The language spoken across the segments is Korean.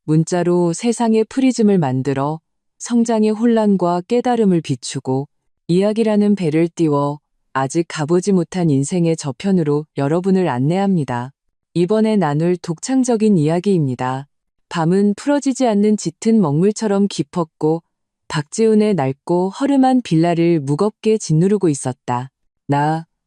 문자로 세상의 프리즘을 만들어 성장의 혼란과 깨달음을 비추고 이야기라는 배를 띄워 아직 가보지 못한 인생의 저편으로 여러분을 안내합니다. 이번에 나눌 독창적인 이야기입니다. 밤은 풀어지지 않는 짙은 먹물처럼 깊었고 박지훈의 낡고 허름한 빌라를 무겁게 짓누르고 있었다.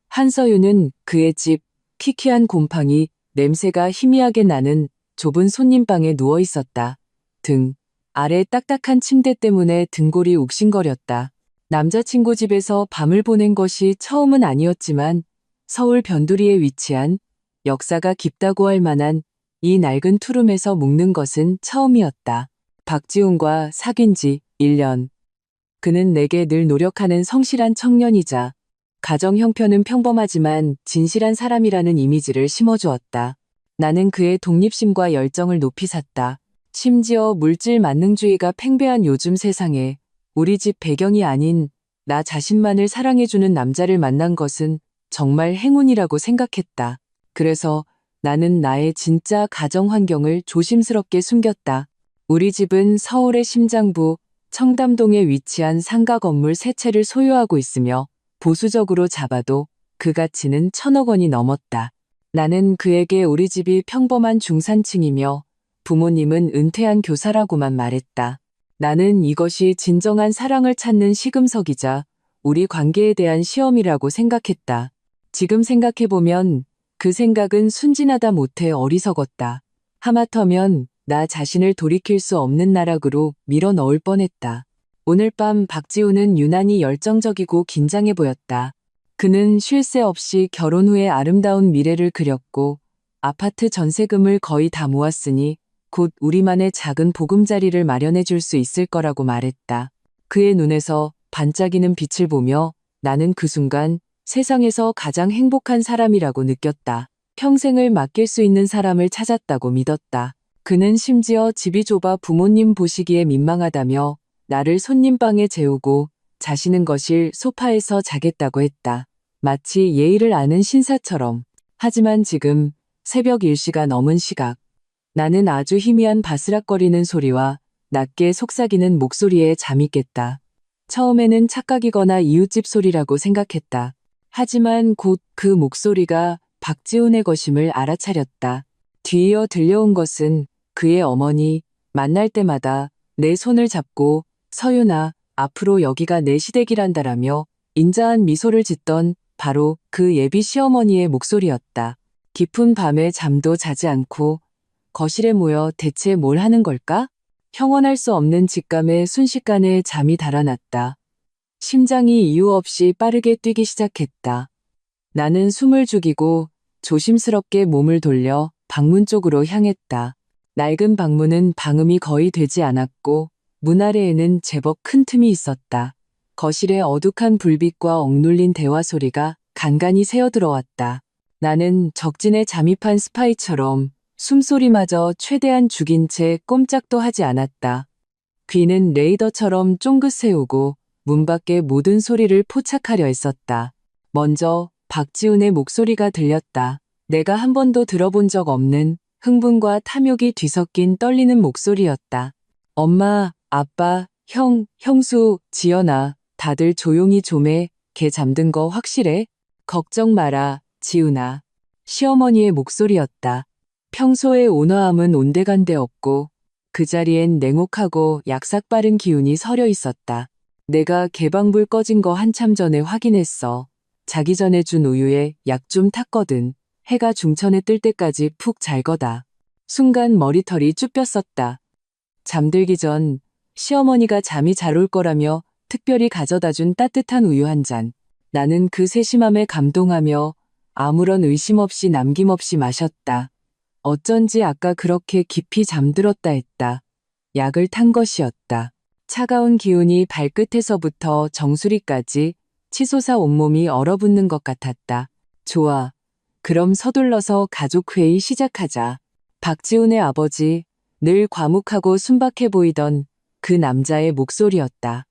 한서윤은 그의 집, 키키한 곰팡이, 냄새가 희미하게 나는 좁은 손님방에 누워 있었다. 등 아래 딱딱한 침대 때문에 등골이 욱신거렸다. 남자친구 집에서 밤을 보낸 것이 처음은 아니었지만 서울 변두리에 위치한 역사가 깊다고 할 만한 이 낡은 투룸에서 묵는 것은 처음이었다. 박지훈과 사귄 지 1년. 그는 내게 늘 노력하는 성실한 청년이자 가정 형편은 평범하지만 진실한 사람이라는 이미지를 심어주었다. 나는 그의 독립심과 열정을 높이 샀다. 심지어 물질 만능주의가 팽배한 요즘 세상에 우리 집 배경이 아닌 나 자신만을 사랑해주는 남자를 만난 것은 정말 행운이라고 생각했다. 그래서 나는 나의 진짜 가정 환경을 조심스럽게 숨겼다. 우리 집은 서울의 심장부 청담동에 위치한 상가 건물 3채를 소유하고 있으며 보수적으로 잡아도 그 가치는 1,000억 원이 넘었다. 나는 그에게 우리 집이 평범한 중산층이며 부모님은 은퇴한 교사라고만 말했다. 나는 이것이 진정한 사랑을 찾는 시금석이자 우리 관계에 대한 시험이라고 생각했다. 지금 생각해보면 그 생각은 순진하다 못해 어리석었다. 하마터면 나 자신을 돌이킬 수 없는 나락으로 밀어 넣을 뻔했다. 오늘 밤 박지훈은 유난히 열정적이고 긴장해 보였다. 그는 쉴 새 없이 결혼 후의 아름다운 미래를 그렸고 아파트 전세금을 거의 다 모았으니 곧 우리만의 작은 보금자리를 마련해 줄 수 있을 거라고 말했다. 그의 눈에서 반짝이는 빛을 보며 나는 그 순간 세상에서 가장 행복한 사람이라고 느꼈다. 평생을 맡길 수 있는 사람을 찾았다고 믿었다. 그는 심지어 집이 좁아 부모님 보시기에 민망하다며 나를 손님방에 재우고 자신은 거실 소파에서 자겠다고 했다. 마치 예의를 아는 신사처럼. 하지만 지금 새벽 1시가 넘은 시각. 나는 아주 희미한 바스락거리는 소리와 낮게 속삭이는 목소리에 잠이 깼다. 처음에는 착각이거나 이웃집 소리라고 생각했다. 하지만 곧 그 목소리가 박지훈의 것임을 알아차렸다. 뒤이어 들려온 것은 그의 어머니 만날 때마다 내 손을 잡고 서윤아, 앞으로 여기가 내 시댁이란다라며 인자한 미소를 짓던 바로 그 예비 시어머니의 목소리였다. 깊은 밤에 잠도 자지 않고 거실에 모여 대체 뭘 하는 걸까? 형언할 수 없는 직감에 순식간에 잠이 달아났다. 심장이 이유 없이 빠르게 뛰기 시작했다. 나는 숨을 죽이고 조심스럽게 몸을 돌려 방문 쪽으로 향했다. 낡은 방문은 방음이 거의 되지 않았고 문 아래에는 제법 큰 틈이 있었다. 거실에 어둑한 불빛과 억눌린 대화 소리가 간간히 새어들어왔다. 나는 적진에 잠입한 스파이처럼 숨소리마저 최대한 죽인 채 꼼짝도 하지 않았다. 귀는 레이더처럼 쫑긋 세우고 문 밖의 모든 소리를 포착하려 했었다. 먼저 박지훈의 목소리가 들렸다. 내가 한 번도 들어본 적 없는 흥분과 탐욕이 뒤섞인 떨리는 목소리였다. 엄마, 아빠, 형, 형수, 지연아, 다들 조용히 좀 해. 걔 잠든 거 확실해? 걱정 마라, 지훈아. 시어머니의 목소리였다. 평소의 온화함은 온데간데 없고 그 자리엔 냉혹하고 약삭 빠른 기운이 서려 있었다. 내가 개방불 꺼진 거 한참 전에 확인했어. 자기 전에 준 우유에 약 좀 탔거든. 해가 중천에 뜰 때까지 푹 잘 거다. 순간 머리털이 쭈뼛었다. 잠들기 전 시어머니가 잠이 잘 올 거라며 특별히 가져다 준 따뜻한 우유 한 잔. 나는 그 세심함에 감동하며 아무런 의심 없이 남김없이 마셨다. 어쩐지 아까 그렇게 깊이 잠들었다 했다. 약을 탄 것이었다. 차가운 기운이 발끝에서부터 정수리까지 치솟아 온몸이 얼어붙는 것 같았다. 좋아. 그럼 서둘러서 가족회의 시작하자. 박지훈의 아버지, 늘 과묵하고 순박해 보이던 그 남자의 목소리였다.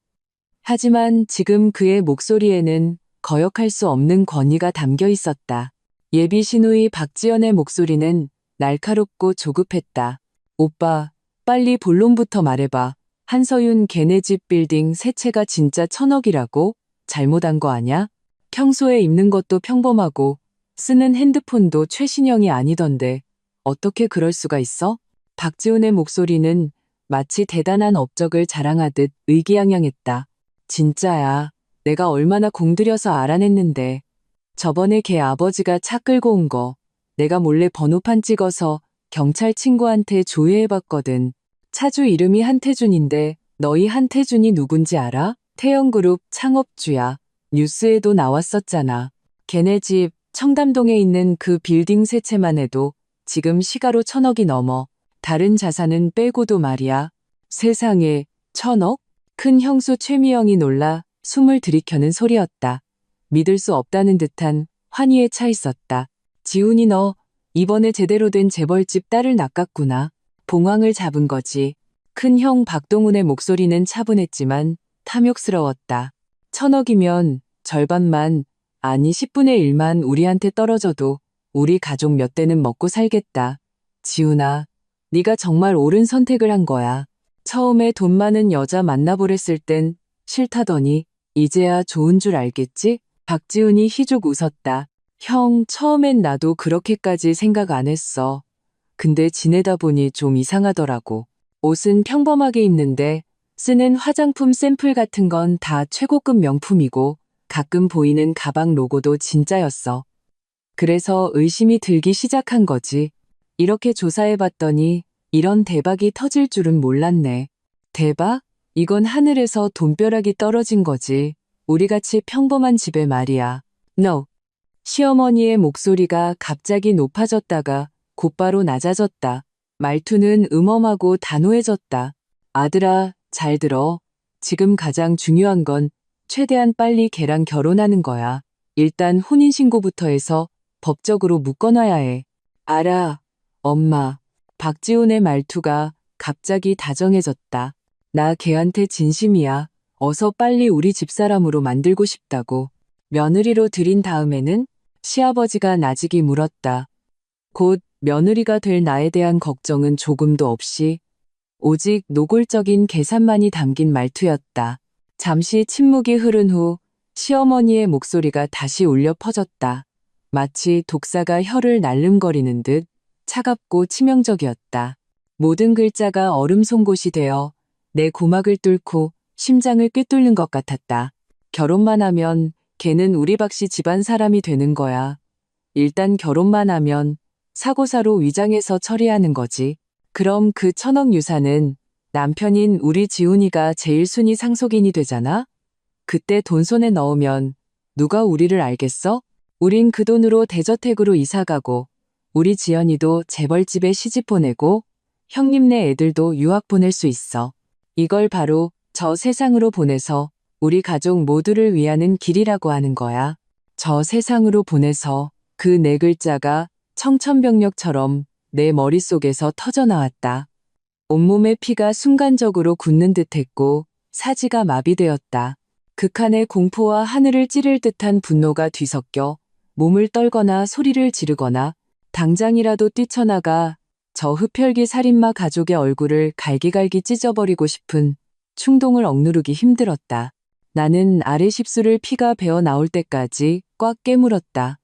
하지만 지금 그의 목소리에는 거역할 수 없는 권위가 담겨 있었다. 예비 신우이 박지연의 목소리는 날카롭고 조급했다. 오빠, 빨리 본론부터 말해봐. 한서윤 걔네 집 빌딩 세 채가 진짜 1,000억이라고? 잘못한 거 아냐? 평소에 입는 것도 평범하고 쓰는 핸드폰도 최신형이 아니던데 어떻게 그럴 수가 있어? 박지훈의 목소리는 마치 대단한 업적을 자랑하듯 의기양양했다. 진짜야. 내가 얼마나 공들여서 알아냈는데. 저번에 걔 아버지가 차 끌고 온 거 내가 몰래 번호판 찍어서 경찰 친구한테 조회해봤거든. 차주 이름이 한태준인데 너희 한태준이 누군지 알아? 태영그룹 창업주야. 뉴스에도 나왔었잖아. 걔네 집 청담동에 있는 그 빌딩 세 채만 해도 지금 시가로 1,000억이 넘어. 다른 자산은 빼고도 말이야. 세상에 1,000억? 큰 형수 최미영이 놀라 숨을 들이켜는 소리였다. 믿을 수 없다는 듯한 환희에 차 있었다. 지훈이 너 이번에 제대로 된 재벌집 딸을 낚았구나. 봉황을 잡은 거지. 큰 형 박동훈의 목소리는 차분했지만 탐욕스러웠다. 1,000억이면 절반만, 아니 10분의 1만 우리한테 떨어져도 우리 가족 몇 대는 먹고 살겠다. 지훈아, 네가 정말 옳은 선택을 한 거야. 처음에 돈 많은 여자 만나보랬을 땐 싫다더니 이제야 좋은 줄 알겠지? 박지훈이 희죽 웃었다. 형, 처음엔 나도 그렇게까지 생각 안 했어. 근데 지내다 보니 좀 이상하더라고. 옷은 평범하게 입는데 쓰는 화장품 샘플 같은 건 다 최고급 명품이고 가끔 보이는 가방 로고도 진짜였어. 그래서 의심이 들기 시작한 거지. 이렇게 조사해봤더니 이런 대박이 터질 줄은 몰랐네. 대박? 이건 하늘에서 돈벼락이 떨어진 거지. 우리같이 평범한 집에 말이야. No. 시어머니의 목소리가 갑자기 높아졌다가 곧바로 낮아졌다. 말투는 음험하고 단호해졌다. 아들아, 잘 들어. 지금 가장 중요한 건 최대한 빨리 걔랑 결혼하는 거야. 일단 혼인신고부터 해서 법적으로 묶어놔야 해. 알아, 엄마. 박지훈의 말투가 갑자기 다정해졌다. 나 걔한테 진심이야. 어서 빨리 우리 집사람으로 만들고 싶다고. 며느리로 들인 다음에는 시아버지가 나직이 물었다. 곧 며느리가 될 나에 대한 걱정은 조금도 없이 오직 노골적인 계산만이 담긴 말투였다. 잠시 침묵이 흐른 후 시어머니의 목소리가 다시 울려 퍼졌다. 마치 독사가 혀를 날름거리는 듯 차갑고 치명적이었다. 모든 글자가 얼음 송곳이 되어 내 고막을 뚫고 심장을 꿰뚫는 것 같았다. 결혼만 하면 걔는 우리 박씨 집안 사람이 되는 거야. 일단 결혼만 하면 사고사로 위장해서 처리하는 거지. 그럼 그 1,000억 유산은 남편인 우리 지훈이가 제일 순위 상속인이 되잖아? 그때 돈 손에 넣으면 누가 우리를 알겠어? 우린 그 돈으로 대저택으로 이사가고 우리 지연이도 재벌집에 시집 보내고 형님네 애들도 유학 보낼 수 있어. 이걸 바로 저 세상으로 보내서 우리 가족 모두를 위하는 길이라고 하는 거야. 저 세상으로 보내서 그 네 글자가 청천벽력처럼 내 머릿속에서 터져나왔다. 온몸의 피가 순간적으로 굳는 듯했고 사지가 마비되었다. 극한의 공포와 하늘을 찌를 듯한 분노가 뒤섞여 몸을 떨거나 소리를 지르거나 당장이라도 뛰쳐나가 저 흡혈귀 살인마 가족의 얼굴을 갈기갈기 찢어버리고 싶은 충동을 억누르기 힘들었다. 나는 아래 십술을 피가 배어 나올 때까지 꽉 깨물었다.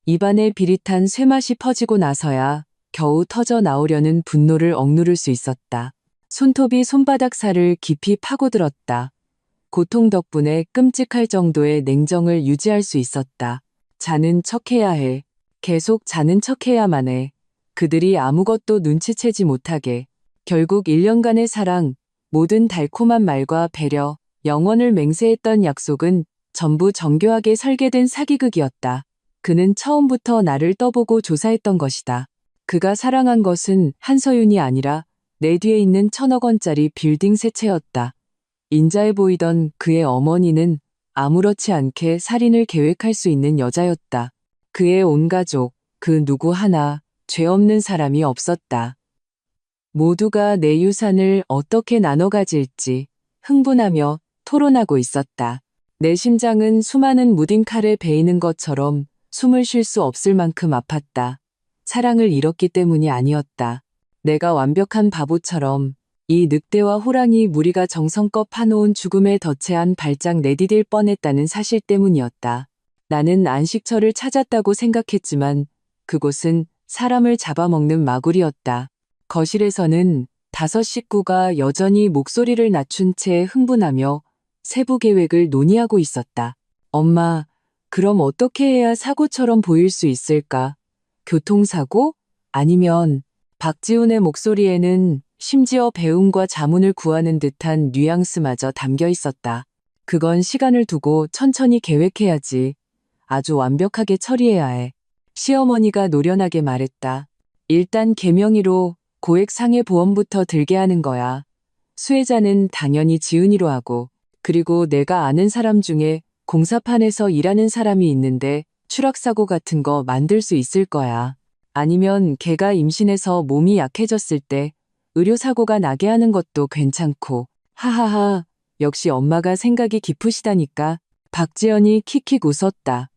입안에 비릿한 쇠맛이 퍼지고 나서야 겨우 터져 나오려는 분노를 억누를 수 있었다. 손톱이 손바닥 살을 깊이 파고들었다. 고통 덕분에 끔찍할 정도의 냉정을 유지할 수 있었다. 자는 척해야 해. 계속 자는 척해야만 해. 그들이 아무것도 눈치채지 못하게. 결국 1년간의 사랑, 모든 달콤한 말과 배려, 영원을 맹세했던 약속은 전부 정교하게 설계된 사기극이었다. 그는 처음부터 나를 떠보고 조사했던 것이다. 그가 사랑한 것은 한서윤이 아니라 내 뒤에 있는 1,000억 원짜리 빌딩 세 채였다. 인자해 보이던 그의 어머니는 아무렇지 않게 살인을 계획할 수 있는 여자였다. 그의 온 가족, 그 누구 하나 죄 없는 사람이 없었다. 모두가 내 유산을 어떻게 나눠 가질지 흥분하며 토론하고 있었다. 내 심장은 수많은 무딘 칼에 베이는 것처럼 숨을 쉴 수 없을 만큼 아팠다. 사랑을 잃었기 때문이 아니었다. 내가 완벽한 바보처럼 이 늑대와 호랑이 무리가 정성껏 파놓은 죽음의 덫에 한 발짝 내디딜 뻔했다는 사실 때문이었다. 나는 안식처를 찾았다고 생각했지만 그곳은 사람을 잡아먹는 마구리였다. 거실에서는 5 식구가 여전히 목소리를 낮춘 채 흥분하며 세부 계획을 논의하고 있었다. 엄마, 그럼 어떻게 해야 사고처럼 보일 수 있을까? 교통사고? 아니면 박지훈의 목소리에는 심지어 배움과 자문을 구하는 듯한 뉘앙스마저 담겨 있었다. 그건 시간을 두고 천천히 계획해야지. 아주 완벽하게 처리해야 해. 시어머니가 노련하게 말했다. 일단 계명의로 고액 상해보험부터 들게 하는 거야. 수혜자는 당연히 지은이로 하고, 그리고 내가 아는 사람 중에 공사판에서 일하는 사람이 있는데 추락사고 같은 거 만들 수 있을 거야. 아니면 걔가 임신해서 몸이 약해졌을 때 의료사고가 나게 하는 것도 괜찮고. 하하하, 역시 엄마가 생각이 깊으시다니까. 박지연이 킥킥 웃었다.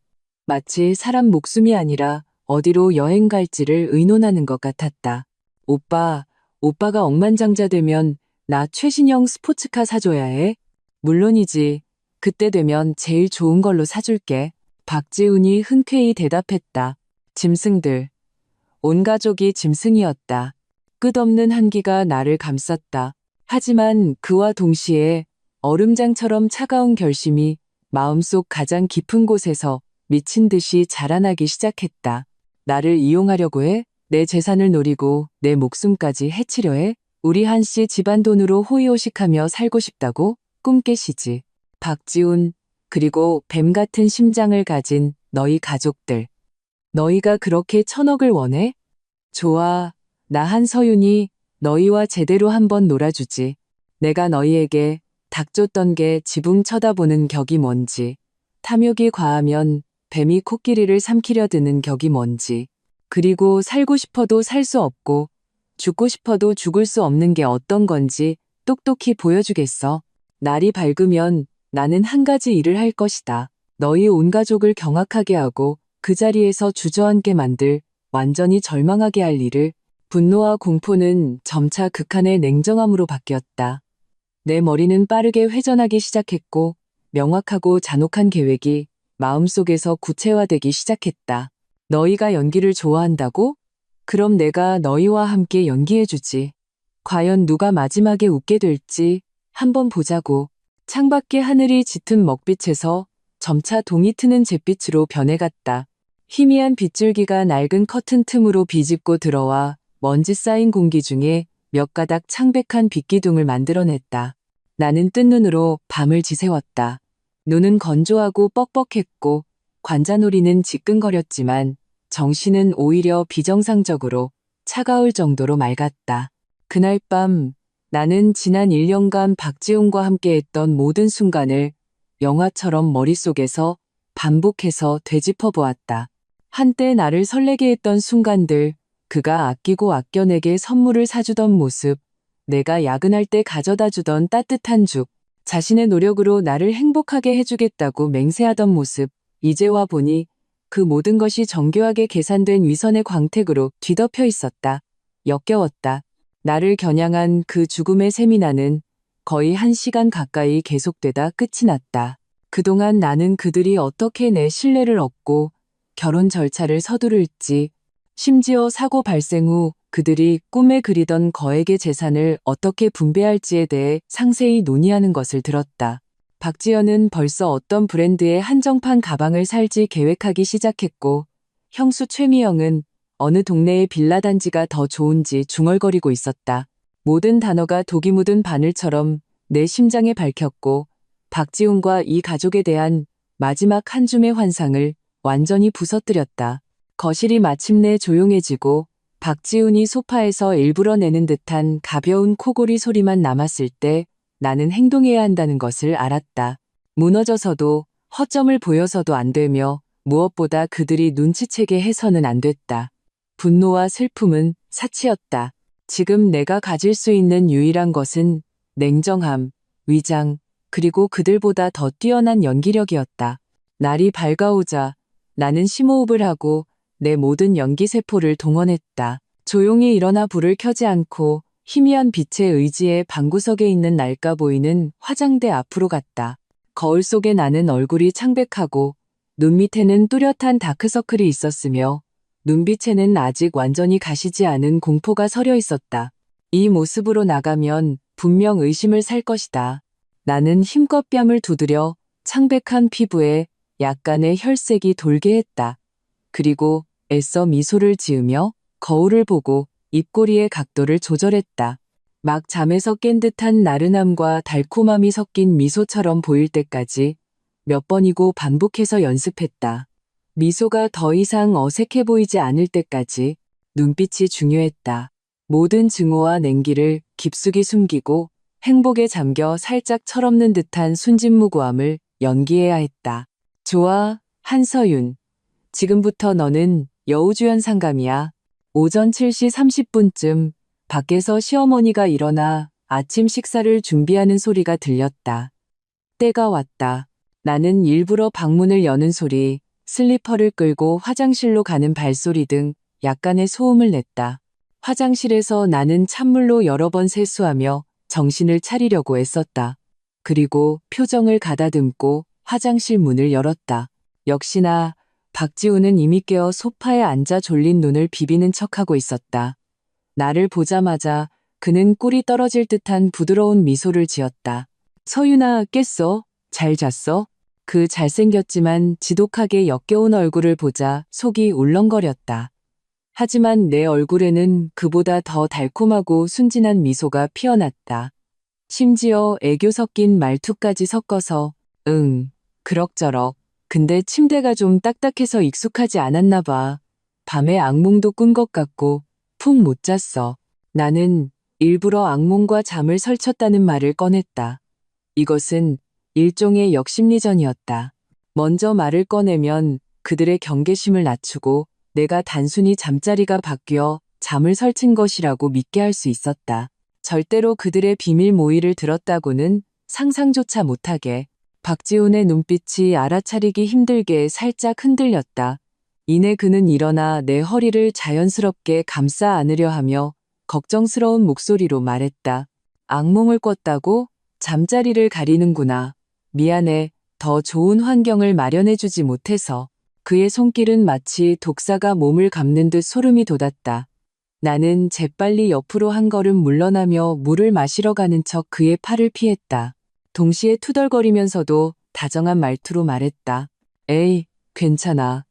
마치 사람 목숨이 아니라 어디로 여행 갈지를 의논하는 것 같았다. 오빠가 억만장자 되면 나 최신형 스포츠카 사줘야 해? 물론이지. 그때 되면 제일 좋은 걸로 사줄게. 박지훈이 흔쾌히 대답했다. 짐승들. 온 가족이 짐승이었다. 끝없는 한기가 나를 감쌌다. 하지만 그와 동시에 얼음장처럼 차가운 결심이 마음속 가장 깊은 곳에서 미친 듯이 자라나기 시작했다. 나를 이용하려고 해? 내 재산을 노리고 내 목숨까지 해치려 해? 우리 한씨 집안 돈으로 호의호식하며 살고 싶다고? 꿈 깨시지. 박지훈, 그리고 뱀 같은 심장을 가진 너희 가족들. 너희가 그렇게 1,000억을 원해? 좋아. 나 한서윤이 너희와 제대로 한번 놀아주지. 내가 너희에게 닥쳤던 게 지붕 쳐다보는 격이 뭔지, 탐욕이 과하면 뱀이 코끼리를 삼키려 드는 격이 뭔지, 그리고 살고 싶어도 살 수 없고 죽고 싶어도 죽을 수 없는 게 어떤 건지 똑똑히 보여주겠어. 날이 밝으면 나는 한 가지 일을 할 것이다. 너희 온 가족을 경악하게 하고 그 자리에서 주저앉게 만들, 완전히 절망하게 할 일을. 분노와 공포는 점차 극한의 냉정함으로 바뀌었다. 내 머리는 빠르게 회전하기 시작했고 명확하고 잔혹한 계획이 마음속에서 구체화되기 시작했다. 너희가 연기를 좋아한다고? 그럼 내가 너희와 함께 연기해주지. 과연 누가 마지막에 웃게 될지 한번 보자고. 창밖의 하늘이 짙은 먹빛에서 점차 동이 트는 잿빛으로 변해갔다. 희미한 빗줄기가 낡은 커튼 틈으로 비집고 들어와 먼지 쌓인 공기 중에 몇 가닥 창백한 빛기둥을 만들어냈다. 나는 뜬 눈으로 밤을 지새웠다. 눈은 건조하고 뻑뻑했고 관자놀이는 지끈거렸지만 정신은 오히려 비정상적으로 차가울 정도로 맑았다. 그날 밤 나는 지난 1년간 박지훈과 함께했던 모든 순간을 영화처럼 머릿속에서 반복해서 되짚어 보았다. 한때 나를 설레게 했던 순간들, 그가 아끼고 아껴 내게 선물을 사주던 모습, 내가 야근할 때 가져다 주던 따뜻한 죽, 자신의 노력으로 나를 행복하게 해주겠다고 맹세하던 모습, 이제 와 보니 그 모든 것이 정교하게 계산된 위선의 광택으로 뒤덮여 있었다. 역겨웠다. 나를 겨냥한 그 죽음의 세미나는 거의 1시간 가까이 계속되다 끝이 났다. 그동안 나는 그들이 어떻게 내 신뢰를 얻고 결혼 절차를 서두를지, 심지어 사고 발생 후 그들이 꿈에 그리던 거액의 재산을 어떻게 분배할지에 대해 상세히 논의하는 것을 들었다. 박지연은 벌써 어떤 브랜드의 한정판 가방을 살지 계획하기 시작했고, 형수 최미영은 어느 동네의 빌라 단지가 더 좋은지 중얼거리고 있었다. 모든 단어가 독이 묻은 바늘처럼 내 심장에 박혔고, 박지훈과 이 가족에 대한 마지막 한 줌의 환상을 완전히 부서뜨렸다. 거실이 마침내 조용해지고 박지훈이 소파에서 일부러 내는 듯한 가벼운 코골이 소리만 남았을 때 나는 행동해야 한다는 것을 알았다. 무너져서도 허점을 보여서도 안 되며 무엇보다 그들이 눈치채게 해서는 안 됐다. 분노와 슬픔은 사치였다. 지금 내가 가질 수 있는 유일한 것은 냉정함, 위장, 그리고 그들보다 더 뛰어난 연기력이었다. 날이 밝아오자 나는 심호흡을 하고 내 모든 연기세포를 동원했다. 조용히 일어나 불을 켜지 않고 희미한 빛에 의지해 방구석에 있는 낡아 보이는 화장대 앞으로 갔다. 거울 속에 나는 얼굴이 창백하고 눈 밑에는 뚜렷한 다크서클이 있었으며 눈빛에는 아직 완전히 가시지 않은 공포가 서려 있었다. 이 모습으로 나가면 분명 의심을 살 것이다. 나는 힘껏 뺨을 두드려 창백한 피부에 약간의 혈색이 돌게 했다. 그리고 애써 미소를 지으며 거울을 보고 입꼬리의 각도를 조절했다. 막 잠에서 깬 듯한 나른함과 달콤함이 섞인 미소처럼 보일 때까지 몇 번이고 반복해서 연습했다. 미소가 더 이상 어색해 보이지 않을 때까지 눈빛이 중요했다. 모든 증오와 냉기를 깊숙이 숨기고 행복에 잠겨 살짝 철없는 듯한 순진무구함을 연기해야 했다. 좋아, 한서윤. 지금부터 너는 여우주연 상감이야. 오전 7시 30분쯤 밖에서 시어머니가 일어나 아침 식사를 준비하는 소리가 들렸다. 때가 왔다. 나는 일부러 방문을 여는 소리, 슬리퍼를 끌고 화장실로 가는 발소리 등 약간의 소음을 냈다. 화장실에서 나는 찬물로 여러 번 세수하며 정신을 차리려고 애썼다. 그리고 표정을 가다듬고 화장실 문을 열었다. 역시나 박지우는 이미 깨어 소파에 앉아 졸린 눈을 비비는 척하고 있었다. 나를 보자마자 그는 꿀이 떨어질 듯한 부드러운 미소를 지었다. 서윤아, 깼어? 잘 잤어? 그 잘생겼지만 지독하게 역겨운 얼굴을 보자 속이 울렁거렸다. 하지만 내 얼굴에는 그보다 더 달콤하고 순진한 미소가 피어났다. 심지어 애교 섞인 말투까지 섞어서 응, 그럭저럭. 근데 침대가 좀 딱딱해서 익숙하지 않았나 봐. 밤에 악몽도 꾼 것 같고 푹 못 잤어. 나는 일부러 악몽과 잠을 설쳤다는 말을 꺼냈다. 이것은 일종의 역심리전이었다. 먼저 말을 꺼내면 그들의 경계심을 낮추고 내가 단순히 잠자리가 바뀌어 잠을 설친 것이라고 믿게 할 수 있었다. 절대로 그들의 비밀 모의를 들었다고는 상상조차 못하게. 박지훈의 눈빛이 알아차리기 힘들게 살짝 흔들렸다. 이내 그는 일어나 내 허리를 자연스럽게 감싸 안으려 하며 걱정스러운 목소리로 말했다. 악몽을 꿨다고? 잠자리를 가리는구나. 미안해. 더 좋은 환경을 마련해주지 못해서. 그의 손길은 마치 독사가 몸을 감는 듯 소름이 돋았다. 나는 재빨리 옆으로 한 걸음 물러나며 물을 마시러 가는 척 그의 팔을 피했다. 동시에 투덜거리면서도 다정한 말투로 말했다. 에이, 괜찮아.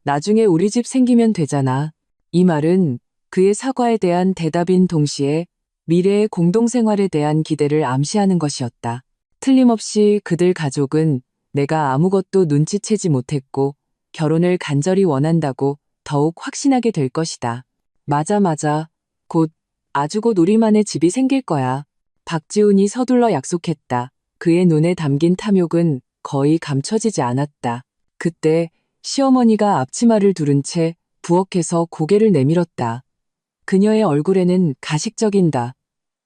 나중에 우리 집 생기면 되잖아. 이 말은 그의 사과에 대한 대답인 동시에 미래의 공동생활에 대한 기대를 암시하는 것이었다. 틀림없이 그들 가족은 내가 아무것도 눈치채지 못했고 결혼을 간절히 원한다고 더욱 확신하게 될 것이다. 맞아. 아주 곧 우리만의 집이 생길 거야. 박지훈이 서둘러 약속했다. 그의 눈에 담긴 탐욕은 거의 감춰지지 않았다. 그때 시어머니가 앞치마를 두른 채 부엌에서 고개를 내밀었다. 그녀의 얼굴에는 가식적인다.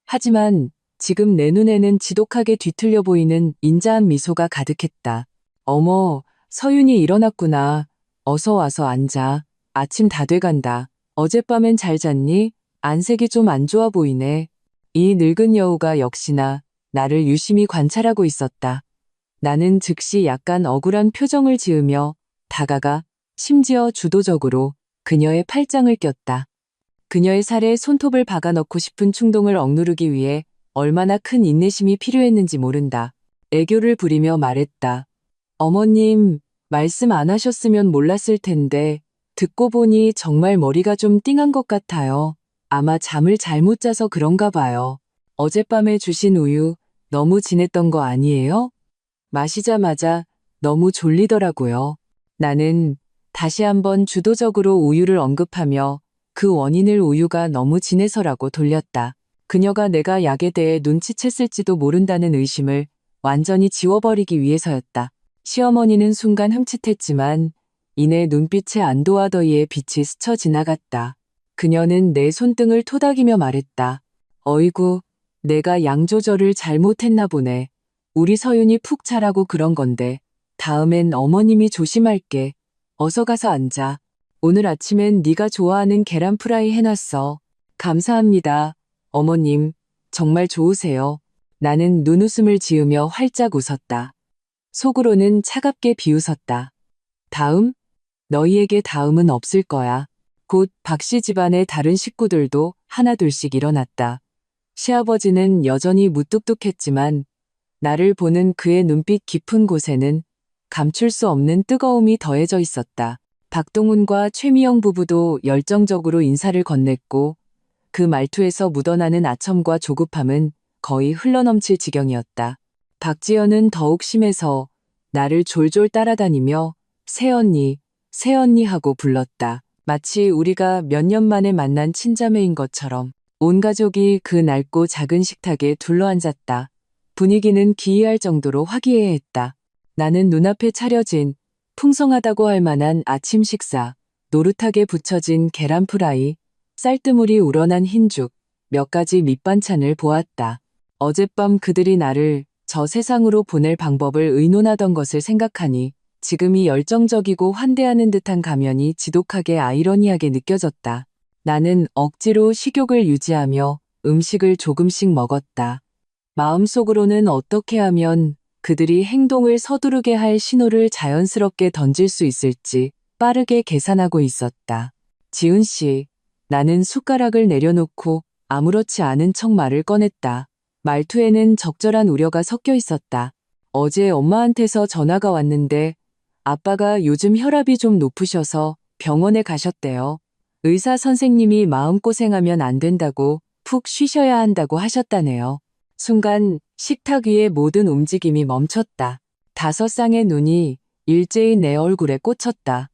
하지만 지금 내 눈에는 지독하게 뒤틀려 보이는 인자한 미소가 가득했다. 어머, 서윤이 일어났구나. 어서 와서 앉아. 아침 다 돼간다. 어젯밤엔 잘 잤니? 안색이 좀 안 좋아 보이네. 이 늙은 여우가 역시나 나를 유심히 관찰하고 있었다. 나는 즉시 약간 억울한 표정을 지으며 다가가 심지어 주도적으로 그녀의 팔짱을 꼈다. 그녀의 살에 손톱을 박아넣고 싶은 충동을 억누르기 위해 얼마나 큰 인내심이 필요했는지 모른다. 애교를 부리며 말했다. 어머님, 말씀 안 하셨으면 몰랐을 텐데 듣고 보니 정말 머리가 좀 띵한 것 같아요. 아마 잠을 잘못 자서 그런가 봐요. 어젯밤에 주신 우유 너무 진했던 거 아니에요? 마시자마자 너무 졸리더라고요. 나는 다시 한번 주도적으로 우유를 언급하며 그 원인을 우유가 너무 진해서라고 돌렸다. 그녀가 내가 약에 대해 눈치챘을지도 모른다는 의심을 완전히 지워버리기 위해서였다. 시어머니는 순간 흠칫했지만 이내 눈빛에 안도와 더위의 빛이 스쳐 지나갔다. 그녀는 내 손등을 토닥이며 말했다. 어이구, 내가 양 조절을 잘못했나 보네. 우리 서윤이 푹 자라고 그런 건데 다음엔 어머님이 조심할게. 어서 가서 앉아. 오늘 아침엔 네가 좋아하는 계란 프라이 해놨어. 감사합니다. 어머님, 정말 좋으세요. 나는 눈웃음을 지으며 활짝 웃었다. 속으로는 차갑게 비웃었다. 다음? 너희에게 다음은 없을 거야. 곧 박씨 집안의 다른 식구들도 하나둘씩 일어났다. 시아버지는 여전히 무뚝뚝했지만 나를 보는 그의 눈빛 깊은 곳에는 감출 수 없는 뜨거움이 더해져 있었다. 박동훈과 최미영 부부도 열정적으로 인사를 건넸고 그 말투에서 묻어나는 아첨과 조급함은 거의 흘러넘칠 지경이었다. 박지연은 더욱 심해서 나를 졸졸 따라다니며 새언니, 새언니 하고 불렀다. 마치 우리가 몇 년 만에 만난 친자매인 것처럼 온 가족이 그 낡고 작은 식탁에 둘러앉았다. 분위기는 기이할 정도로 화기애애했다. 나는 눈앞에 차려진 풍성하다고 할 만한 아침 식사, 노릇하게 부쳐진 계란 프라이, 쌀뜨물이 우러난 흰죽, 몇 가지 밑반찬을 보았다. 어젯밤 그들이 나를 저 세상으로 보낼 방법을 의논하던 것을 생각하니 지금이 열정적이고 환대하는 듯한 가면이 지독하게 아이러니하게 느껴졌다. 나는 억지로 식욕을 유지하며 음식을 조금씩 먹었다. 마음속으로는 어떻게 하면 그들이 행동을 서두르게 할 신호를 자연스럽게 던질 수 있을지 빠르게 계산하고 있었다. 지훈 씨, 나는 숟가락을 내려놓고 아무렇지 않은 척 말을 꺼냈다. 말투에는 적절한 우려가 섞여 있었다. 어제 엄마한테서 전화가 왔는데 아빠가 요즘 혈압이 좀 높으셔서 병원에 가셨대요. 의사 선생님이 마음고생하면 안 된다고 푹 쉬셔야 한다고 하셨다네요. 순간 식탁 위의 모든 움직임이 멈췄다. 5쌍의 눈이 일제히 내 얼굴에 꽂혔다.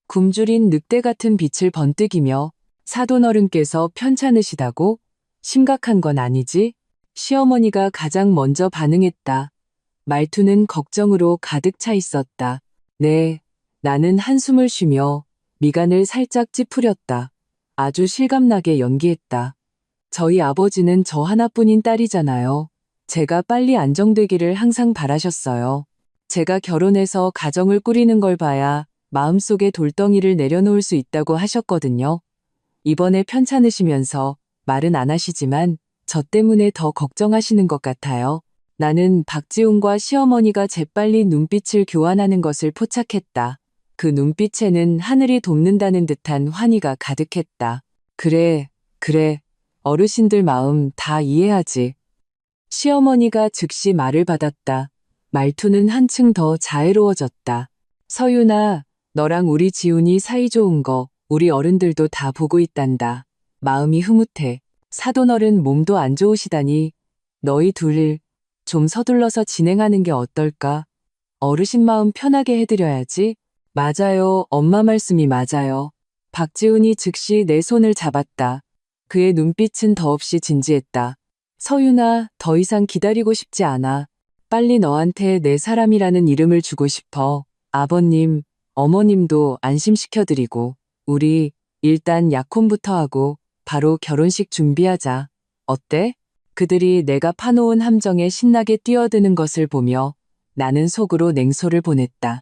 굶주린 늑대 같은 빛을 번뜩이며 사돈어른께서 편찮으시다고? 심각한 건 아니지? 시어머니가 가장 먼저 반응했다. 말투는 걱정으로 가득 차 있었다. 네, 나는 한숨을 쉬며 미간을 살짝 찌푸렸다. 아주 실감나게 연기했다. 저희 아버지는 저 하나뿐인 딸이잖아요. 제가 빨리 안정되기를 항상 바라셨어요. 제가 결혼해서 가정을 꾸리는 걸 봐야 마음속에 돌덩이를 내려놓을 수 있다고 하셨거든요. 이번에 편찮으시면서 말은 안 하시지만 저 때문에 더 걱정하시는 것 같아요. 나는 박지훈과 시어머니가 재빨리 눈빛을 교환하는 것을 포착했다. 그 눈빛에는 하늘이 돕는다는 듯한 환희가 가득했다. 그래, 그래. 어르신들 마음 다 이해하지. 시어머니가 즉시 말을 받았다. 말투는 한층 더 자애로워졌다. 서윤아, 너랑 우리 지훈이 사이 좋은 거 우리 어른들도 다 보고 있단다. 마음이 흐뭇해. 사돈어른 몸도 안 좋으시다니 너희 둘 좀 서둘러서 진행하는 게 어떨까? 어르신 마음 편하게 해드려야지. 맞아요. 엄마 말씀이 맞아요. 박지훈이 즉시 내 손을 잡았다. 그의 눈빛은 더없이 진지했다. 서윤아, 더 이상 기다리고 싶지 않아. 빨리 너한테 내 사람이라는 이름을 주고 싶어. 아버님, 어머님도 안심시켜드리고 우리 일단 약혼부터 하고 바로 결혼식 준비하자. 어때? 그들이 내가 파놓은 함정에 신나게 뛰어드는 것을 보며 나는 속으로 냉소를 보냈다.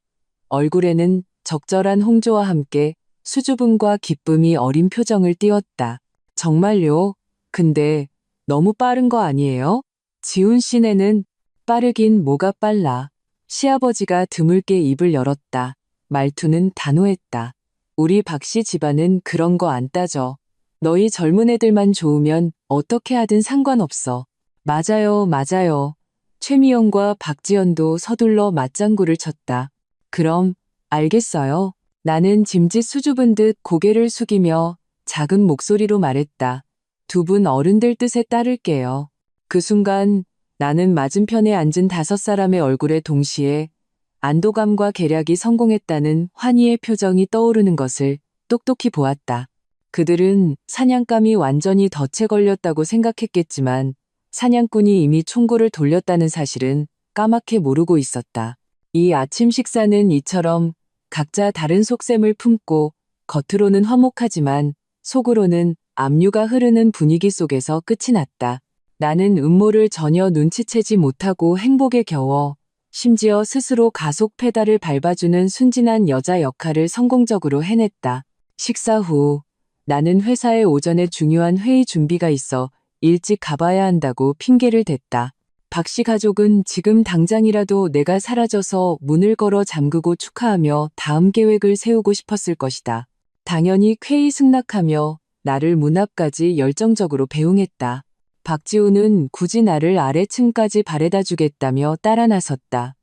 얼굴에는 적절한 홍조와 함께 수줍음과 기쁨이 어린 표정을 띄웠다. 정말요? 근데 너무 빠른 거 아니에요? 지훈 씨네는 빠르긴 뭐가 빨라. 시아버지가 드물게 입을 열었다. 말투는 단호했다. 우리 박씨 집안은 그런 거 안 따져. 너희 젊은 애들만 좋으면 어떻게 하든 상관없어. 맞아요, 맞아요. 최미영과 박지연도 서둘러 맞장구를 쳤다. 그럼 알겠어요. 나는 짐짓 수줍은 듯 고개를 숙이며 작은 목소리로 말했다. 두 분 어른들 뜻에 따를게요. 그 순간 나는 맞은편에 앉은 5사람의 얼굴에 동시에 안도감과 계략이 성공했다는 환희의 표정이 떠오르는 것을 똑똑히 보았다. 그들은 사냥감이 완전히 덫에 걸렸다고 생각했겠지만 사냥꾼이 이미 총구를 돌렸다는 사실은 까맣게 모르고 있었다. 이 아침 식사는 이처럼 각자 다른 속셈을 품고 겉으로는 화목하지만 속으로는 압류가 흐르는 분위기 속에서 끝이 났다. 나는 음모를 전혀 눈치채지 못하고 행복에 겨워 심지어 스스로 가속 페달을 밟아주는 순진한 여자 역할을 성공적으로 해냈다. 식사 후 나는 회사에 오전에 중요한 회의 준비가 있어 일찍 가봐야 한다고 핑계를 댔다. 박씨 가족은 지금 당장이라도 내가 사라져서 문을 걸어 잠그고 축하하며 다음 계획을 세우고 싶었을 것이다. 당연히 쾌히 승낙하며 나를 문 앞까지 열정적으로 배웅했다. 박지우는 굳이 나를 아래층까지 바래다 주겠다며 따라 나섰다.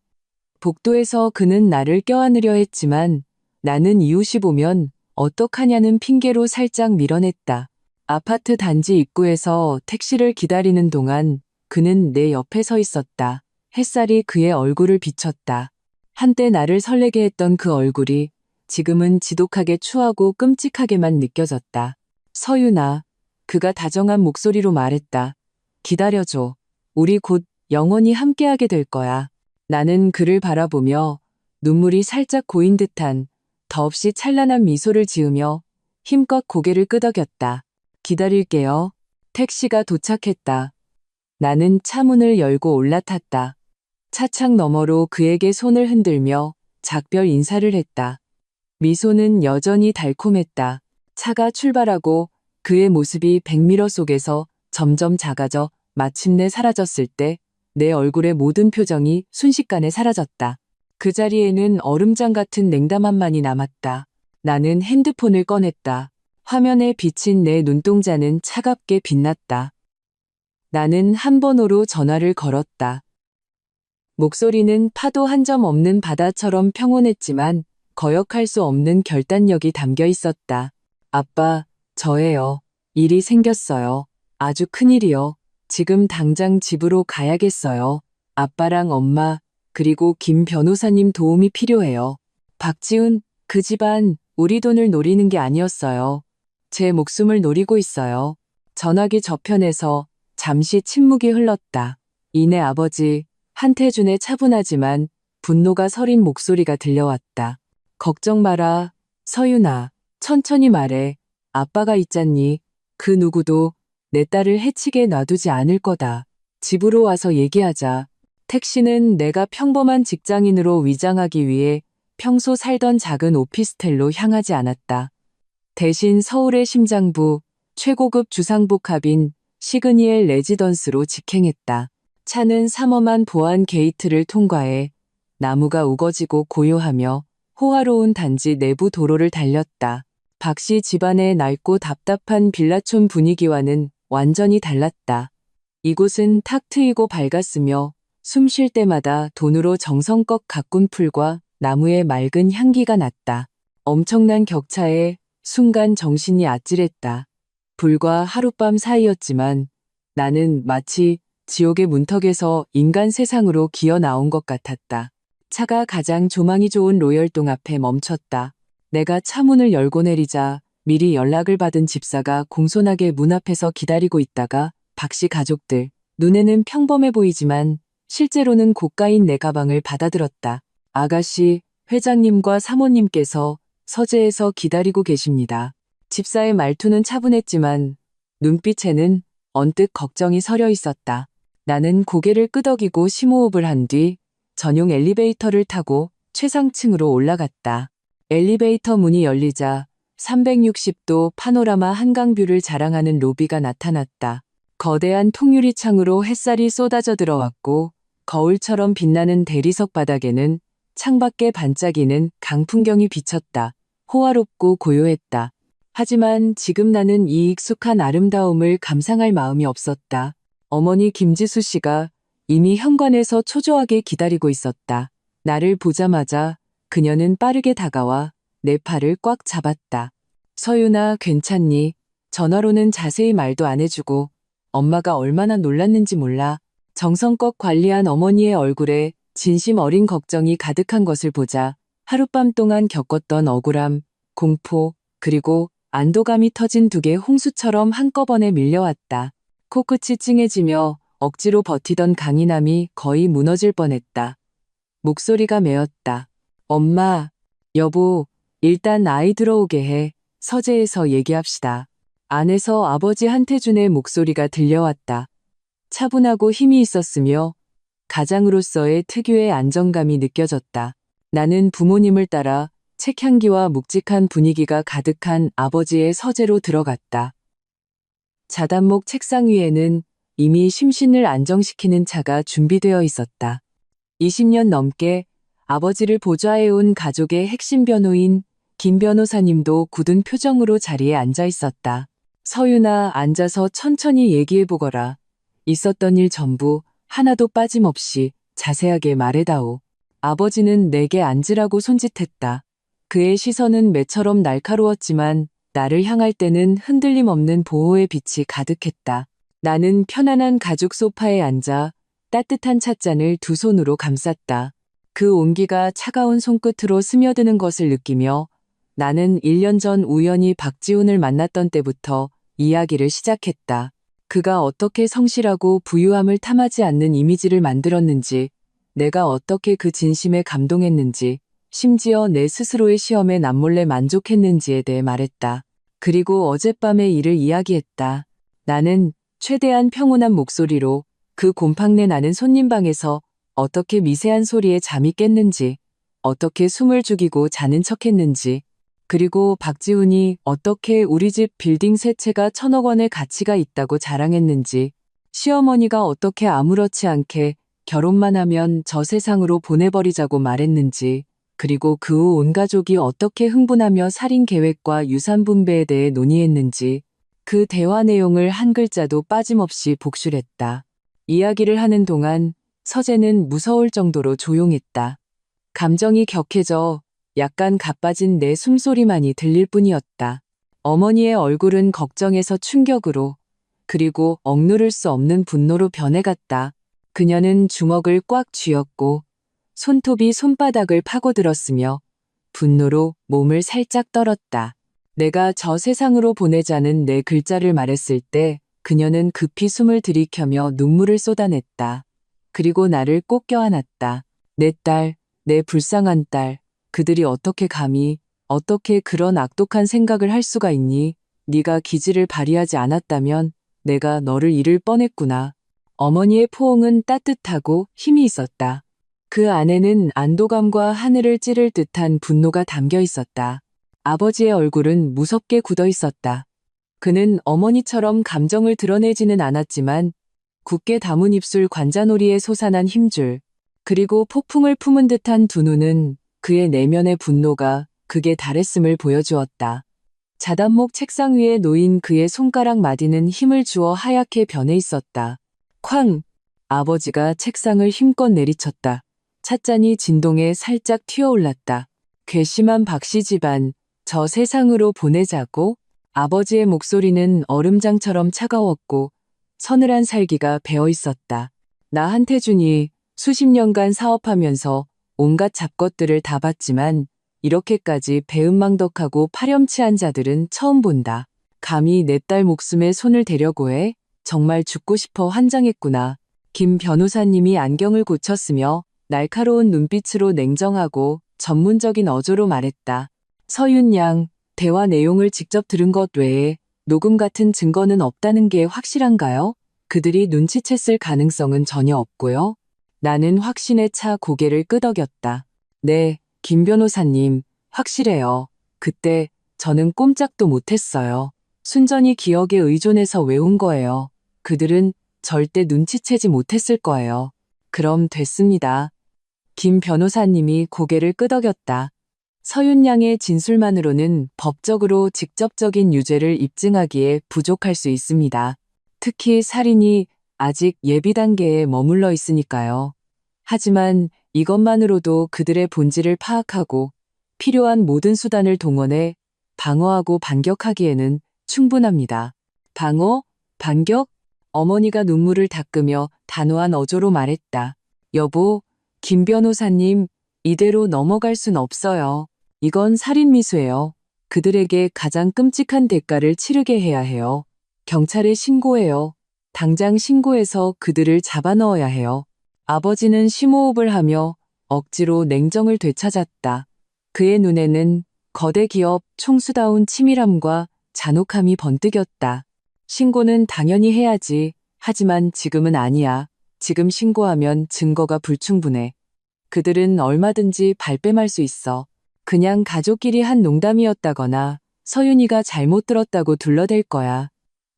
복도에서 그는 나를 껴안으려 했지만 나는 이웃이 보면 어떡하냐는 핑계로 살짝 밀어냈다. 아파트 단지 입구에서 택시를 기다리는 동안 그는 내 옆에 서 있었다. 햇살이 그의 얼굴을 비췄다. 한때 나를 설레게 했던 그 얼굴이 지금은 지독하게 추하고 끔찍하게만 느껴졌다. 서윤아, 그가 다정한 목소리로 말했다. 기다려줘. 우리 곧 영원히 함께하게 될 거야. 나는 그를 바라보며 눈물이 살짝 고인 듯한 더없이 찬란한 미소를 지으며 힘껏 고개를 끄덕였다. 기다릴게요. 택시가 도착했다. 나는 차 문을 열고 올라탔다. 차창 너머로 그에게 손을 흔들며 작별 인사를 했다. 미소는 여전히 달콤했다. 차가 출발하고 그의 모습이 백미러 속에서 점점 작아져 마침내 사라졌을 때 내 얼굴의 모든 표정이 순식간에 사라졌다. 그 자리에는 얼음장 같은 냉담함만이 남았다. 나는 핸드폰을 꺼냈다. 화면에 비친 내 눈동자는 차갑게 빛났다. 나는 한 번호로 전화를 걸었다. 목소리는 파도 한 점 없는 바다처럼 평온했지만 거역할 수 없는 결단력이 담겨 있었다. 아빠, 저예요. 일이 생겼어요. 아주 큰일이요. 지금 당장 집으로 가야겠어요. 아빠랑 엄마, 그리고 김 변호사님 도움이 필요해요. 박지훈, 그 집안, 우리 돈을 노리는 게 아니었어요. 제 목숨을 노리고 있어요. 전화기 저편에서 잠시 침묵이 흘렀다. 이내 아버지, 한태준의 차분하지만 분노가 서린 목소리가 들려왔다. 걱정 마라, 서윤아. 천천히 말해. 아빠가 있잖니. 그 누구도 내 딸을 해치게 놔두지 않을 거다. 집으로 와서 얘기하자. 택시는 내가 평범한 직장인으로 위장하기 위해 평소 살던 작은 오피스텔로 향하지 않았다. 대신 서울의 심장부, 최고급 주상복합인 시그니엘 레지던스로 직행했다. 차는 삼엄한 보안 게이트를 통과해 나무가 우거지고 고요하며 호화로운 단지 내부 도로를 달렸다. 박씨 집안의 낡고 답답한 빌라촌 분위기와는 완전히 달랐다. 이곳은 탁 트이고 밝았으며 숨 쉴 때마다 돈으로 정성껏 가꾼 풀과 나무의 맑은 향기가 났다. 엄청난 격차에 순간 정신이 아찔했다. 불과 하룻밤 사이였지만 나는 마치 지옥의 문턱에서 인간 세상으로 기어 나온 것 같았다. 차가 가장 조망이 좋은 로열동 앞에 멈췄다. 내가 차 문을 열고 내리자 미리 연락을 받은 집사가 공손하게 문 앞에서 기다리고 있다가 박씨 가족들, 눈에는 평범해 보이지만 실제로는 고가인 내 가방을 받아들었다. 아가씨, 회장님과 사모님께서 서재에서 기다리고 계십니다. 집사의 말투는 차분했지만 눈빛에는 언뜻 걱정이 서려 있었다. 나는 고개를 끄덕이고 심호흡을 한 뒤 전용 엘리베이터를 타고 최상층으로 올라갔다. 엘리베이터 문이 열리자 360도 파노라마 한강뷰를 자랑하는 로비가 나타났다. 거대한 통유리 창으로 햇살이 쏟아져 들어왔고 거울처럼 빛나는 대리석 바닥에는 창밖에 반짝이는 강풍경이 비쳤다. 호화롭고 고요했다. 하지만 지금 나는 이 익숙한 아름다움을 감상할 마음이 없었다. 어머니 김지수 씨가 이미 현관에서 초조하게 기다리고 있었다. 나를 보자마자 그녀는 빠르게 다가와 내 팔을 꽉 잡았다. 서윤아, 괜찮니? 전화로는 자세히 말도 안 해주고 엄마가 얼마나 놀랐는지 몰라. 정성껏 관리한 어머니의 얼굴에 진심 어린 걱정이 가득한 것을 보자 하룻밤 동안 겪었던 억울함, 공포, 그리고 안도감이 터진 두 개의 홍수처럼 한꺼번에 밀려왔다. 코끝이 찡해지며 억지로 버티던 강인함이 거의 무너질 뻔했다. 목소리가 메었다. 엄마, 여보, 일단 아이 들어오게 해. 서재에서 얘기합시다. 안에서 아버지 한태준의 목소리가 들려왔다. 차분하고 힘이 있었으며 가장으로서의 특유의 안정감이 느껴졌다. 나는 부모님을 따라 책향기와 묵직한 분위기가 가득한 아버지의 서재로 들어갔다. 자단목 책상 위에는 이미 심신을 안정시키는 차가 준비되어 있었다. 20년 넘게 아버지를 보좌해온 가족의 핵심 변호인 김 변호사님도 굳은 표정으로 자리에 앉아 있었다. 서윤아, 앉아서 천천히 얘기해보거라. 있었던 일 전부 하나도 빠짐없이 자세하게 말해다오. 아버지는 내게 앉으라고 손짓했다. 그의 시선은 매처럼 날카로웠지만 나를 향할 때는 흔들림 없는 보호의 빛이 가득했다. 나는 편안한 가죽 소파에 앉아 따뜻한 찻잔을 두 손으로 감쌌다. 그 온기가 차가운 손끝으로 스며드는 것을 느끼며 나는 1년 전 우연히 박지훈을 만났던 때부터 이야기를 시작했다. 그가 어떻게 성실하고 부유함을 탐하지 않는 이미지를 만들었는지, 내가 어떻게 그 진심에 감동했는지, 심지어 내 스스로의 시험에 남몰래 만족했는지에 대해 말했다. 그리고 어젯밤의 일을 이야기했다. 나는 최대한 평온한 목소리로 그 곰팡내 나는 손님방에서 어떻게 미세한 소리에 잠이 깼는지, 어떻게 숨을 죽이고 자는 척했는지, 그리고 박지훈이 어떻게 우리 집 빌딩 세 채가 1,000억 원의 가치가 있다고 자랑했는지, 시어머니가 어떻게 아무렇지 않게 결혼만 하면 저 세상으로 보내버리자고 말했는지, 그리고 그 후 온 가족이 어떻게 흥분하며 살인 계획과 유산 분배에 대해 논의했는지, 그 대화 내용을 한 글자도 빠짐없이 복술했다. 이야기를 하는 동안 서재는 무서울 정도로 조용했다. 감정이 격해져 약간 가빠진 내 숨소리만이 들릴 뿐이었다. 어머니의 얼굴은 걱정에서 충격으로, 그리고 억누를 수 없는 분노로 변해갔다. 그녀는 주먹을 꽉 쥐었고 손톱이 손바닥을 파고들었으며 분노로 몸을 살짝 떨었다. 내가 저 세상으로 보내자는 내 글자를 말했을 때 그녀는 급히 숨을 들이켜며 눈물을 쏟아냈다. 그리고 나를 꼭 껴안았다. 내 딸, 내 불쌍한 딸, 그들이 어떻게 감히, 어떻게 그런 악독한 생각을 할 수가 있니? 네가 기지를 발휘하지 않았다면 내가 너를 잃을 뻔했구나. 어머니의 포옹은 따뜻하고 힘이 있었다. 그 안에는 안도감과 하늘을 찌를 듯한 분노가 담겨 있었다. 아버지의 얼굴은 무섭게 굳어 있었다. 그는 어머니처럼 감정을 드러내지는 않았지만 굳게 담은 입술 관자놀이에 솟아난 힘줄, 그리고 폭풍을 품은 듯한 두 눈은 그의 내면의 분노가 극에 달했음을 보여주었다. 자단목 책상 위에 놓인 그의 손가락 마디는 힘을 주어 하얗게 변해 있었다. 쾅! 아버지가 책상을 힘껏 내리쳤다. 찻잔이 진동에 살짝 튀어올랐다. 괘씸한 박씨 집안, 저 세상으로 보내자고? 아버지의 목소리는 얼음장처럼 차가웠고 서늘한 살기가 배어 있었다. 나 한태준이 수십 년간 사업하면서 온갖 잡것들을 다 봤지만 이렇게까지 배은망덕하고 파렴치한 자들은 처음 본다. 감히 내 딸 목숨에 손을 대려고 해? 정말 죽고 싶어 환장했구나. 김 변호사님이 안경을 고쳤으며 날카로운 눈빛으로 냉정하고 전문적인 어조로 말했다. 서윤 양, 대화 내용을 직접 들은 것 외에 녹음 같은 증거는 없다는 게 확실한가요? 그들이 눈치챘을 가능성은 전혀 없고요. 나는 확신에 차 고개를 끄덕였다. 네, 김 변호사님, 확실해요. 그때 저는 꼼짝도 못했어요. 순전히 기억에 의존해서 외운 거예요. 그들은 절대 눈치채지 못했을 거예요. 그럼 됐습니다. 김 변호사님이 고개를 끄덕였다. 서윤 양의 진술만으로는 법적으로 직접적인 유죄를 입증하기에 부족할 수 있습니다. 특히 살인이 아직 예비 단계에 머물러 있으니까요. 하지만 이것만으로도 그들의 본질을 파악하고 필요한 모든 수단을 동원해 방어하고 반격하기에는 충분합니다. 방어? 반격? 어머니가 눈물을 닦으며 단호한 어조로 말했다. 여보, 김 변호사님, 이대로 넘어갈 순 없어요. 이건 살인미수예요. 그들에게 가장 끔찍한 대가를 치르게 해야 해요. 경찰에 신고해요. 당장 신고해서 그들을 잡아넣어야 해요. 아버지는 심호흡을 하며 억지로 냉정을 되찾았다. 그의 눈에는 거대 기업 총수다운 치밀함과 잔혹함이 번뜩였다. 신고는 당연히 해야지. 하지만 지금은 아니야. 지금 신고하면 증거가 불충분해. 그들은 얼마든지 발뺌할 수 있어. 그냥 가족끼리 한 농담이었다거나 서윤이가 잘못 들었다고 둘러댈 거야.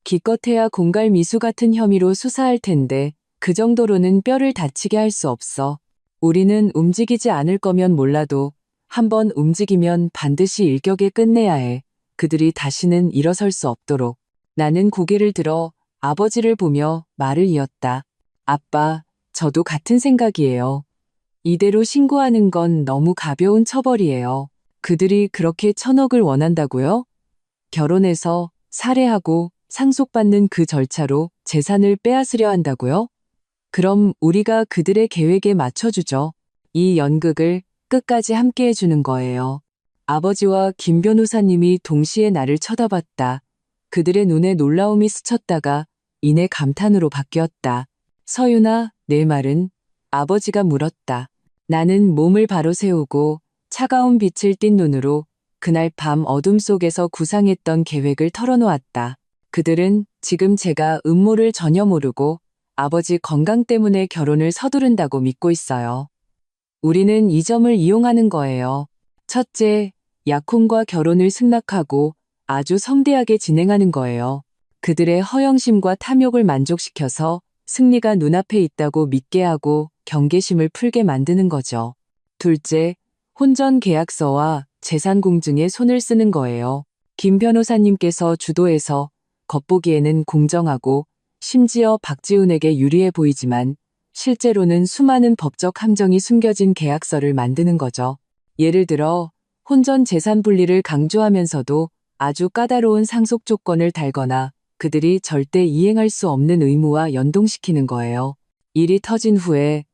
기껏해야 공갈 미수 같은 혐의로 수사할 텐데 그 정도로는 뼈를 다치게 할 수 없어. 우리는 움직이지 않을 거면 몰라도 한번 움직이면 반드시 일격에 끝내야 해. 그들이 다시는 일어설 수 없도록. 나는 고개를 들어 아버지를 보며 말을 이었다. 아빠, 저도 같은 생각이에요. 이대로 신고하는 건 너무 가벼운 처벌이에요. 그들이 그렇게 1,000억을 원한다고요? 결혼해서 살해하고 상속받는 그 절차로 재산을 빼앗으려 한다고요? 그럼 우리가 그들의 계획에 맞춰주죠. 이 연극을 끝까지 함께 해주는 거예요. 아버지와 김 변호사님이 동시에 나를 쳐다봤다. 그들의 눈에 놀라움이 스쳤다가 이내 감탄으로 바뀌었다. 서윤아, 내 말은? 아버지가 물었다. 나는 몸을 바로 세우고 차가운 빛을 띤 눈으로 그날 밤 어둠 속에서 구상했던 계획을 털어놓았다. 그들은 지금 제가 음모를 전혀 모르고 아버지 건강 때문에 결혼을 서두른다고 믿고 있어요. 우리는 이 점을 이용하는 거예요. 첫째, 약혼과 결혼을 승낙하고 아주 성대하게 진행하는 거예요. 그들의 허영심과 탐욕을 만족시켜서 승리가 눈앞에 있다고 믿게 하고 경계심을 풀게 만드는 거죠. 둘째, 혼전 계약서와 재산 공증에 손을 쓰는 거예요. 김 변호사님께서 주도해서 겉보기에는 공정하고 심지어 박지훈에게 유리해 보이지만 실제로는 수많은 법적 함정이 숨겨진 계약서를 만드는 거죠. 예를 들어 혼전 재산 분리를 강조하면서도 아주 까다로운 상속 조건을 달거나 그들이 절대 이행할 수 없는 의무와 연동시키는 거예요. 일이 터진 후에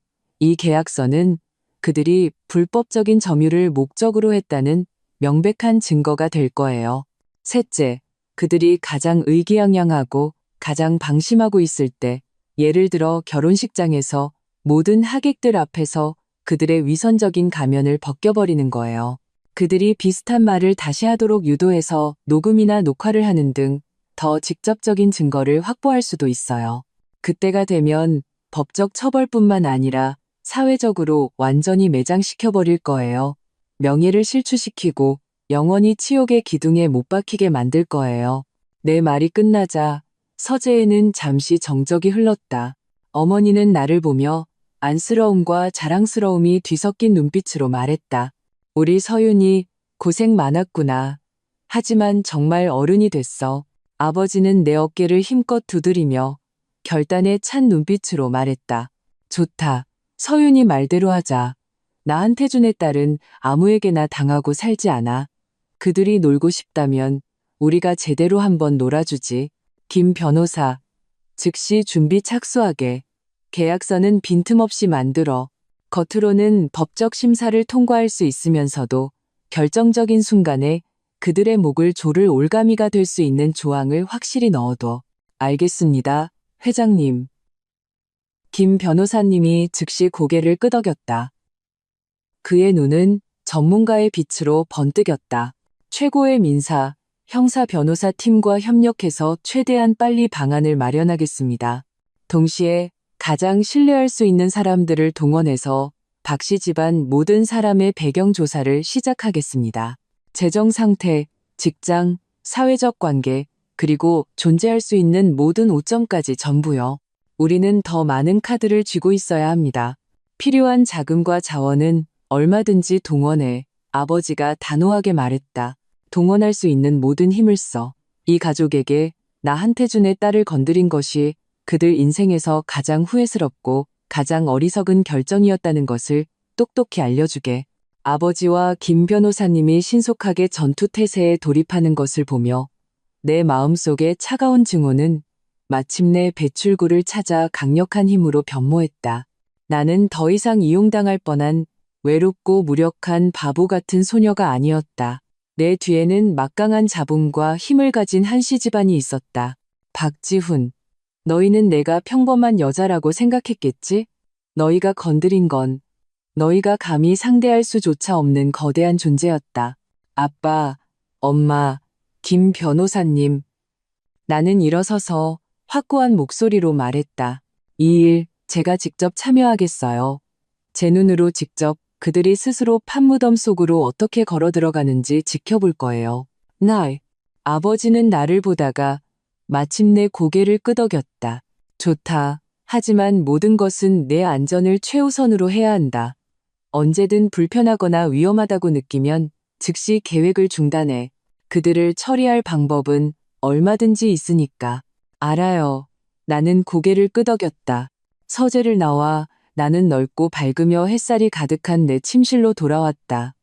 이 계약서는 그들이 불법적인 점유를 목적으로 했다는 명백한 증거가 될 거예요. 셋째, 그들이 가장 의기양양하고 가장 방심하고 있을 때, 예를 들어 결혼식장에서 모든 하객들 앞에서 그들의 위선적인 가면을 벗겨버리는 거예요. 그들이 비슷한 말을 다시 하도록 유도해서 녹음이나 녹화를 하는 등 더 직접적인 증거를 확보할 수도 있어요. 그때가 되면 법적 처벌뿐만 아니라 사회적으로 완전히 매장시켜버릴 거예요. 명예를 실추시키고 영원히 치욕의 기둥에 못 박히게 만들 거예요. 내 말이 끝나자 서재에는 잠시 정적이 흘렀다. 어머니는 나를 보며 안쓰러움과 자랑스러움이 뒤섞인 눈빛으로 말했다. 우리 서윤이 고생 많았구나. 하지만 정말 어른이 됐어. 아버지는 내 어깨를 힘껏 두드리며 결단에 찬 눈빛으로 말했다. 좋다. 서윤이 말대로 하자. 나 한태준의 딸은 아무에게나 당하고 살지 않아. 그들이 놀고 싶다면 우리가 제대로 한번 놀아주지. 김 변호사, 즉시 준비 착수하게. 계약서는 빈틈없이 만들어. 겉으로는 법적 심사를 통과할 수 있으면서도 결정적인 순간에 그들의 목을 조를 올가미가 될 수 있는 조항을 확실히 넣어둬. 알겠습니다, 회장님. 김 변호사님이 즉시 고개를 끄덕였다. 그의 눈은 전문가의 빛으로 번뜩였다. 최고의 민사, 형사 변호사 팀과 협력해서 최대한 빨리 방안을 마련하겠습니다. 동시에 가장 신뢰할 수 있는 사람들을 동원해서 박 씨 집안 모든 사람의 배경 조사를 시작하겠습니다. 재정 상태, 직장, 사회적 관계, 그리고 존재할 수 있는 모든 오점까지 전부요. 우리는 더 많은 카드를 쥐고 있어야 합니다. 필요한 자금과 자원은 얼마든지 동원해. 아버지가 단호하게 말했다. 동원할 수 있는 모든 힘을 써. 이 가족에게 나 한태준의 딸을 건드린 것이 그들 인생에서 가장 후회스럽고 가장 어리석은 결정이었다는 것을 똑똑히 알려주게. 아버지와 김 변호사님이 신속하게 전투태세에 돌입하는 것을 보며 내 마음속의 차가운 증오는 마침내 배출구를 찾아 강력한 힘으로 변모했다. 나는 더 이상 이용당할 뻔한 외롭고 무력한 바보 같은 소녀가 아니었다. 내 뒤에는 막강한 자본과 힘을 가진 한씨 집안이 있었다. 박지훈, 너희는 내가 평범한 여자라고 생각했겠지? 너희가 건드린 건 너희가 감히 상대할 수조차 없는 거대한 존재였다. 아빠, 엄마, 김 변호사님. 나는 일어서서 확고한 목소리로 말했다. 이 일 제가 직접 참여하겠어요. 제 눈으로 직접 그들이 스스로 판무덤 속으로 어떻게 걸어 들어가는지 지켜볼 거예요. 아버지는 나를 보다가 마침내 고개를 끄덕였다. 좋다. 하지만 모든 것은 내 안전을 최우선으로 해야 한다. 언제든 불편하거나 위험하다고 느끼면 즉시 계획을 중단해. 그들을 처리할 방법은 얼마든지 있으니까. 알아요. 나는 고개를 끄덕였다. 서재를 나와 나는 넓고 밝으며 햇살이 가득한 내 침실로 돌아왔다.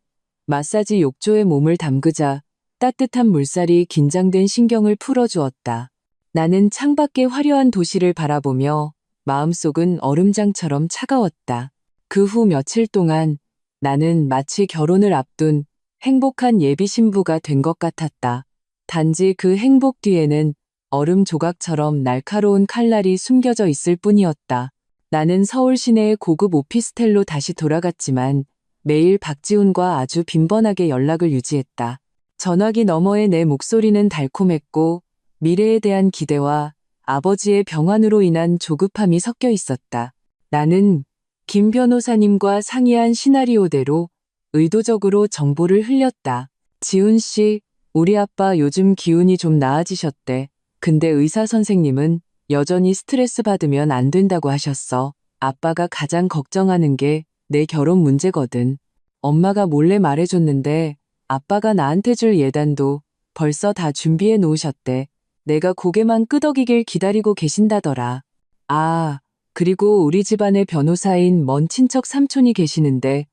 마사지 욕조에 몸을 담그자 따뜻한 물살이 긴장된 신경을 풀어주었다. 나는 창밖의 화려한 도시를 바라보며 마음속은 얼음장처럼 차가웠다. 그 후 며칠 동안 나는 마치 결혼을 앞둔 행복한 예비 신부가 된 것 같았다. 단지 그 행복 뒤에는 얼음 조각처럼 날카로운 칼날이 숨겨져 있을 뿐이었다. 나는 서울 시내의 고급 오피스텔로 다시 돌아갔지만 매일 박지훈과 아주 빈번하게 연락을 유지했다. 전화기 너머의 내 목소리는 달콤했고 미래에 대한 기대와 아버지의 병환으로 인한 조급함이 섞여 있었다. 나는 김 변호사님과 상의한 시나리오대로 의도적으로 정보를 흘렸다. 지훈 씨, 우리 아빠 요즘 기운이 좀 나아지셨대. 근데 의사 선생님은 여전히 스트레스 받으면 안 된다고 하셨어. 아빠가 가장 걱정하는 게 내 결혼 문제거든. 엄마가 몰래 말해줬는데 아빠가 나한테 줄 예단도 벌써 다 준비해 놓으셨대. 내가 고개만 끄덕이길 기다리고 계신다더라. 아, 그리고 우리 집안의 변호사인 먼 친척 삼촌이 계시는데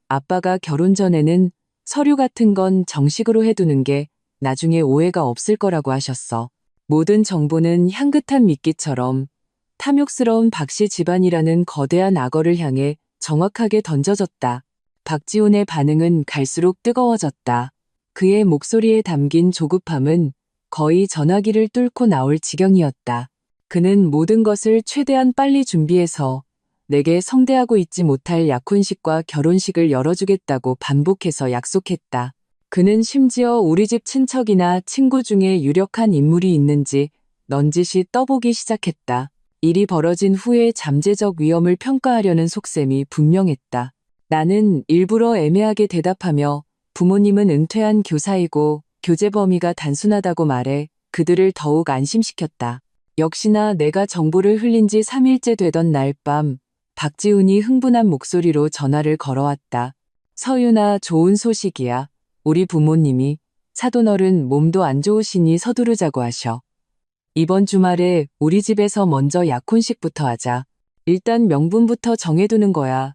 아빠가 결혼 전에는 서류 같은 건 정식으로 해두는 게 나중에 오해가 없을 거라고 하셨어. 모든 정보는 향긋한 미끼처럼 탐욕스러운 박씨 집안이라는 거대한 악어를 향해 정확하게 던져졌다. 박지훈의 반응은 갈수록 뜨거워졌다. 그의 목소리에 담긴 조급함은 거의 전화기를 뚫고 나올 지경이었다. 그는 모든 것을 최대한 빨리 준비해서 내게 성대하고 있지 못할 약혼식과 결혼식을 열어주겠다고 반복해서 약속했다. 그는 심지어 우리 집 친척이나 친구 중에 유력한 인물이 있는지 넌지시 떠보기 시작했다. 일이 벌어진 후에 잠재적 위험을 평가하려는 속셈이 분명했다. 나는 일부러 애매하게 대답하며 부모님은 은퇴한 교사이고 교제 범위가 단순하다고 말해 그들을 더욱 안심시켰다. 역시나 내가 정보를 흘린 지 3일째 되던 날 밤 박지훈이 흥분한 목소리로 전화를 걸어왔다. 서윤아, 좋은 소식이야. 우리 부모님이 사돈어른 몸도 안 좋으시니 서두르자고 하셔. 이번 주말에 우리 집에서 먼저 약혼식부터 하자. 일단 명분부터 정해두는 거야.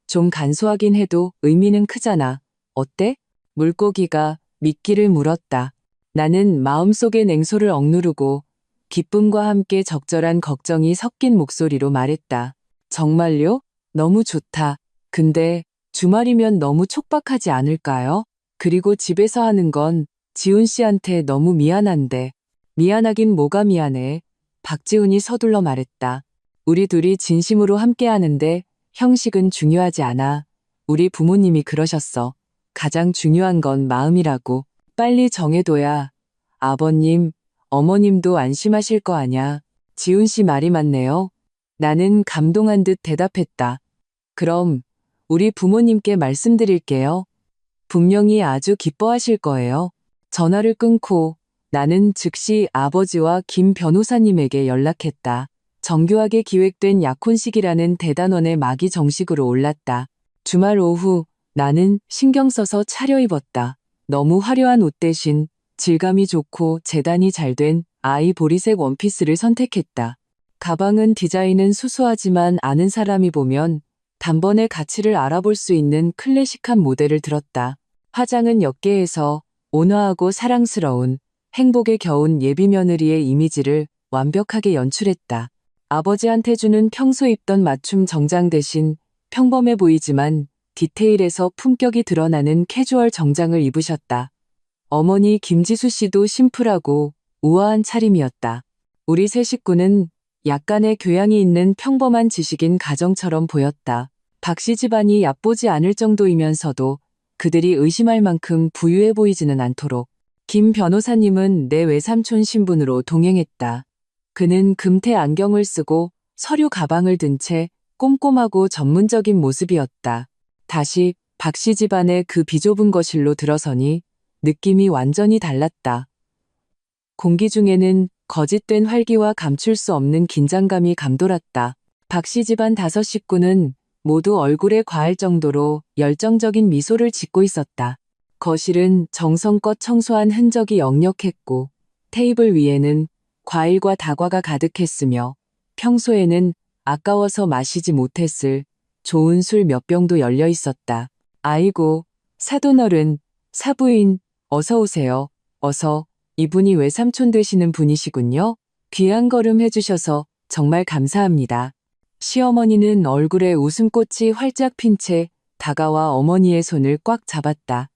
좀 간소하긴 해도 의미는 크잖아. 어때? 물고기가 미끼를 물었다. 나는 마음속의 냉소를 억누르고 기쁨과 함께 적절한 걱정이 섞인 목소리로 말했다. 정말요? 너무 좋다. 근데 주말이면 너무 촉박하지 않을까요? 그리고 집에서 하는 건 지훈 씨한테 너무 미안한데. 미안하긴 뭐가 미안해. 박지훈이 서둘러 말했다. 우리 둘이 진심으로 함께 하는데 형식은 중요하지 않아. 우리 부모님이 그러셨어. 가장 중요한 건 마음이라고. 빨리 정해둬야 아버님, 어머님도 안심하실 거 아냐. 지훈 씨 말이 맞네요. 나는 감동한 듯 대답했다. 그럼 우리 부모님께 말씀드릴게요. 분명히 아주 기뻐하실 거예요. 전화를 끊고 나는 즉시 아버지와 김 변호사님에게 연락했다. 정교하게 기획된 약혼식이라는 대단원의 막이 정식으로 올랐다. 주말 오후 나는 신경 써서 차려입었다. 너무 화려한 옷 대신 질감이 좋고 재단이 잘 된 아이 보리색 원피스를 선택했다. 가방은 디자인은 수수하지만 아는 사람이 보면 단번에 가치를 알아볼 수 있는 클래식한 모델을 들었다. 화장은 역계해서 온화하고 사랑스러운 행복에 겨운 예비 며느리의 이미지를 완벽하게 연출했다. 아버지한테 주는 평소 입던 맞춤 정장 대신 평범해 보이지만 디테일에서 품격이 드러나는 캐주얼 정장을 입으셨다. 어머니 김지수 씨도 심플하고 우아한 차림이었다. 우리 세 식구는 약간의 교양이 있는 평범한 지식인 가정처럼 보였다. 박씨 집안이 얕보지 않을 정도이면서도 그들이 의심할 만큼 부유해 보이지는 않도록. 김 변호사님은 내 외삼촌 신분으로 동행했다. 그는 금태 안경을 쓰고 서류 가방을 든 채 꼼꼼하고 전문적인 모습이었다. 다시 박씨 집안의 그 비좁은 거실로 들어서니 느낌이 완전히 달랐다. 공기 중에는 거짓된 활기와 감출 수 없는 긴장감이 감돌았다. 박씨 집안 5식구는 모두 얼굴에 과할 정도로 열정적인 미소를 짓고 있었다. 거실은 정성껏 청소한 흔적이 역력했고 테이블 위에는 과일과 다과가 가득했으며 평소에는 아까워서 마시지 못했을 좋은 술 몇 병도 열려 있었다. 아이고, 사돈어른, 사부인, 어서 오세요. 어서, 이분이 외삼촌 되시는 분이시군요. 귀한 걸음 해주셔서 정말 감사합니다. 시어머니는 얼굴에 웃음꽃이 활짝 핀 채 다가와 어머니의 손을 꽉 잡았다.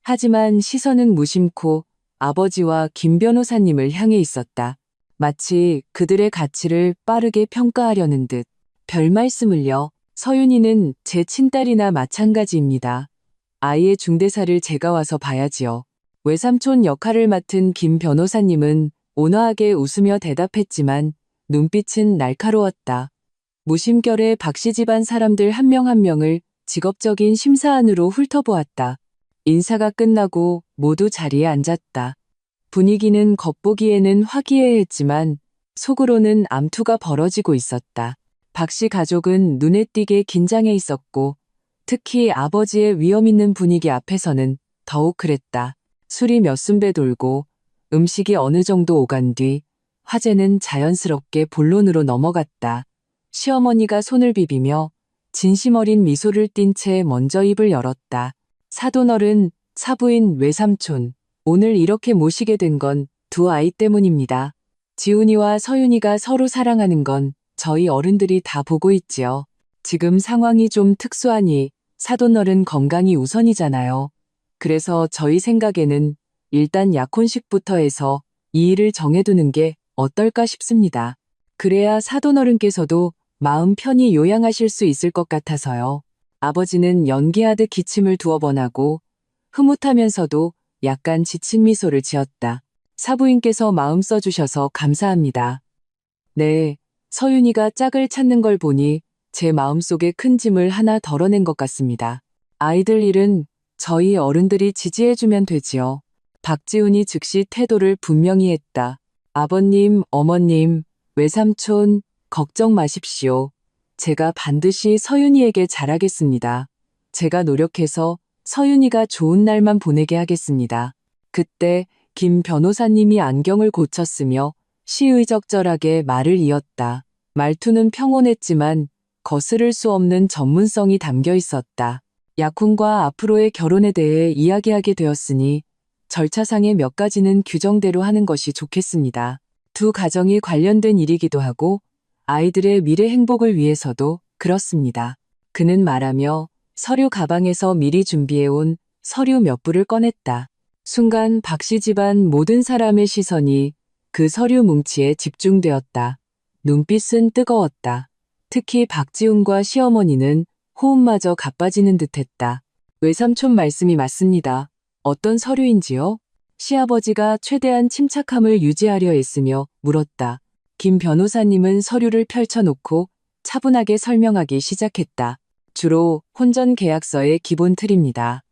하지만 시선은 무심코 아버지와 김 변호사님을 향해 있었다. 마치 그들의 가치를 빠르게 평가하려는 듯. 별 말씀을요. 서윤이는 제 친딸이나 마찬가지입니다. 아이의 중대사를 제가 와서 봐야지요. 외삼촌 역할을 맡은 김 변호사님은 온화하게 웃으며 대답했지만 눈빛은 날카로웠다. 무심결에 박씨 집안 사람들 한 명 한 명을 직업적인 심사 안으로 훑어보았다. 인사가 끝나고 모두 자리에 앉았다. 분위기는 겉보기에는 화기애애했지만 속으로는 암투가 벌어지고 있었다. 박씨 가족은 눈에 띄게 긴장해 있었고 특히 아버지의 위험 있는 분위기 앞에서는 더욱 그랬다. 술이 몇 순배 돌고 음식이 어느 정도 오간 뒤 화제는 자연스럽게 본론으로 넘어갔다. 시어머니가 손을 비비며 진심 어린 미소를 띤 채 먼저 입을 열었다. 사돈어른, 사부인, 외삼촌, 오늘 이렇게 모시게 된 건 두 아이 때문입니다. 지훈이와 서윤이가 서로 사랑하는 건 저희 어른들이 다 보고 있지요. 지금 상황이 좀 특수하니 사돈어른 건강이 우선이잖아요. 그래서 저희 생각에는 일단 약혼식부터 해서 이 일을 정해두는 게 어떨까 싶습니다. 그래야 사돈어른께서도 마음 편히 요양하실 수 있을 것 같아서요. 아버지는 연기하듯 기침을 두어 번 하고 흐뭇하면서도 약간 지친 미소를 지었다. 사부인께서 마음 써주셔서 감사합니다. 네, 서윤이가 짝을 찾는 걸 보니 제 마음속에 큰 짐을 하나 덜어낸 것 같습니다. 아이들 일은 저희 어른들이 지지해주면 되지요. 박지훈이 즉시 태도를 분명히 했다. 아버님, 어머님, 외삼촌, 걱정 마십시오. 제가 반드시 서윤이에게 잘하겠습니다. 제가 노력해서 서윤이가 좋은 날만 보내게 하겠습니다. 그때 김 변호사님이 안경을 고쳤으며 시의적절하게 말을 이었다. 말투는 평온했지만 거스를 수 없는 전문성이 담겨 있었다. 약혼과 앞으로의 결혼에 대해 이야기하게 되었으니 절차상의 몇 가지는 규정대로 하는 것이 좋겠습니다. 두 가정이 관련된 일이기도 하고 아이들의 미래 행복을 위해서도 그렇습니다. 그는 말하며 서류 가방에서 미리 준비해온 서류 몇 부를 꺼냈다. 순간 박씨 집안 모든 사람의 시선이 그 서류 뭉치에 집중되었다. 눈빛은 뜨거웠다. 특히 박지훈과 시어머니는 호흡마저 가빠지는 듯했다. 외삼촌 말씀이 맞습니다. 어떤 서류인지요? 시아버지가 최대한 침착함을 유지하려 애쓰며 물었다. 김 변호사님은 서류를 펼쳐놓고 차분하게 설명하기 시작했다. 주로 혼전 계약서의 기본 틀입니다.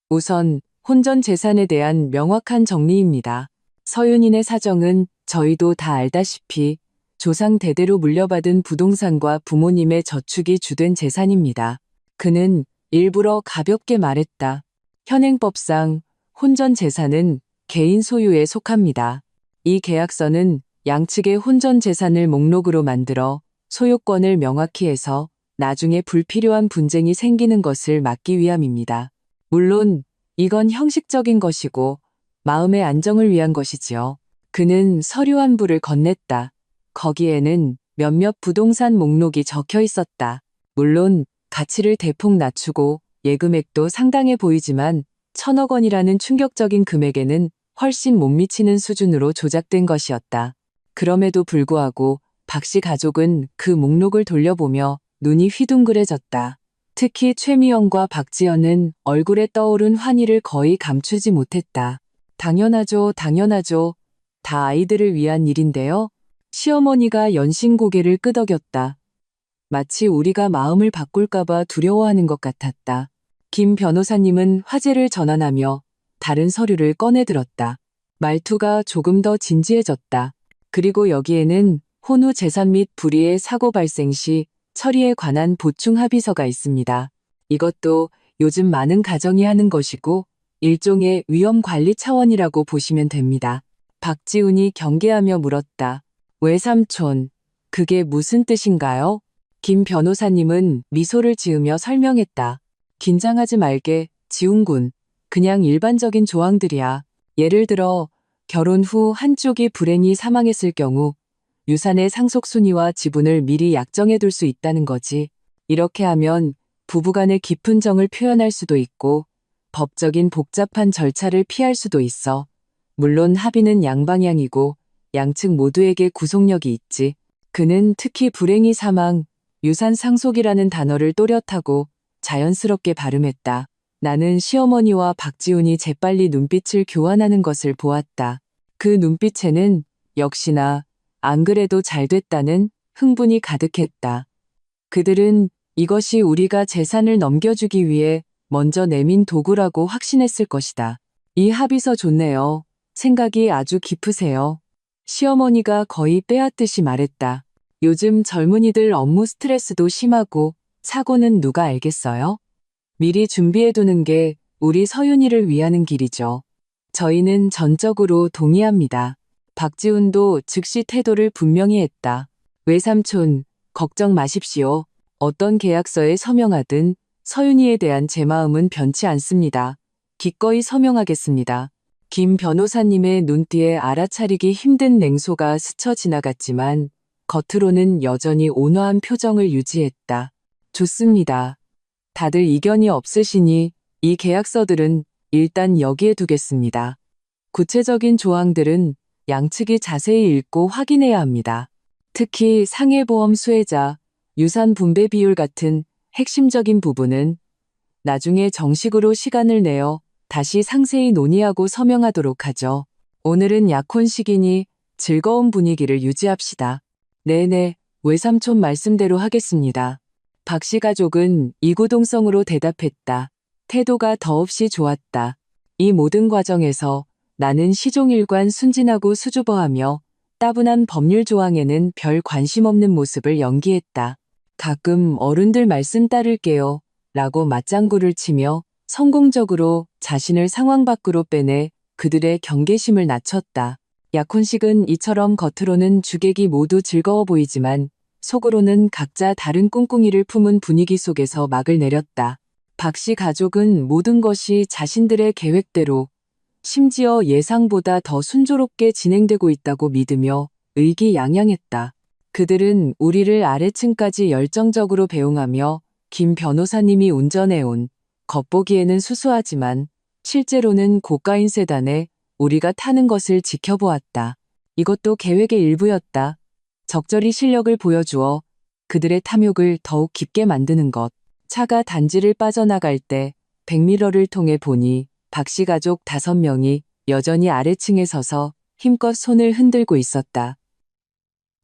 우선 혼전 재산에 대한 명확한 정리입니다. 서윤인의 사정은 저희도 다 알다시피 조상 대대로 물려받은 부동산과 부모님의 저축이 주된 재산입니다. 그는 일부러 가볍게 말했다. 현행법상 혼전 재산은 개인 소유에 속합니다. 이 계약서는 양측의 혼전 재산을 목록으로 만들어 소유권을 명확히 해서 나중에 불필요한 분쟁이 생기는 것을 막기 위함입니다. 물론 이건 형식적인 것이고 마음의 안정을 위한 것이지요. 그는 서류 한 부를 건넸다. 거기에는 몇몇 부동산 목록이 적혀 있었다. 물론 가치를 대폭 낮추고 예금액도 상당해 보이지만 1,000억 원이라는 충격적인 금액에는 훨씬 못 미치는 수준으로 조작된 것이었다. 그럼에도 불구하고 박씨 가족은 그 목록을 돌려보며 눈이 휘둥그레졌다. 특히 최미영과 박지연은 얼굴에 떠오른 환희를 거의 감추지 못했다. 당연하죠, 당연하죠. 다 아이들을 위한 일인데요. 시어머니가 연신 고개를 끄덕였다. 마치 우리가 마음을 바꿀까봐 두려워하는 것 같았다. 김 변호사님은 화제를 전환하며 다른 서류를 꺼내들었다. 말투가 조금 더 진지해졌다. 그리고 여기에는 혼후 재산 및 불의의 사고 발생 시 처리에 관한 보충 합의서가 있습니다. 이것도 요즘 많은 가정이 하는 것이고 일종의 위험 관리 차원이라고 보시면 됩니다. 박지훈이 경계하며 물었다. 외삼촌, 그게 무슨 뜻인가요? 김 변호사님은 미소를 지으며 설명했다. 긴장하지 말게, 지훈군. 그냥 일반적인 조항들이야. 예를 들어 결혼 후 한쪽이 불행히 사망했을 경우 유산의 상속 순위와 지분을 미리 약정해 둘 수 있다는 거지. 이렇게 하면 부부간의 깊은 정을 표현할 수도 있고 법적인 복잡한 절차를 피할 수도 있어. 물론 합의는 양방향이고 양측 모두에게 구속력이 있지. 그는 특히 불행히 사망, 유산 상속이라는 단어를 또렷하고 자연스럽게 발음했다. 나는 시어머니와 박지훈이 재빨리 눈빛을 교환하는 것을 보았다. 그 눈빛에는 역시나 안 그래도 잘 됐다는 흥분이 가득했다. 그들은 이것이 우리가 재산을 넘겨주기 위해 먼저 내민 도구라고 확신했을 것이다. 이 합의서 좋네요. 생각이 아주 깊으세요. 시어머니가 거의 빼앗듯이 말했다. 요즘 젊은이들 업무 스트레스도 심하고 사고는 누가 알겠어요? 미리 준비해두는 게 우리 서윤이를 위하는 길이죠. 저희는 전적으로 동의합니다. 박지훈도 즉시 태도를 분명히 했다. 외삼촌, 걱정 마십시오. 어떤 계약서에 서명하든 서윤이에 대한 제 마음은 변치 않습니다. 기꺼이 서명하겠습니다. 김 변호사님의 눈띠에 알아차리기 힘든 냉소가 스쳐 지나갔지만 겉으로는 여전히 온화한 표정을 유지했다. 좋습니다. 다들 이견이 없으시니 이 계약서들은 일단 여기에 두겠습니다. 구체적인 조항들은 양측이 자세히 읽고 확인해야 합니다. 특히 상해보험 수혜자, 유산 분배 비율 같은 핵심적인 부분은 나중에 정식으로 시간을 내어 다시 상세히 논의하고 서명하도록 하죠. 오늘은 약혼식이니 즐거운 분위기를 유지합시다. 네네, 외삼촌 말씀대로 하겠습니다. 박 씨 가족은 이구동성으로 대답했다. 태도가 더없이 좋았다. 이 모든 과정에서 나는 시종일관 순진하고 수줍어하며 따분한 법률 조항에는 별 관심 없는 모습을 연기했다. 가끔 어른들 말씀 따를게요. 라고 맞장구를 치며 성공적으로 자신을 상황 밖으로 빼내 그들의 경계심을 낮췄다. 약혼식은 이처럼 겉으로는 주객이 모두 즐거워 보이지만 속으로는 각자 다른 꿍꿍이를 품은 분위기 속에서 막을 내렸다. 박 씨 가족은 모든 것이 자신들의 계획대로 심지어 예상보다 더 순조롭게 진행되고 있다고 믿으며 의기양양했다. 그들은 우리를 아래층까지 열정적으로 배웅하며 김 변호사님이 운전해온 겉보기에는 수수하지만 실제로는 고가인 세단에 우리가 타는 것을 지켜보았다. 이것도 계획의 일부였다. 적절히 실력을 보여주어 그들의 탐욕을 더욱 깊게 만드는 것. 차가 단지를 빠져나갈 때 백미러를 통해 보니 박 씨 가족 5명이 여전히 아래층에 서서 힘껏 손을 흔들고 있었다.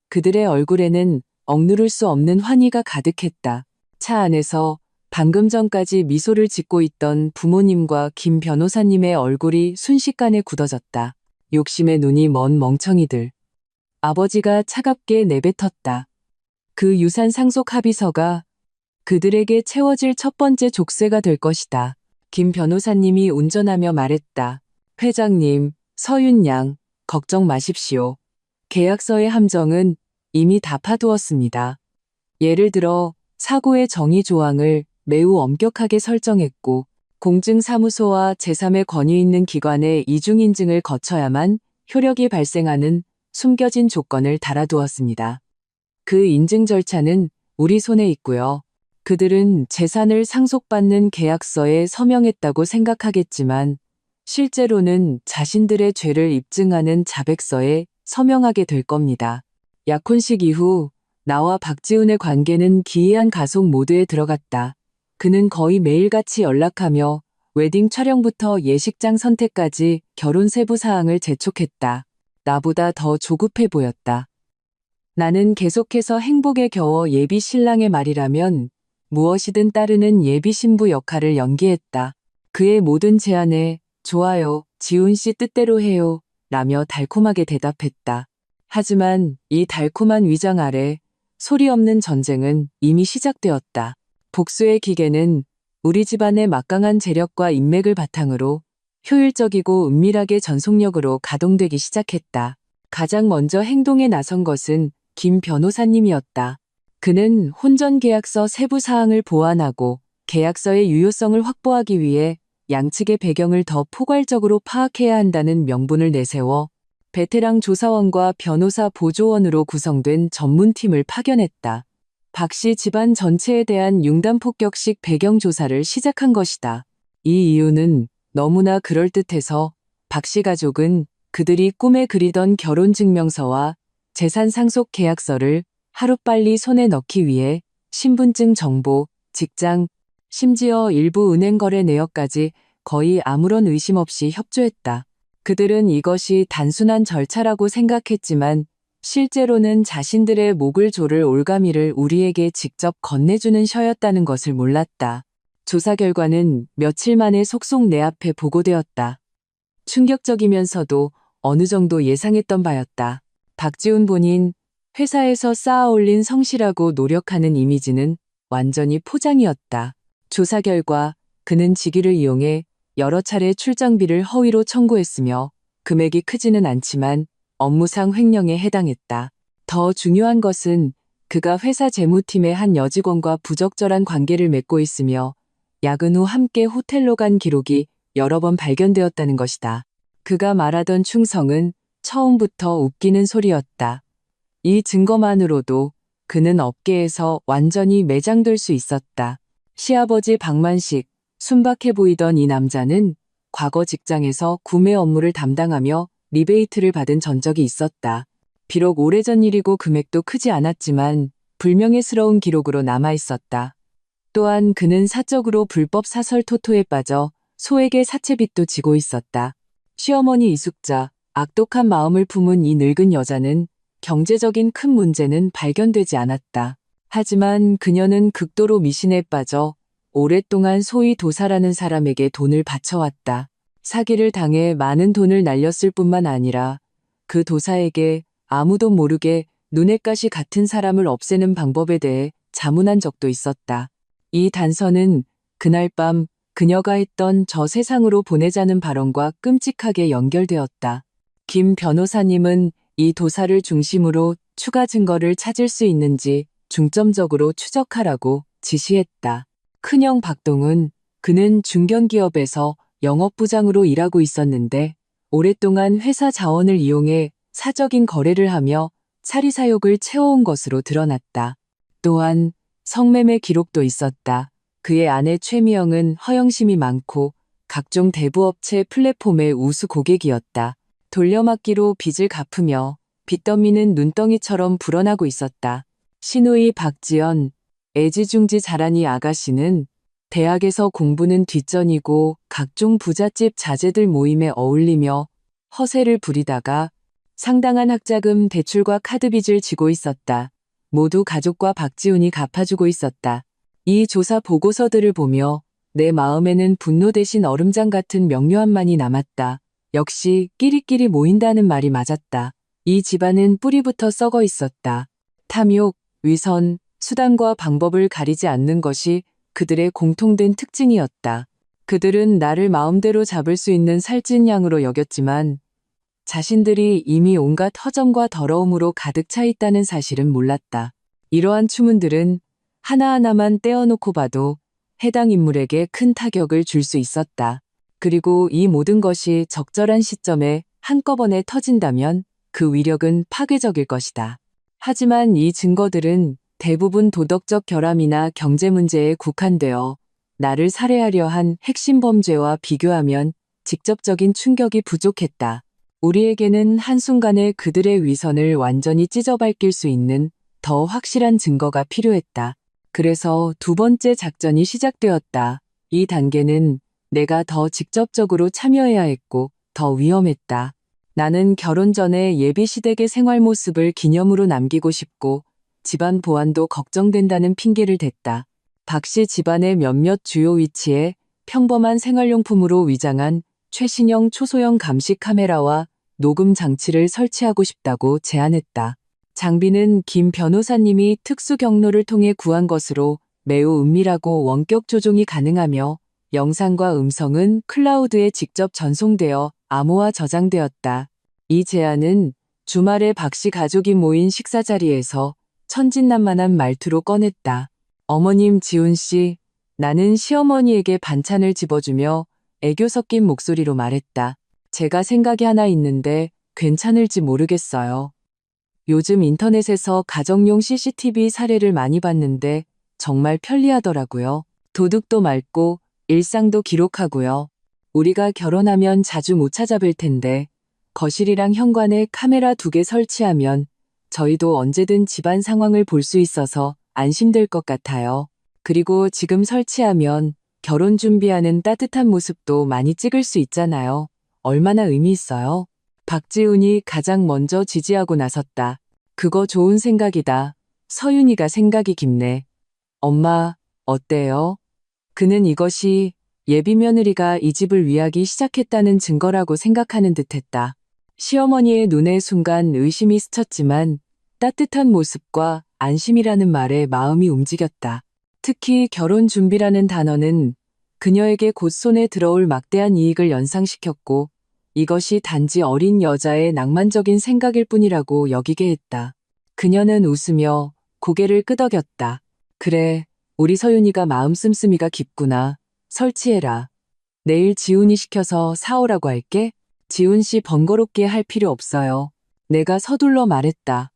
그들의 얼굴에는 억누를 수 없는 환희가 가득했다. 차 안에서 방금 전까지 미소를 짓고 있던 부모님과 김 변호사님의 얼굴이 순식간에 굳어졌다. 욕심의 눈이 먼 멍청이들. 아버지가 차갑게 내뱉었다. 그 유산 상속 합의서가 그들에게 채워질 첫 번째 족쇄가 될 것이다. 김 변호사님이 운전하며 말했다. 회장님, 서윤 양, 걱정 마십시오. 계약서의 함정은 이미 다 파두었습니다. 예를 들어 사고의 정의 조항을 매우 엄격하게 설정했고 공증사무소와 제3의 권위 있는 기관의 이중인증을 거쳐야만 효력이 발생하는 숨겨진 조건을 달아두었습니다. 그 인증 절차는 우리 손에 있고요. 그들은 재산을 상속받는 계약서에 서명했다고 생각하겠지만 실제로는 자신들의 죄를 입증하는 자백서에 서명하게 될 겁니다. 약혼식 이후 나와 박지훈의 관계는 기이한 가속 모드에 들어갔다. 그는 거의 매일같이 연락하며 웨딩 촬영부터 예식장 선택까지 결혼 세부 사항을 재촉했다. 나보다 더 조급해 보였다. 나는 계속해서 행복에 겨워 예비 신랑의 말이라면 무엇이든 따르는 예비 신부 역할을 연기했다. 그의 모든 제안에 좋아요, 지훈 씨 뜻대로 해요 라며 달콤하게 대답했다. 하지만 이 달콤한 위장 아래 소리 없는 전쟁은 이미 시작되었다. 복수의 기계는 우리 집안의 막강한 재력과 인맥을 바탕으로 효율적이고 은밀하게 전속력으로 가동되기 시작했다. 가장 먼저 행동에 나선 것은 김 변호사님이었다. 그는 혼전 계약서 세부 사항을 보완하고 계약서의 유효성을 확보하기 위해 양측의 배경을 더 포괄적으로 파악해야 한다는 명분을 내세워 베테랑 조사원과 변호사 보조원으로 구성된 전문팀을 파견했다. 박 씨 집안 전체에 대한 융단폭격식 배경조사를 시작한 것이다. 이 이유는 너무나 그럴듯해서 박 씨 가족은 그들이 꿈에 그리던 결혼증명서와 재산 상속 계약서를 하루빨리 손에 넣기 위해 신분증 정보, 직장, 심지어 일부 은행 거래 내역까지 거의 아무런 의심 없이 협조했다. 그들은 이것이 단순한 절차라고 생각했지만 실제로는 자신들의 목을 조를 올가미를 우리에게 직접 건네주는 셔였다는 것을 몰랐다. 조사 결과는 며칠 만에 속속 내 앞에 보고되었다. 충격적이면서도 어느 정도 예상했던 바였다. 박지훈 본인, 회사에서 쌓아올린 성실하고 노력하는 이미지는 완전히 포장이었다. 조사 결과 그는 직위를 이용해 여러 차례 출장비를 허위로 청구했으며 금액이 크지는 않지만 업무상 횡령에 해당했다. 더 중요한 것은 그가 회사 재무팀의 한 여직원과 부적절한 관계를 맺고 있으며 야근 후 함께 호텔로 간 기록이 여러 번 발견되었다는 것이다. 그가 말하던 충성은 처음부터 웃기는 소리였다. 이 증거만으로도 그는 업계에서 완전히 매장될 수 있었다. 시아버지 박만식, 순박해 보이던 이 남자는 과거 직장에서 구매 업무를 담당하며 리베이트를 받은 전적이 있었다. 비록 오래전 일이고 금액도 크지 않았지만 불명예스러운 기록으로 남아 있었다. 또한 그는 사적으로 불법 사설 토토에 빠져 소에게 사채빚도 지고 있었다. 시어머니 이숙자, 악독한 마음을 품은 이 늙은 여자는 경제적인 큰 문제는 발견되지 않았다. 하지만 그녀는 극도로 미신에 빠져 오랫동안 소위 도사라는 사람에게 돈을 바쳐왔다. 사기를 당해 많은 돈을 날렸을 뿐만 아니라 그 도사에게 아무도 모르게 눈엣 가시 같은 사람을 없애는 방법에 대해 자문한 적도 있었다. 이 단서는 그날 밤 그녀가 했던 저 세상으로 보내자는 발언과 끔찍하게 연결되었다. 김 변호사님은 이 도사를 중심으로 추가 증거를 찾을 수 있는지 중점적으로 추적하라고 지시했다. 큰형 박동은 그는 중견기업에서 영업부장으로 일하고 있었는데 오랫동안 회사 자원을 이용해 사적인 거래를 하며 사리사욕을 채워온 것으로 드러났다. 또한 성매매 기록도 있었다. 그의 아내 최미영은 허영심이 많고 각종 대부업체 플랫폼의 우수 고객이었다. 돌려막기로 빚을 갚으며 빚더미는 눈덩이처럼 불어나고 있었다. 시누이 박지연, 애지중지 자라니 아가씨는 대학에서 공부는 뒷전이고 각종 부잣집 자제들 모임에 어울리며 허세를 부리다가 상당한 학자금 대출과 카드빚을 지고 있었다. 모두 가족과 박지훈이 갚아주고 있었다. 이 조사 보고서들을 보며 내 마음에는 분노 대신 얼음장 같은 명료함만이 남았다. 역시 끼리끼리 모인다는 말이 맞았다. 이 집안은 뿌리부터 썩어 있었다. 탐욕, 위선, 수단과 방법을 가리지 않는 것이 그들의 공통된 특징이었다. 그들은 나를 마음대로 잡을 수 있는 살찐 양으로 여겼지만 자신들이 이미 온갖 허점과 더러움으로 가득 차 있다는 사실은 몰랐다. 이러한 추문들은 하나하나만 떼어놓고 봐도 해당 인물에게 큰 타격을 줄 수 있었다. 그리고 이 모든 것이 적절한 시점에 한꺼번에 터진다면 그 위력은 파괴적일 것이다. 하지만 이 증거들은 대부분 도덕적 결함이나 경제 문제에 국한되어 나를 살해하려 한 핵심 범죄와 비교하면 직접적인 충격이 부족했다. 우리에게는 한순간에 그들의 위선을 완전히 찢어밟힐 수 있는 더 확실한 증거가 필요했다. 그래서 두 번째 작전이 시작되었다. 이 단계는 내가 더 직접적으로 참여해야 했고 더 위험했다. 나는 결혼 전에 예비 시댁의 생활 모습을 기념으로 남기고 싶고 집안 보안도 걱정된다는 핑계를 댔다. 박 씨 집안의 몇몇 주요 위치에 평범한 생활용품으로 위장한 최신형 초소형 감시 카메라와 녹음 장치를 설치하고 싶다고 제안했다. 장비는 김 변호사님이 특수 경로를 통해 구한 것으로 매우 은밀하고 원격 조종이 가능하며 영상과 음성은 클라우드에 직접 전송되어 암호화 저장되었다. 이 제안은 주말에 박씨 가족이 모인 식사 자리에서 천진난만한 말투로 꺼냈다. 어머님 지훈 씨, 나는 시어머니에게 반찬을 집어주며 애교 섞인 목소리로 말했다. 제가 생각이 하나 있는데 괜찮을지 모르겠어요. 요즘 인터넷에서 가정용 CCTV 사례를 많이 봤는데 정말 편리하더라고요. 도둑도 맑고 일상도 기록하고요. 우리가 결혼하면 자주 못 찾아뵐 텐데 거실이랑 현관에 카메라 2개 설치하면 저희도 언제든 집안 상황을 볼 수 있어서 안심될 것 같아요. 그리고 지금 설치하면 결혼 준비하는 따뜻한 모습도 많이 찍을 수 있잖아요. 얼마나 의미 있어요? 박지훈이 가장 먼저 지지하고 나섰다. 그거 좋은 생각이다. 서윤이가 생각이 깊네. 엄마, 어때요? 그는 이것이 예비 며느리가 이 집을 위하기 시작했다는 증거라고 생각하는 듯했다. 시어머니의 눈에 순간 의심이 스쳤지만 따뜻한 모습과 안심이라는 말에 마음이 움직였다. 특히 결혼 준비라는 단어는 그녀에게 곧 손에 들어올 막대한 이익을 연상시켰고 이것이 단지 어린 여자의 낭만적인 생각일 뿐이라고 여기게 했다. 그녀는 웃으며 고개를 끄덕였다. 그래, 우리 서윤이가 마음 씀씀이가 깊구나. 설치해라. 내일 지훈이 시켜서 사오라고 할게. 지훈 씨 번거롭게 할 필요 없어요. 내가 서둘러 말했다.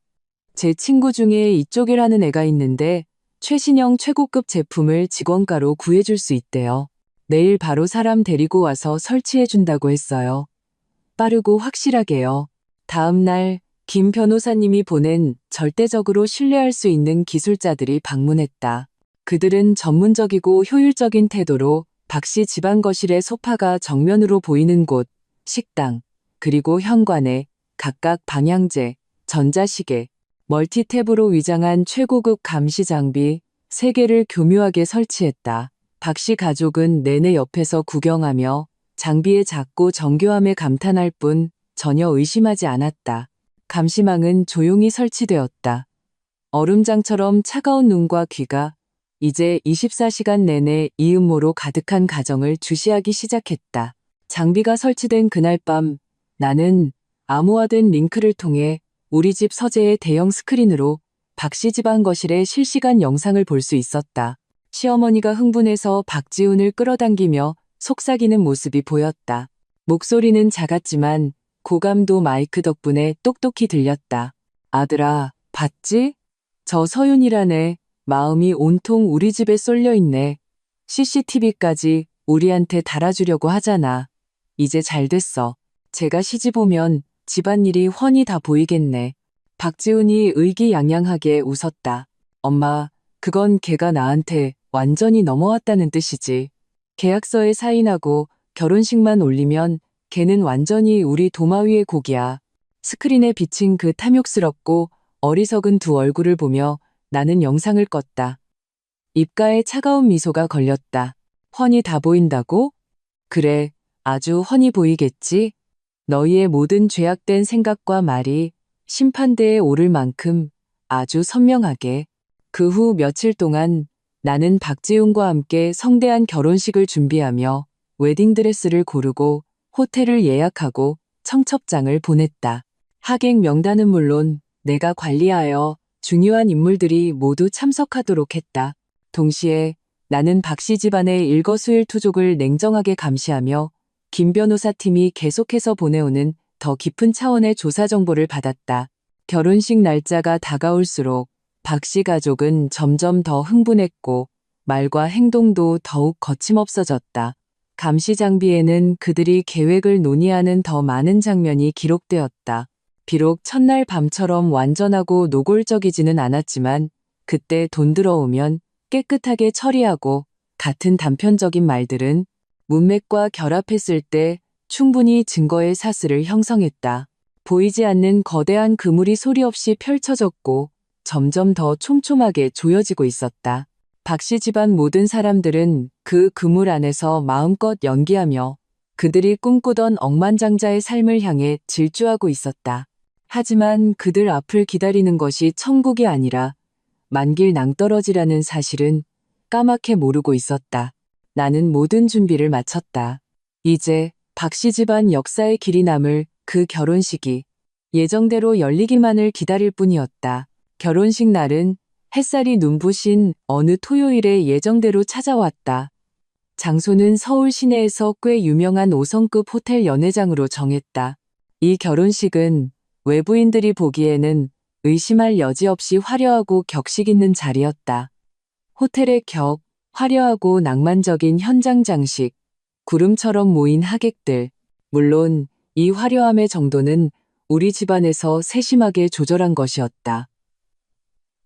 제 친구 중에 이쪽 일하는 애가 있는데 최신형 최고급 제품을 직원가로 구해줄 수 있대요. 내일 바로 사람 데리고 와서 설치해준다고 했어요. 빠르고 확실하게요. 다음 날 김 변호사님이 보낸 절대적으로 신뢰할 수 있는 기술자들이 방문했다. 그들은 전문적이고 효율적인 태도로 박씨 집안 거실의 소파가 정면으로 보이는 곳, 식당, 그리고 현관에 각각 방향제, 전자시계, 멀티탭으로 위장한 최고급 감시 장비 3개를 교묘하게 설치했다. 박씨 가족은 내내 옆에서 구경하며 장비의 작고 정교함에 감탄할 뿐 전혀 의심하지 않았다. 감시망은 조용히 설치되었다. 얼음장처럼 차가운 눈과 귀가 이제 24시간 내내 이 음모로 가득한 가정을 주시하기 시작했다. 장비가 설치된 그날 밤 나는 암호화된 링크를 통해 우리 집 서재의 대형 스크린으로 박씨 집안 거실의 실시간 영상을 볼 수 있었다. 시어머니가 흥분해서 박지훈을 끌어당기며 속삭이는 모습이 보였다. 목소리는 작았지만 고감도 마이크 덕분에 똑똑히 들렸다. 아들아, 봤지? 저 서윤이라네. 마음이 온통 우리 집에 쏠려 있네. CCTV까지 우리한테 달아주려고 하잖아. 이제 잘 됐어. 제가 시집 오면 집안일이 훤히 다 보이겠네. 박지훈이 의기양양하게 웃었다. 엄마, 그건 걔가 나한테 완전히 넘어왔다는 뜻이지. 계약서에 사인하고 결혼식만 올리면 걔는 완전히 우리 도마 위의 고기야. 스크린에 비친 그 탐욕스럽고 어리석은 두 얼굴을 보며 나는 영상을 껐다. 입가에 차가운 미소가 걸렸다. 훤히 다 보인다고? 그래, 아주 훤히 보이겠지? 너희의 모든 죄악된 생각과 말이 심판대에 오를 만큼 아주 선명하게. 그 후 며칠 동안 나는 박지훈과 함께 성대한 결혼식을 준비하며 웨딩드레스를 고르고 호텔을 예약하고 청첩장을 보냈다. 하객 명단은 물론 내가 관리하여 중요한 인물들이 모두 참석하도록 했다. 동시에 나는 박씨 집안의 일거수일투족을 냉정하게 감시하며 김 변호사 팀이 계속해서 보내오는 더 깊은 차원의 조사 정보를 받았다. 결혼식 날짜가 다가올수록 박씨 가족은 점점 더 흥분했고 말과 행동도 더욱 거침없어졌다. 감시 장비에는 그들이 계획을 논의하는 더 많은 장면이 기록되었다. 비록 첫날 밤처럼 완전하고 노골적이지는 않았지만 그때 돈 들어오면 깨끗하게 처리하고 같은 단편적인 말들은 문맥과 결합했을 때 충분히 증거의 사슬을 형성했다. 보이지 않는 거대한 그물이 소리 없이 펼쳐졌고 점점 더 촘촘하게 조여지고 있었다. 박씨 집안 모든 사람들은 그 그물 안에서 마음껏 연기하며 그들이 꿈꾸던 억만장자의 삶을 향해 질주하고 있었다. 하지만 그들 앞을 기다리는 것이 천국이 아니라 만길 낭떠러지라는 사실은 까맣게 모르고 있었다. 나는 모든 준비를 마쳤다. 이제 박씨 집안 역사의 길이 남을 그 결혼식이 예정대로 열리기만을 기다릴 뿐이었다. 결혼식 날은 햇살이 눈부신 어느 토요일에 예정대로 찾아왔다. 장소는 서울 시내에서 꽤 유명한 5성급 호텔 연회장으로 정했다. 이 결혼식은 외부인들이 보기에는 의심할 여지 없이 화려하고 격식 있는 자리였다. 호텔의 격, 화려하고 낭만적인 현장 장식, 구름처럼 모인 하객들. 물론 이 화려함의 정도는 우리 집안에서 세심하게 조절한 것이었다.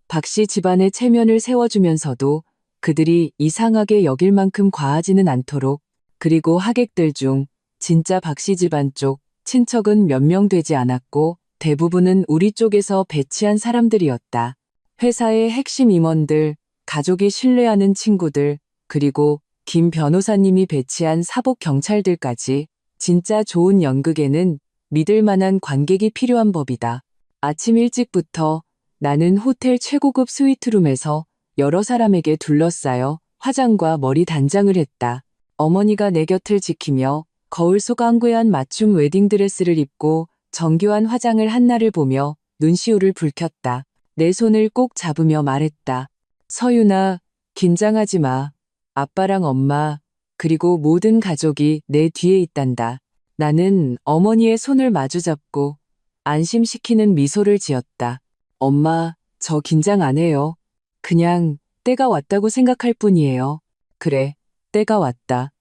박씨 집안의 체면을 세워주면서도 그들이 이상하게 여길 만큼 과하지는 않도록, 그리고 하객들 중 진짜 박씨 집안 쪽 친척은 몇 명 되지 않았고 대부분은 우리 쪽에서 배치한 사람들이었다. 회사의 핵심 임원들, 가족이 신뢰하는 친구들, 그리고 김 변호사님이 배치한 사복 경찰들까지. 진짜 좋은 연극에는 믿을 만한 관객이 필요한 법이다. 아침 일찍부터 나는 호텔 최고급 스위트룸에서 여러 사람에게 둘러싸여 화장과 머리 단장을 했다. 어머니가 내 곁을 지키며 거울 속 앙부한 맞춤 웨딩드레스를 입고 정교한 화장을 한 나를 보며 눈시울을 붉혔다. 내 손을 꼭 잡으며 말했다. 서윤아, 긴장하지 마. 아빠랑 엄마, 그리고 모든 가족이 내 뒤에 있단다. 나는 어머니의 손을 마주잡고 안심시키는 미소를 지었다. 엄마, 저 긴장 안 해요. 그냥 때가 왔다고 생각할 뿐이에요. 그래, 때가 왔다.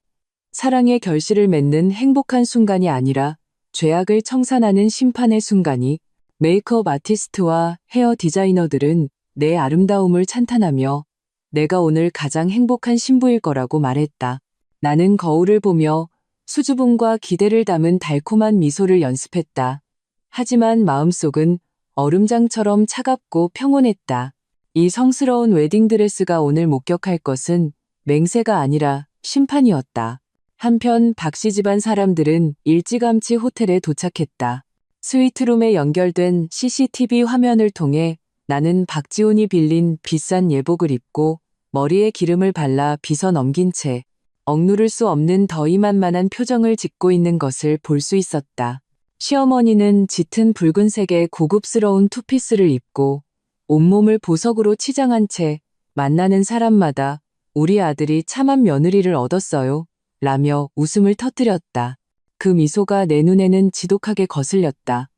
사랑의 결실을 맺는 행복한 순간이 아니라 죄악을 청산하는 심판의 순간이. 메이크업 아티스트와 헤어 디자이너들은 내 아름다움을 찬탄하며 내가 오늘 가장 행복한 신부일 거라고 말했다. 나는 거울을 보며 수줍음과 기대를 담은 달콤한 미소를 연습했다. 하지만 마음속은 얼음장처럼 차갑고 평온했다. 이 성스러운 웨딩드레스가 오늘 목격할 것은 맹세가 아니라 심판이었다. 한편 박씨 집안 사람들은 일찌감치 호텔에 도착했다. 스위트룸에 연결된 CCTV 화면을 통해 나는 박지훈이 빌린 비싼 예복을 입고 머리에 기름을 발라 빗어 넘긴 채 억누를 수 없는 더위만만한 표정을 짓고 있는 것을 볼 수 있었다. 시어머니는 짙은 붉은색의 고급스러운 투피스를 입고 온몸을 보석으로 치장한 채 만나는 사람마다 우리 아들이 참한 며느리를 얻었어요. 라며 웃음을 터뜨렸다. 그 미소가 내 눈에는 지독하게 거슬렸다.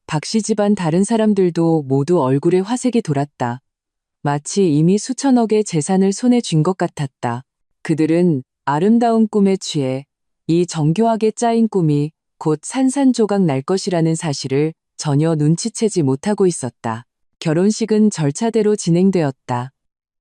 박씨 집안 다른 사람들도 모두 얼굴에 화색이 돌았다. 마치 이미 수천억의 재산을 손에 쥔 것 같았다. 그들은 아름다운 꿈에 취해 이 정교하게 짜인 꿈이 곧 산산조각 날 것이라는 사실을 전혀 눈치채지 못하고 있었다. 결혼식은 절차대로 진행되었다.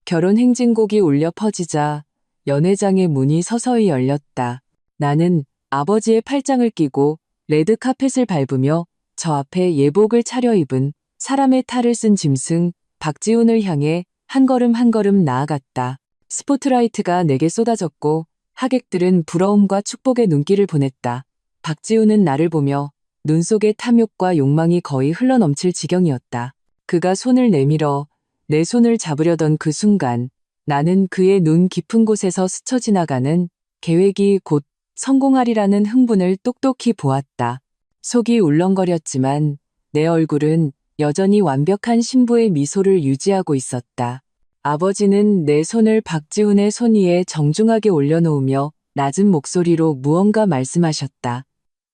결혼 행진곡이 울려 퍼지자 연회장의 문이 서서히 열렸다. 나는 아버지의 팔짱을 끼고 레드카펫을 밟으며 저 앞에 예복을 차려입은 사람의 탈을 쓴 짐승 박지훈을 향해 한 걸음 한 걸음 나아갔다. 스포트라이트가 내게 쏟아졌고 하객들은 부러움과 축복의 눈길을 보냈다. 박지훈은 나를 보며 눈 속의 탐욕과 욕망이 거의 흘러넘칠 지경이었다. 그가 손을 내밀어 내 손을 잡으려던 그 순간 나는 그의 눈 깊은 곳에서 스쳐 지나가는 계획이 곧 성공하리라는 흥분을 똑똑히 보았다. 속이 울렁거렸지만 내 얼굴은 여전히 완벽한 신부의 미소를 유지하고 있었다. 아버지는 내 손을 박지훈의 손 위에 정중하게 올려놓으며 낮은 목소리로 무언가 말씀하셨다.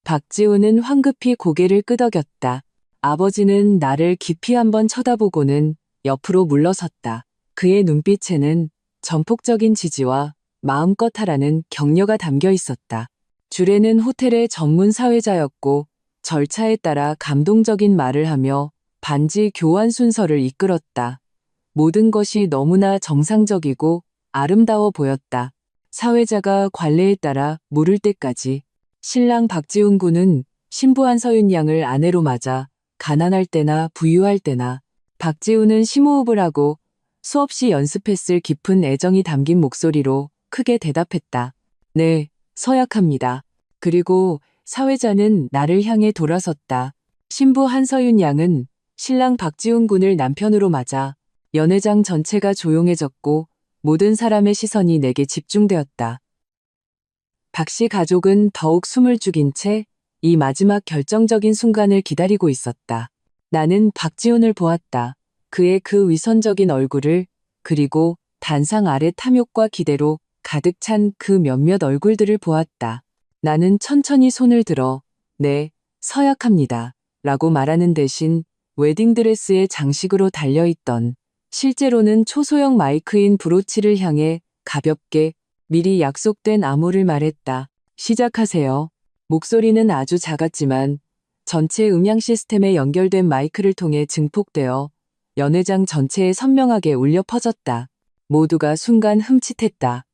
박지훈은 황급히 고개를 끄덕였다. 아버지는 나를 깊이 한번 쳐다보고는 옆으로 물러섰다. 그의 눈빛에는 전폭적인 지지와 마음껏 하라는 격려가 담겨 있었다. 주례는 호텔의 전문 사회자였고 절차에 따라 감동적인 말을 하며 반지 교환 순서를 이끌었다. 모든 것이 너무나 정상적이고 아름다워 보였다. 사회자가 관례에 따라 물을 때까지. 신랑 박지훈 군은 신부 한서윤 양을 아내로 맞아 가난할 때나 부유할 때나 박지훈은 심호흡을 하고 수없이 연습했을 깊은 애정이 담긴 목소리로 크게 대답했다. 네, 서약합니다. 그리고 사회자는 나를 향해 돌아섰다. 신부 한서윤 양은 신랑 박지훈 군을 남편으로 맞아 연회장 전체가 조용해졌고 모든 사람의 시선이 내게 집중되었다. 박 씨 가족은 더욱 숨을 죽인 채 이 마지막 결정적인 순간을 기다리고 있었다. 나는 박지훈을 보았다. 그의 그 위선적인 얼굴을, 그리고 단상 아래 탐욕과 기대로 가득 찬 그 몇몇 얼굴들을 보았다. 나는 천천히 손을 들어 네, 서약합니다. 라고 말하는 대신 웨딩드레스의 장식으로 달려있던 실제로는 초소형 마이크인 브로치를 향해 가볍게 미리 약속된 암호를 말했다. 시작하세요. 목소리는 아주 작았지만 전체 음향 시스템에 연결된 마이크를 통해 증폭되어 연회장 전체에 선명하게 울려 퍼졌다. 모두가 순간 흠칫했다.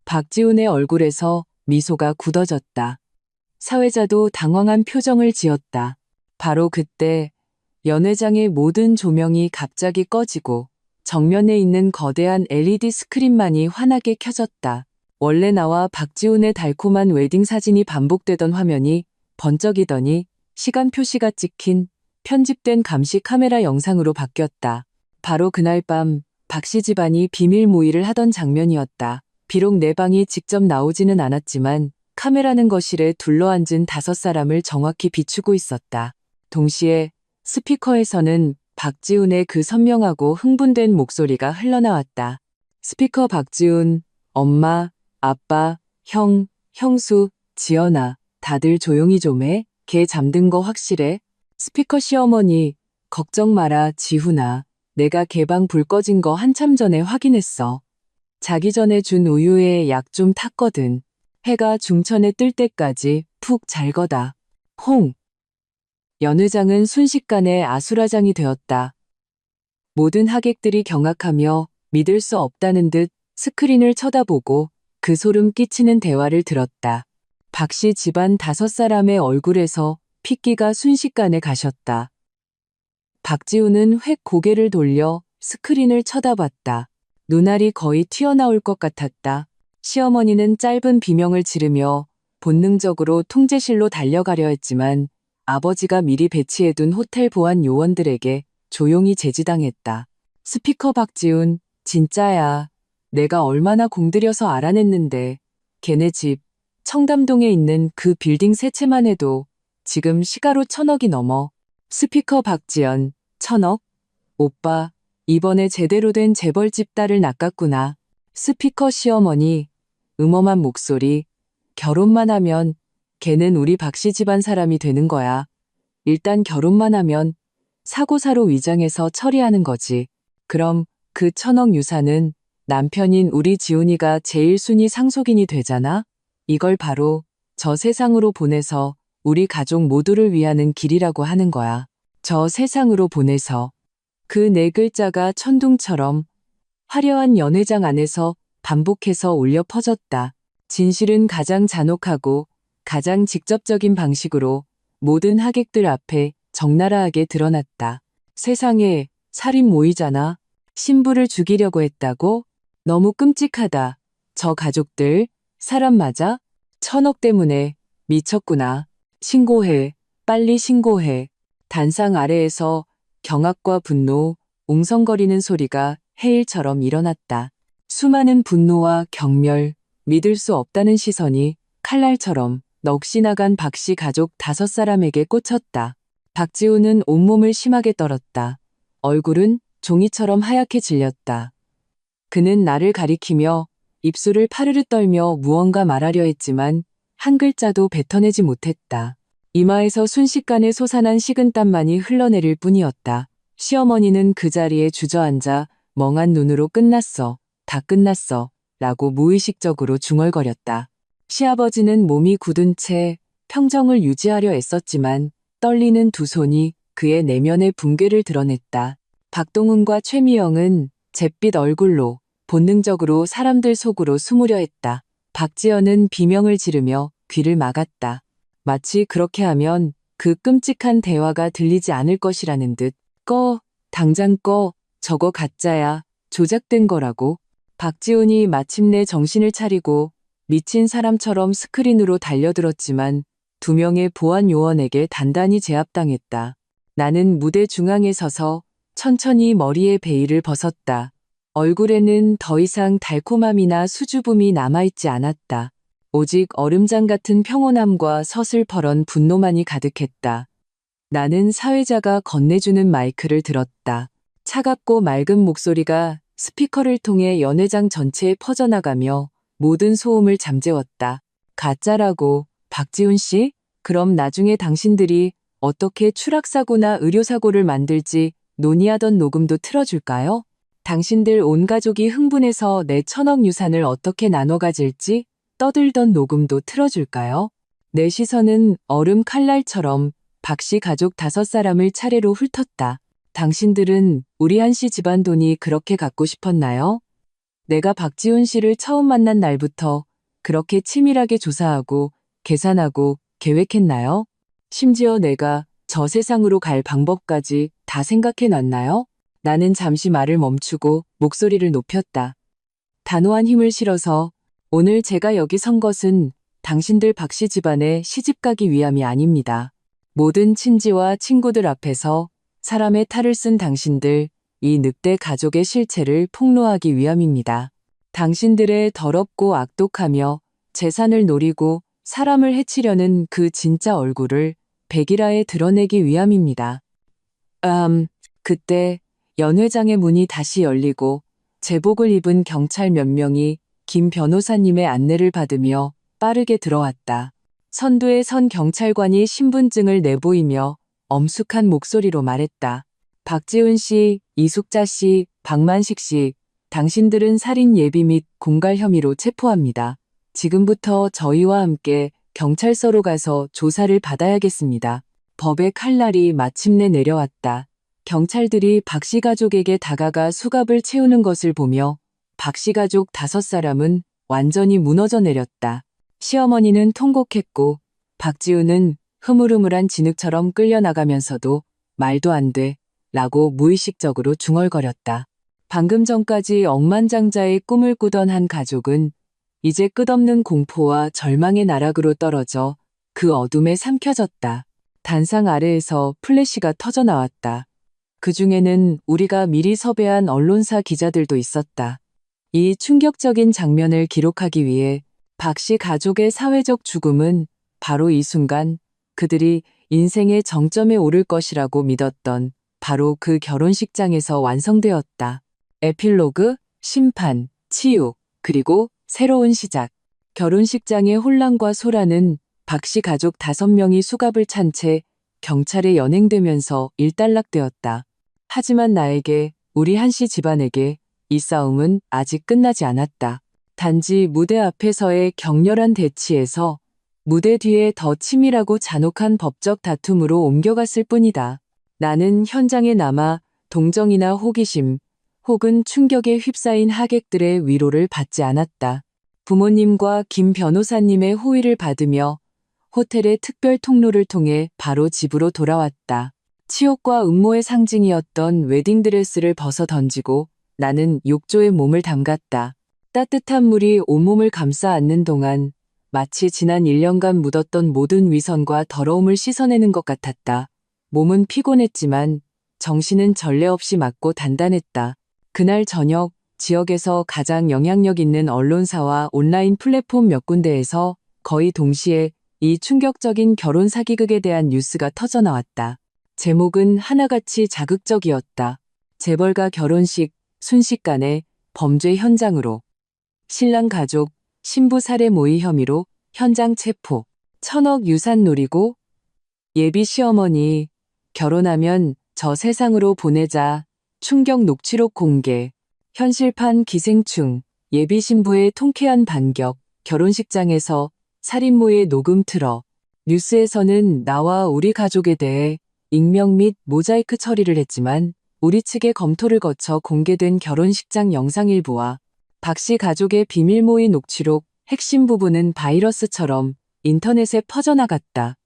박지훈의 얼굴에서 미소가 굳어졌다. 사회자도 당황한 표정을 지었다. 바로 그때 연회장의 모든 조명이 갑자기 꺼지고 정면에 있는 거대한 LED 스크린만이 환하게 켜졌다. 원래 나와 박지훈의 달콤한 웨딩 사진이 반복되던 화면이 번쩍이더니 시간 표시가 찍힌 편집된 감시 카메라 영상으로 바뀌었다. 바로 그날 밤 박씨 집안이 비밀 모의를 하던 장면이었다. 비록 내 방이 직접 나오지는 않았지만 카메라는 거실에 둘러앉은 5사람을 정확히 비추고 있었다. 동시에 스피커에서는 박지훈의 그 선명하고 흥분된 목소리가 흘러나왔다. 스피커 박지훈, 엄마, 아빠, 형, 형수, 지연아, 다들 조용히 좀 해. 걔 잠든 거 확실해? 스피커 시어머니, 걱정 마라, 지훈아. 내가 걔 방 불 꺼진 거 한참 전에 확인했어. 자기 전에 준 우유에 약 좀 탔거든. 해가 중천에 뜰 때까지 푹 잘 거다. 홍! 연회장은 순식간에 아수라장이 되었다. 모든 하객들이 경악하며 믿을 수 없다는 듯 스크린을 쳐다보고 그 소름 끼치는 대화를 들었다. 박씨 집안 5사람의 얼굴에서 핏기가 순식간에 가셨다. 박지훈은 획 고개를 돌려 스크린을 쳐다봤다. 눈알이 거의 튀어나올 것 같았다. 시어머니는 짧은 비명을 지르며 본능적으로 통제실로 달려가려 했지만 아버지가 미리 배치해둔 호텔 보안 요원들에게 조용히 제지당했다. 스피커 박지훈, 진짜야. 내가 얼마나 공들여서 알아냈는데 걔네 집 청담동에 있는 그 빌딩 세 채만 해도 지금 시가로 1,000억이 넘어. 스피커 박지연, 1,000억? 오빠, 이번에 제대로 된 재벌집 딸을 낚았구나. 스피커 시어머니, 음험한 목소리. 결혼만 하면 걔는 우리 박씨 집안 사람이 되는 거야. 일단 결혼만 하면 사고사로 위장해서 처리하는 거지. 그럼 그 1,000억 유산은 남편인 우리 지훈이가 제일 순위 상속인이 되잖아? 이걸 바로 저 세상으로 보내서 우리 가족 모두를 위하는 길이라고 하는 거야. 저 세상으로 보내서. 그 4글자가 천둥처럼 화려한 연회장 안에서 반복해서 울려 퍼졌다. 진실은 가장 잔혹하고 가장 직접적인 방식으로 모든 하객들 앞에 적나라하게 드러났다. 세상에, 살인 모의잖아. 신부를 죽이려고 했다고? 너무 끔찍하다. 저 가족들, 사람 맞아? 1,000억 때문에 미쳤구나. 신고해. 빨리 신고해. 단상 아래에서 경악과 분노, 웅성거리는 소리가 해일처럼 일어났다. 수많은 분노와 경멸, 믿을 수 없다는 시선이 칼날처럼 넋이 나간 박씨 가족 5사람에게 꽂혔다. 박지훈은 온몸을 심하게 떨었다. 얼굴은 종이처럼 하얗게 질렸다. 그는 나를 가리키며 입술을 파르르 떨며 무언가 말하려 했지만 한 글자도 뱉어내지 못했다. 이마에서 순식간에 솟아난 식은땀만이 흘러내릴 뿐이었다. 시어머니는 그 자리에 주저앉아 멍한 눈으로 끝났어. 다 끝났어. 라고 무의식적으로 중얼거렸다. 시아버지는 몸이 굳은 채 평정을 유지하려 애썼지만 떨리는 두 손이 그의 내면의 붕괴를 드러냈다. 박동훈과 최미영은 잿빛 얼굴로 본능적으로 사람들 속으로 숨으려 했다. 박지연은 비명을 지르며 귀를 막았다. 마치 그렇게 하면 그 끔찍한 대화가 들리지 않을 것이라는 듯. 꺼, 당장 꺼, 저거 가짜야, 조작된 거라고. 박지훈이 마침내 정신을 차리고 미친 사람처럼 스크린으로 달려들었지만 2명의 보안 요원에게 단단히 제압당했다. 나는 무대 중앙에 서서 천천히 머리의 베일을 벗었다. 얼굴에는 더 이상 달콤함이나 수줍음이 남아있지 않았다. 오직 얼음장 같은 평온함과 서슬퍼런 분노만이 가득했다. 나는 사회자가 건네주는 마이크를 들었다. 차갑고 맑은 목소리가 스피커를 통해 연회장 전체에 퍼져나가며 모든 소음을 잠재웠다. 가짜라고, 박지훈 씨? 그럼 나중에 당신들이 어떻게 추락사고나 의료사고를 만들지 논의하던 녹음도 틀어줄까요? 당신들 온 가족이 흥분해서 내 1,000억 유산을 어떻게 나눠 가질지 떠들던 녹음도 틀어줄까요? 내 시선은 얼음 칼날처럼 박 씨 가족 5사람을 차례로 훑었다. 당신들은 우리 한씨 집안 돈이 그렇게 갖고 싶었나요? 내가 박지훈 씨를 처음 만난 날부터 그렇게 치밀하게 조사하고 계산하고 계획했나요? 심지어 내가 저 세상으로 갈 방법까지 다 생각해 놨나요? 나는 잠시 말을 멈추고 목소리를 높였다. 단호한 힘을 실어서 오늘 제가 여기 선 것은 당신들 박씨 집안에 시집가기 위함이 아닙니다. 모든 친지와 친구들 앞에서 사람의 탈을 쓴 당신들, 이 늑대 가족의 실체를 폭로하기 위함입니다. 당신들의 더럽고 악독하며 재산을 노리고 사람을 해치려는 그 진짜 얼굴을 백일하에 드러내기 위함입니다. 그때 연회장의 문이 다시 열리고 제복을 입은 경찰 몇 명이 김 변호사님의 안내를 받으며 빠르게 들어왔다. 선두에 선 경찰관이 신분증을 내보이며 엄숙한 목소리로 말했다. 박지훈 씨, 이숙자 씨, 박만식 씨, 당신들은 살인 예비 및 공갈 혐의로 체포합니다. 지금부터 저희와 함께 경찰서로 가서 조사를 받아야겠습니다. 법의 칼날이 마침내 내려왔다. 경찰들이 박씨 가족에게 다가가 수갑을 채우는 것을 보며 박씨 가족 5사람은 완전히 무너져 내렸다. 시어머니는 통곡했고 박지훈은 흐물흐물한 진흙처럼 끌려나가면서도 말도 안 돼 라고 무의식적으로 중얼거렸다. 방금 전까지 억만장자의 꿈을 꾸던 한 가족은 이제 끝없는 공포와 절망의 나락으로 떨어져 그 어둠에 삼켜졌다. 단상 아래에서 플래시가 터져나왔다. 그 중에는 우리가 미리 섭외한 언론사 기자들도 있었다. 이 충격적인 장면을 기록하기 위해 박씨 가족의 사회적 죽음은 바로 이 순간 그들이 인생의 정점에 오를 것이라고 믿었던 바로 그 결혼식장에서 완성되었다. 에필로그, 심판, 치유, 그리고 새로운 시작. 결혼식장의 혼란과 소란은 박씨 가족 5명이 수갑을 찬 채 경찰에 연행되면서 일단락되었다. 하지만 나에게, 우리 한씨 집안에게 이 싸움은 아직 끝나지 않았다. 단지 무대 앞에서의 격렬한 대치에서 무대 뒤에 더 치밀하고 잔혹한 법적 다툼으로 옮겨갔을 뿐이다. 나는 현장에 남아 동정이나 호기심 혹은 충격에 휩싸인 하객들의 위로를 받지 않았다. 부모님과 김 변호사님의 호의를 받으며 호텔의 특별 통로를 통해 바로 집으로 돌아왔다. 치욕과 음모의 상징이었던 웨딩드레스를 벗어 던지고 나는 욕조에 몸을 담갔다. 따뜻한 물이 온몸을 감싸 안는 동안 마치 지난 1년간 묻었던 모든 위선과 더러움을 씻어내는 것 같았다. 몸은 피곤했지만 정신은 전례 없이 맑고 단단했다. 그날 저녁 지역에서 가장 영향력 있는 언론사와 온라인 플랫폼 몇 군데에서 거의 동시에 이 충격적인 결혼 사기극에 대한 뉴스가 터져나왔다. 제목은 하나같이 자극적이었다. 재벌가 결혼식 순식간에 범죄 현장으로. 신랑 가족 신부 살해 모의 혐의로 현장 체포. 1,000억 유산 노리고 예비 시어머니 결혼하면 저 세상으로 보내자. 충격 녹취록 공개. 현실판 기생충. 예비 신부의 통쾌한 반격. 결혼식장에서 살인모의 녹음 틀어. 뉴스에서는 나와 우리 가족에 대해 익명 및 모자이크 처리를 했지만 우리 측의 검토를 거쳐 공개된 결혼식장 영상 일부와 박씨 가족의 비밀 모의 녹취록 핵심 부분은 바이러스처럼 인터넷에 퍼져나갔다.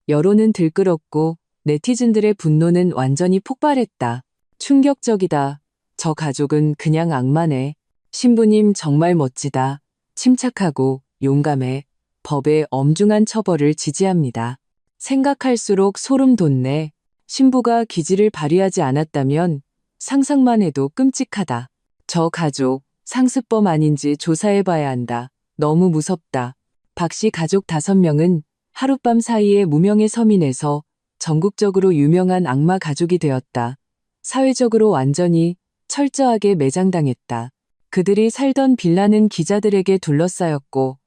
여론은 들끓었고 네티즌들의 분노는 완전히 폭발했다. 충격적이다. 저 가족은 그냥 악마네. 신부님 정말 멋지다. 침착하고 용감해 법의 엄중한 처벌을 지지합니다. 생각할수록 소름 돋네. 신부가 기지를 발휘하지 않았다면 상상만 해도 끔찍하다. 저 가족 상습범 아닌지 조사해봐야 한다. 너무 무섭다. 박 씨 가족 5명은 하룻밤 사이에 무명의 서민에서 전국적으로 유명한 악마 가족이 되었다. 사회적으로 완전히 철저하게 매장당했다. 그들이 살던 빌라는 기자들에게 둘러싸였고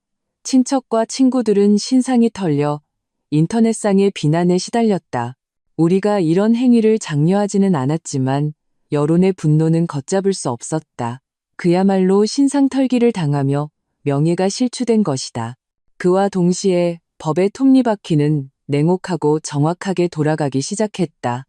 친척과 친구들은 신상이 털려 인터넷상의 비난에 시달렸다. 우리가 이런 행위를 장려하지는 않았지만 여론의 분노는 걷잡을 수 없었다. 그야말로 신상 털기를 당하며 명예가 실추된 것이다. 그와 동시에 법의 톱니바퀴는 냉혹하고 정확하게 돌아가기 시작했다.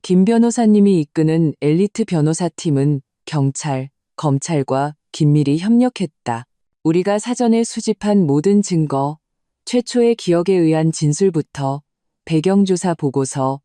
김 변호사님이 이끄는 엘리트 변호사팀은 경찰, 검찰과 긴밀히 협력했다. 우리가 사전에 수집한 모든 증거, 최초의 기억에 의한 진술부터 배경조사 보고서,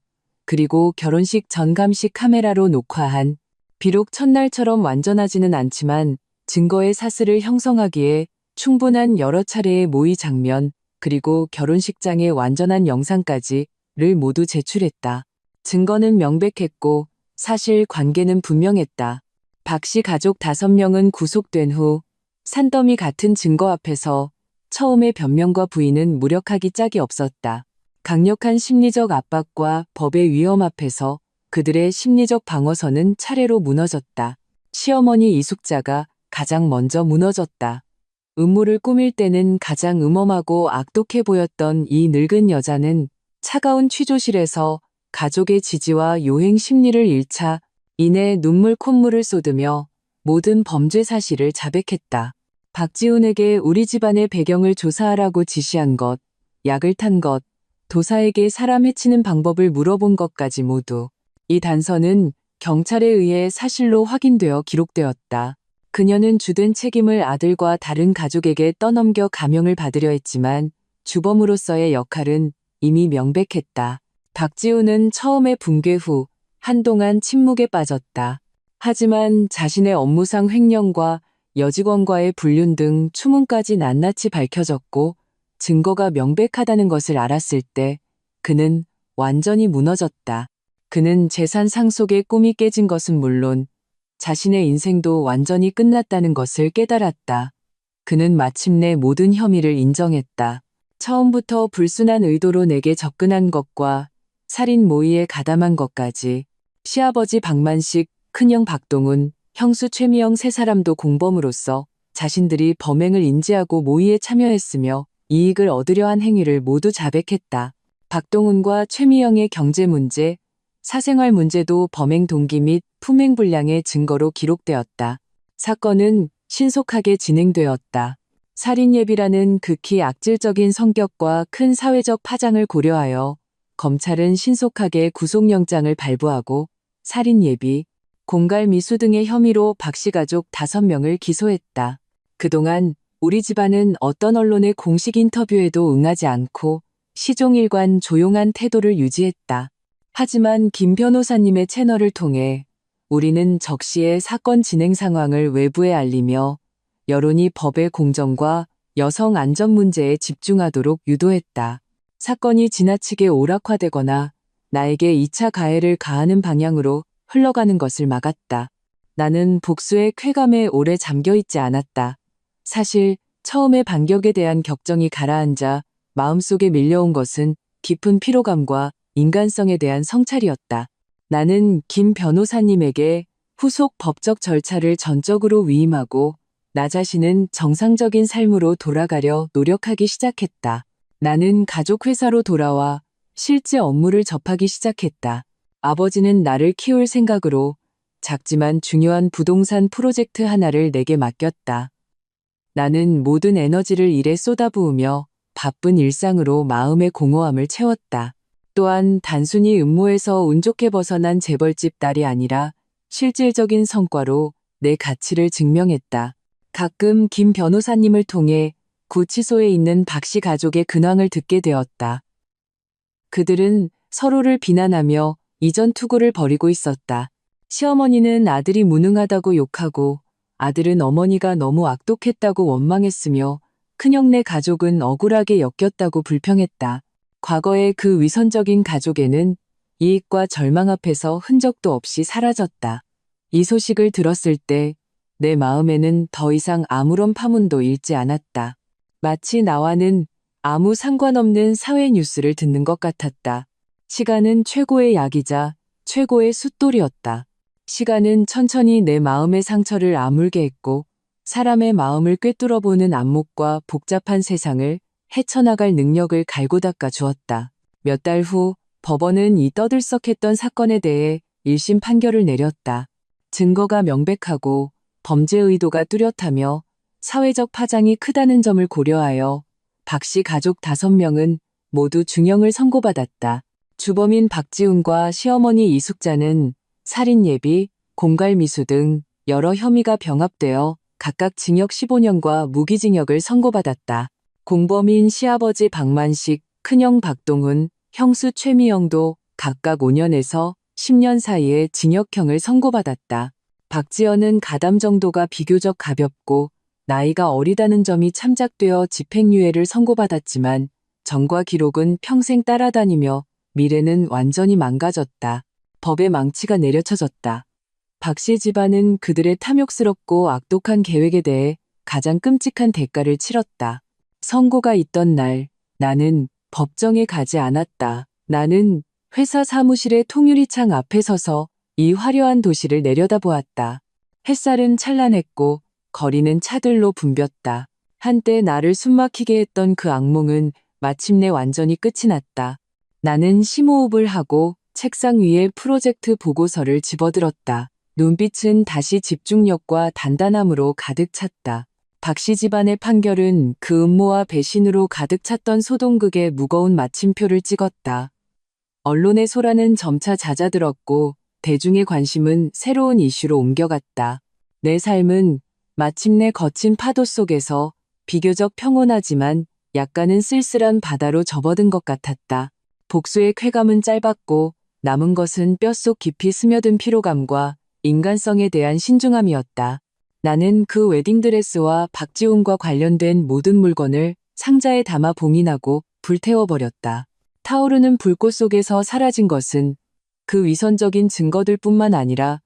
그리고 결혼식 전감식 카메라로 녹화한, 비록 첫날처럼 완전하지는 않지만 증거의 사슬을 형성하기에 충분한 여러 차례의 모의 장면, 그리고 결혼식장의 완전한 영상까지를 모두 제출했다. 증거는 명백했고 사실 관계는 분명했다. 박 씨 가족 5명은 구속된 후 산더미 같은 증거 앞에서 처음의 변명과 부인은 무력하기 짝이 없었다. 강력한 심리적 압박과 법의 위험 앞에서 그들의 심리적 방어선은 차례로 무너졌다. 시어머니 이숙자가 가장 먼저 무너졌다. 음모를 꾸밀 때는 가장 음험하고 악독해 보였던 이 늙은 여자는 차가운 취조실에서 가족의 지지와 요행 심리를 잃자 이내 눈물 콧물을 쏟으며 모든 범죄 사실을 자백했다. 박지훈에게 우리 집안의 배경을 조사하라고 지시한 것, 약을 탄 것, 도사에게 사람 해치는 방법을 물어본 것까지 모두. 이 단서는 경찰에 의해 사실로 확인되어 기록되었다. 그녀는 주된 책임을 아들과 다른 가족에게 떠넘겨 감형을 받으려 했지만 주범으로서의 역할은 이미 명백했다. 박지훈은 처음에 붕괴 후 한동안 침묵에 빠졌다. 하지만 자신의 업무상 횡령과 여직원과의 불륜 등 추문까지 낱낱이 밝혀졌고 증거가 명백하다는 것을 알았을 때 그는 완전히 무너졌다. 그는 재산 상속의 꿈이 깨진 것은 물론 자신의 인생도 완전히 끝났다는 것을 깨달았다. 그는 마침내 모든 혐의를 인정했다. 처음부터 불순한 의도로 내게 접근한 것과 살인 모의에 가담한 것까지 시아버지 박만식, 큰형 박동훈, 형수 최미영 3사람도 공범으로서 자신들이 범행을 인지하고 모의에 참여했으며 이익을 얻으려 한 행위를 모두 자백했다. 박동훈과 최미영의 경제 문제, 사생활 문제도 범행 동기 및 품행 불량의 증거로 기록되었다. 사건은 신속하게 진행되었다. 살인 예비라는 극히 악질적인 성격과 큰 사회적 파장을 고려하여 검찰은 신속하게 구속영장을 발부하고 살인 예비, 공갈 미수 등의 혐의로 박 씨 가족 5명을 기소했다. 그동안 우리 집안은 어떤 언론의 공식 인터뷰에도 응하지 않고 시종일관 조용한 태도를 유지했다. 하지만 김 변호사님의 채널을 통해 우리는 적시에 사건 진행 상황을 외부에 알리며 여론이 법의 공정과 여성 안전 문제에 집중하도록 유도했다. 사건이 지나치게 오락화되거나 나에게 2차 가해를 가하는 방향으로 흘러가는 것을 막았다. 나는 복수의 쾌감에 오래 잠겨있지 않았다. 사실 처음에 반격에 대한 격정이 가라앉아 마음속에 밀려온 것은 깊은 피로감과 인간성에 대한 성찰이었다. 나는 김 변호사님에게 후속 법적 절차를 전적으로 위임하고 나 자신은 정상적인 삶으로 돌아가려 노력하기 시작했다. 나는 가족회사로 돌아와 실제 업무를 접하기 시작했다. 아버지는 나를 키울 생각으로 작지만 중요한 부동산 프로젝트 하나를 내게 맡겼다. 나는 모든 에너지를 일에 쏟아부으며 바쁜 일상으로 마음의 공허함을 채웠다. 또한 단순히 음모에서 운 좋게 벗어난 재벌집 딸이 아니라 실질적인 성과로 내 가치를 증명했다. 가끔 김 변호사님을 통해 구치소에 있는 박 씨 가족의 근황을 듣게 되었다. 그들은 서로를 비난하며 이전 투구를 벌이고 있었다. 시어머니는 아들이 무능하다고 욕하고 아들은 어머니가 너무 악독했다고 원망했으며 큰형네 가족은 억울하게 엮였다고 불평했다. 과거의 그 위선적인 가족에는 이익과 절망 앞에서 흔적도 없이 사라졌다. 이 소식을 들었을 때 내 마음에는 더 이상 아무런 파문도 일지 않았다. 마치 나와는 아무 상관없는 사회 뉴스를 듣는 것 같았다. 시간은 최고의 약이자 최고의 숫돌이었다. 시간은 천천히 내 마음의 상처를 아물게 했고 사람의 마음을 꿰뚫어보는 안목과 복잡한 세상을 헤쳐나갈 능력을 갈고 닦아 주었다. 몇 달 후 법원은 이 떠들썩했던 사건에 대해 1심 판결을 내렸다. 증거가 명백하고 범죄 의도가 뚜렷하며 사회적 파장이 크다는 점을 고려하여 박 씨 가족 5명은 모두 중형을 선고받았다. 주범인 박지훈과 시어머니 이숙자는 살인 예비, 공갈미수 등 여러 혐의가 병합되어 각각 징역 15년과 무기징역을 선고받았다. 공범인 시아버지 박만식, 큰형 박동훈, 형수 최미영도 각각 5년에서 10년 사이에 징역형을 선고받았다. 박지연은 가담 정도가 비교적 가볍고 나이가 어리다는 점이 참작되어 집행유예를 선고받았지만 정과 기록은 평생 따라다니며 미래는 완전히 망가졌다. 법의 망치가 내려쳐졌다. 박 씨 집안은 그들의 탐욕스럽고 악독한 계획에 대해 가장 끔찍한 대가를 치렀다. 선고가 있던 날 나는 법정에 가지 않았다. 나는 회사 사무실의 통유리창 앞에 서서 이 화려한 도시를 내려다보았다. 햇살은 찬란했고 거리는 차들로 붐볐다. 한때 나를 숨막히게 했던 그 악몽은 마침내 완전히 끝이 났다. 나는 심호흡을 하고 책상 위에 프로젝트 보고서를 집어들었다. 눈빛은 다시 집중력과 단단함으로 가득 찼다. 박 씨 집안의 판결은 그 음모와 배신으로 가득 찼던 소동극의 무거운 마침표를 찍었다. 언론의 소란은 점차 잦아들었고 대중의 관심은 새로운 이슈로 옮겨갔다. 내 삶은 마침내 거친 파도 속에서 비교적 평온하지만 약간은 쓸쓸한 바다로 접어든 것 같았다. 복수의 쾌감은 짧았고 남은 것은 뼛속 깊이 스며든 피로감과 인간성에 대한 신중함이었다. 나는 그 웨딩드레스와 박지훈과 관련된 모든 물건을 상자에 담아 봉인하고 불태워버렸다. 타오르는 불꽃 속에서 사라진 것은 그 위선적인 증거들뿐만 아니라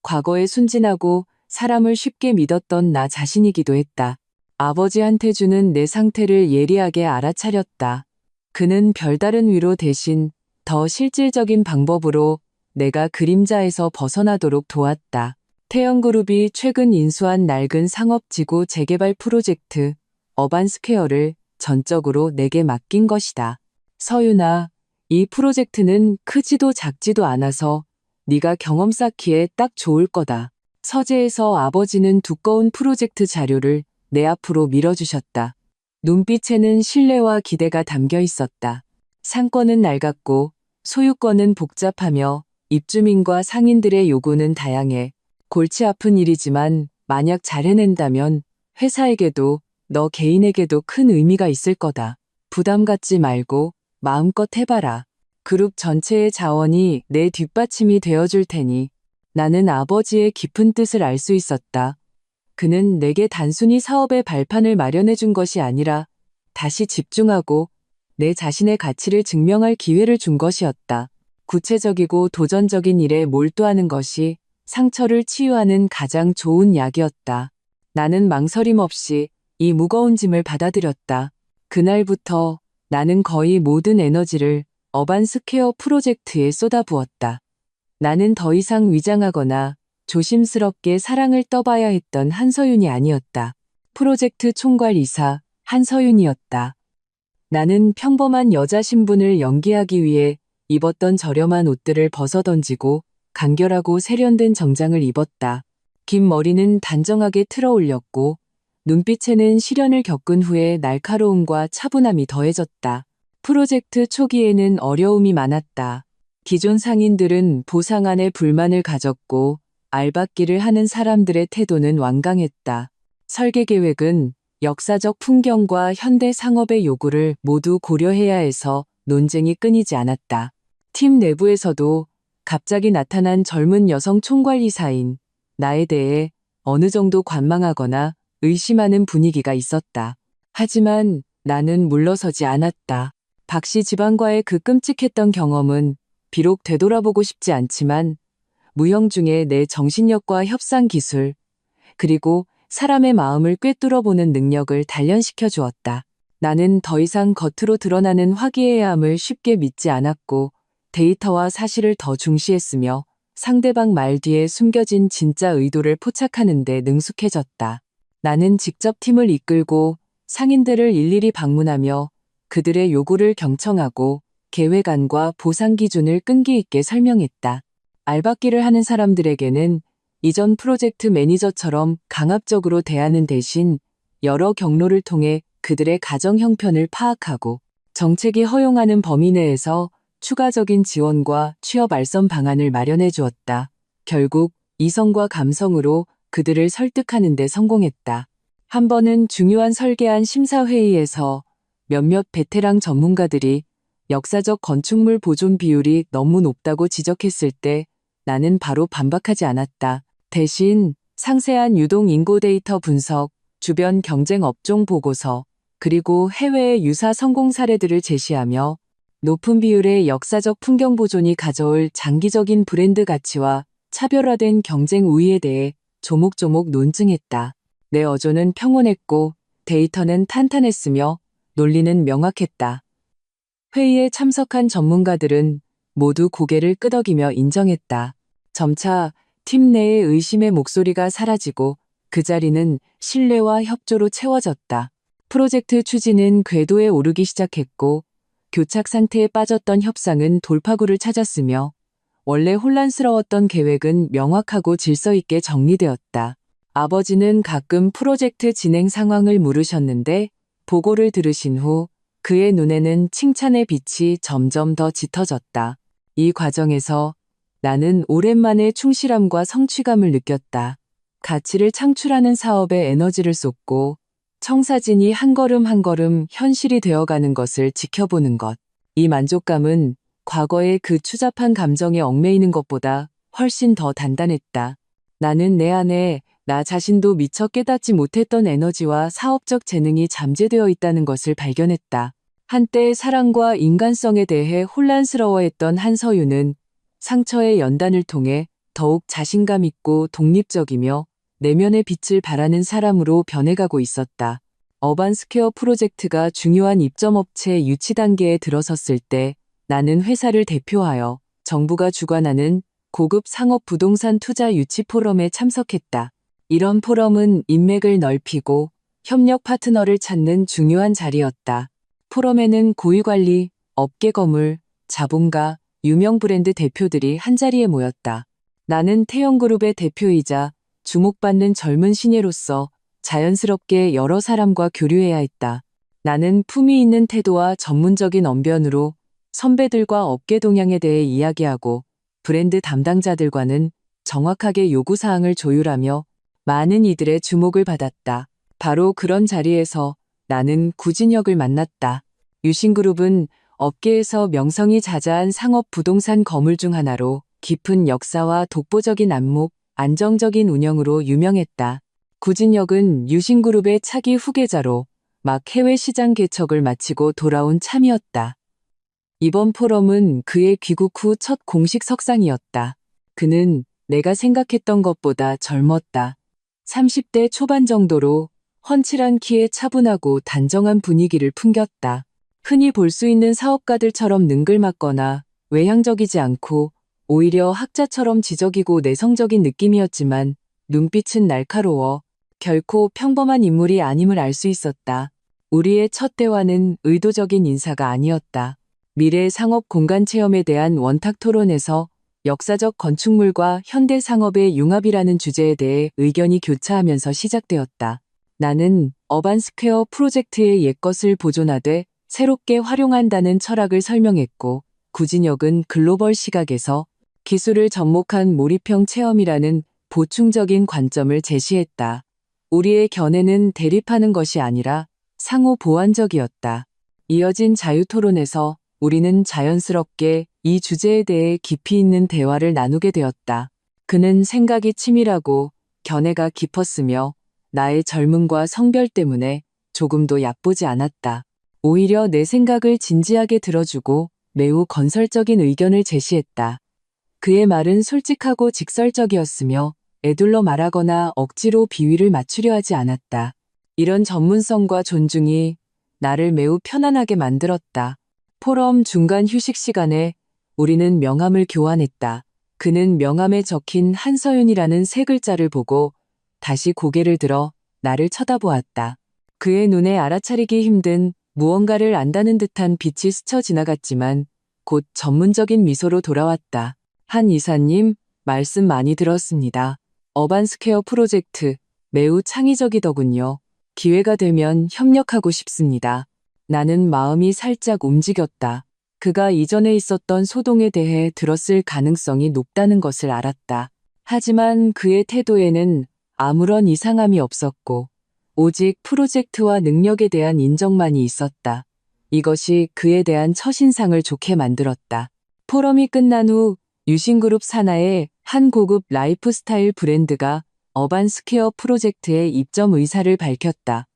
과거에 순진하고 사람을 쉽게 믿었던 나 자신이기도 했다. 아버지한테 주는 내 상태를 예리하게 알아차렸다. 그는 별다른 위로 대신 더 실질적인 방법으로 내가 그림자에서 벗어나도록 도왔다. 태영그룹이 최근 인수한 낡은 상업지구 재개발 프로젝트 어반스퀘어를 전적으로 내게 맡긴 것이다. 서윤아, 이 프로젝트는 크지도 작지도 않아서 네가 경험 쌓기에 딱 좋을 거다. 서재에서 아버지는 두꺼운 프로젝트 자료를 내 앞으로 밀어주셨다. 눈빛에는 신뢰와 기대가 담겨 있었다. 상권은 낡았고 소유권은 복잡하며 입주민과 상인들의 요구는 다양해. 골치 아픈 일이지만 만약 잘 해낸다면 회사에게도 너 개인에게도 큰 의미가 있을 거다. 부담 갖지 말고 마음껏 해봐라. 그룹 전체의 자원이 내 뒷받침이 되어줄 테니. 나는 아버지의 깊은 뜻을 알 수 있었다. 그는 내게 단순히 사업의 발판을 마련해 준 것이 아니라 다시 집중하고 내 자신의 가치를 증명할 기회를 준 것이었다. 구체적이고 도전적인 일에 몰두하는 것이 상처를 치유하는 가장 좋은 약이었다. 나는 망설임 없이 이 무거운 짐을 받아들였다. 그날부터 나는 거의 모든 에너지를 어반스퀘어 프로젝트에 쏟아부었다. 나는 더 이상 위장하거나 조심스럽게 사랑을 떠봐야 했던 한서윤이 아니었다. 프로젝트 총괄이사 한서윤이었다. 나는 평범한 여자 신분을 연기하기 위해 입었던 저렴한 옷들을 벗어던지고 간결하고 세련된 정장을 입었다. 긴 머리는 단정하게 틀어 올렸고 눈빛에는 시련을 겪은 후에 날카로움과 차분함이 더해졌다. 프로젝트 초기에는 어려움이 많았다. 기존 상인들은 보상 안에 불만을 가졌고 알박기를 하는 사람들의 태도는 완강했다. 설계 계획은 역사적 풍경과 현대 상업의 요구를 모두 고려해야 해서 논쟁이 끊이지 않았다. 팀 내부에서도 갑자기 나타난 젊은 여성 총괄이사인 나에 대해 어느 정도 관망하거나 의심하는 분위기가 있었다. 하지만 나는 물러서지 않았다. 박씨 집안과의 그 끔찍했던 경험은 비록 되돌아보고 싶지 않지만 무형 중에 내 정신력과 협상 기술, 그리고 사람의 마음을 꿰뚫어보는 능력을 단련시켜 주었다. 나는 더 이상 겉으로 드러나는 화기애애함을 쉽게 믿지 않았고 데이터와 사실을 더 중시했으며 상대방 말 뒤에 숨겨진 진짜 의도를 포착하는 데 능숙해졌다. 나는 직접 팀을 이끌고 상인들을 일일이 방문하며 그들의 요구를 경청하고 계획안과 보상 기준을 끈기 있게 설명했다. 알박기를 하는 사람들에게는 이전 프로젝트 매니저처럼 강압적으로 대하는 대신 여러 경로를 통해 그들의 가정 형편을 파악하고 정책이 허용하는 범위 내에서 추가적인 지원과 취업 알선 방안을 마련해 주었다. 결국 이성과 감성으로 그들을 설득하는 데 성공했다. 한 번은 중요한 설계안 심사회의에서 몇몇 베테랑 전문가들이 역사적 건축물 보존 비율이 너무 높다고 지적했을 때 나는 바로 반박하지 않았다. 대신 상세한 유동 인구 데이터 분석, 주변 경쟁 업종 보고서, 그리고 해외의 유사 성공 사례들을 제시하며 높은 비율의 역사적 풍경 보존이 가져올 장기적인 브랜드 가치와 차별화된 경쟁 우위에 대해 조목조목 논증했다. 내 어조는 평온했고 데이터는 탄탄했으며 논리는 명확했다. 회의에 참석한 전문가들은 모두 고개를 끄덕이며 인정했다. 점차 팀 내의 의심의 목소리가 사라지고 그 자리는 신뢰와 협조로 채워졌다. 프로젝트 추진은 궤도에 오르기 시작했고 교착 상태에 빠졌던 협상은 돌파구를 찾았으며 원래 혼란스러웠던 계획은 명확하고 질서 있게 정리되었다. 아버지는 가끔 프로젝트 진행 상황을 물으셨는데 보고를 들으신 후 그의 눈에는 칭찬의 빛이 점점 더 짙어졌다. 이 과정에서 나는 오랜만에 충실함과 성취감을 느꼈다. 가치를 창출하는 사업에 에너지를 쏟고 청사진이 한 걸음 한 걸음 현실이 되어가는 것을 지켜보는 것. 이 만족감은 과거의 그 추잡한 감정에 얽매이는 것보다 훨씬 더 단단했다. 나는 내 안에 나 자신도 미처 깨닫지 못했던 에너지와 사업적 재능이 잠재되어 있다는 것을 발견했다. 한때 사랑과 인간성에 대해 혼란스러워했던 한서유는 상처의 연단을 통해 더욱 자신감 있고 독립적이며 내면의 빛을 발하는 사람으로 변해가고 있었다. 어반스퀘어 프로젝트가 중요한 입점업체 유치 단계에 들어섰을 때 나는 회사를 대표하여 정부가 주관하는 고급 상업 부동산 투자 유치 포럼에 참석했다. 이런 포럼은 인맥을 넓히고 협력 파트너를 찾는 중요한 자리였다. 포럼에는 고위관리, 업계 거물, 자본가, 유명 브랜드 대표들이 한자리에 모였다. 나는 태영그룹의 대표이자 주목받는 젊은 신예로서 자연스럽게 여러 사람과 교류해야 했다. 나는 품위 있는 태도와 전문적인 언변으로 선배들과 업계 동향에 대해 이야기하고 브랜드 담당자들과는 정확하게 요구사항을 조율하며 많은 이들의 주목을 받았다. 바로 그런 자리에서 나는 구진혁을 만났다. 유신그룹은 업계에서 명성이 자자한 상업 부동산 거물 중 하나로 깊은 역사와 독보적인 안목, 안정적인 운영으로 유명했다. 구진혁은 유신그룹의 차기 후계자로 막 해외 시장 개척을 마치고 돌아온 참이었다. 이번 포럼은 그의 귀국 후 첫 공식 석상이었다. 그는 내가 생각했던 것보다 젊었다. 30대 초반 정도로 훤칠한 키에 차분하고 단정한 분위기를 풍겼다. 흔히 볼 수 있는 사업가들처럼 능글맞거나 외향적이지 않고 오히려 학자처럼 지적이고 내성적인 느낌이었지만 눈빛은 날카로워 결코 평범한 인물이 아님을 알 수 있었다. 우리의 첫 대화는 의도적인 인사가 아니었다. 미래 상업 공간 체험에 대한 원탁 토론에서 역사적 건축물과 현대 상업의 융합이라는 주제에 대해 의견이 교차하면서 시작되었다. 나는 어반스퀘어 프로젝트의 옛것을 보존하되 새롭게 활용한다는 철학을 설명했고 구진혁은 글로벌 시각에서 기술을 접목한 몰입형 체험이라는 보충적인 관점을 제시했다. 우리의 견해는 대립하는 것이 아니라 상호 보완적이었다. 이어진 자유토론에서 우리는 자연스럽게 이 주제에 대해 깊이 있는 대화를 나누게 되었다. 그는 생각이 치밀하고 견해가 깊었으며 나의 젊음과 성별 때문에 조금도 얕보지 않았다. 오히려 내 생각을 진지하게 들어주고 매우 건설적인 의견을 제시했다. 그의 말은 솔직하고 직설적이었으며 에둘러 말하거나 억지로 비위를 맞추려 하지 않았다. 이런 전문성과 존중이 나를 매우 편안하게 만들었다. 포럼 중간 휴식 시간에 우리는 명함을 교환했다. 그는 명함에 적힌 한서윤이라는 세 글자를 보고 다시 고개를 들어 나를 쳐다보았다. 그의 눈에 알아차리기 힘든 무언가를 안다는 듯한 빛이 스쳐 지나갔지만 곧 전문적인 미소로 돌아왔다. 한 이사님, 말씀 많이 들었습니다. 어반스퀘어 프로젝트 매우 창의적이더군요. 기회가 되면 협력하고 싶습니다. 나는 마음이 살짝 움직였다. 그가 이전에 있었던 소동에 대해 들었을 가능성이 높다는 것을 알았다. 하지만 그의 태도에는 아무런 이상함이 없었고 오직 프로젝트와 능력에 대한 인정만이 있었다. 이것이 그에 대한 첫인상을 좋게 만들었다. 포럼이 끝난 후 유신그룹 산하의 한 고급 라이프스타일 브랜드가 어반스퀘어 프로젝트에 입점 의사를 밝혔다.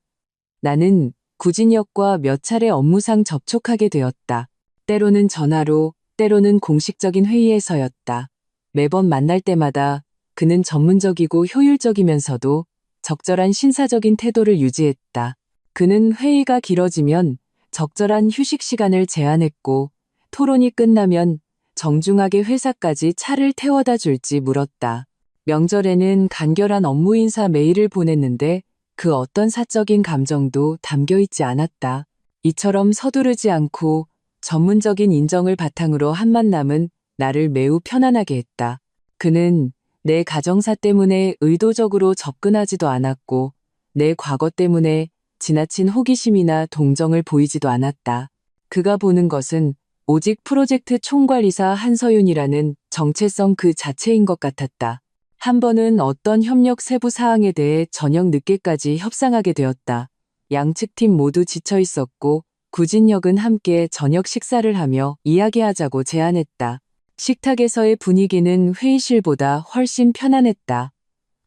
나는 구진혁과 몇 차례 업무상 접촉하게 되었다. 때로는 전화로, 때로는 공식적인 회의에서였다. 매번 만날 때마다 그는 전문적이고 효율적이면서도 적절한 신사적인 태도를 유지했다. 그는 회의가 길어지면 적절한 휴식 시간을 제한했고 토론이 끝나면 정중하게 회사까지 차를 태워다 줄지 물었다. 명절에는 간결한 업무 인사 메일을 보냈는데 그 어떤 사적인 감정도 담겨 있지 않았다. 이처럼 서두르지 않고 전문적인 인정을 바탕으로 한 만남은 나를 매우 편안하게 했다. 그는 내 가정사 때문에 의도적으로 접근하지도 않았고 내 과거 때문에 지나친 호기심이나 동정을 보이지도 않았다. 그가 보는 것은 오직 프로젝트 총괄이사 한서윤이라는 정체성 그 자체인 것 같았다. 한 번은 어떤 협력 세부 사항에 대해 저녁 늦게까지 협상하게 되었다. 양측 팀 모두 지쳐 있었고 구진혁은 함께 저녁 식사를 하며 이야기하자고 제안했다. 식탁에서의 분위기는 회의실보다 훨씬 편안했다.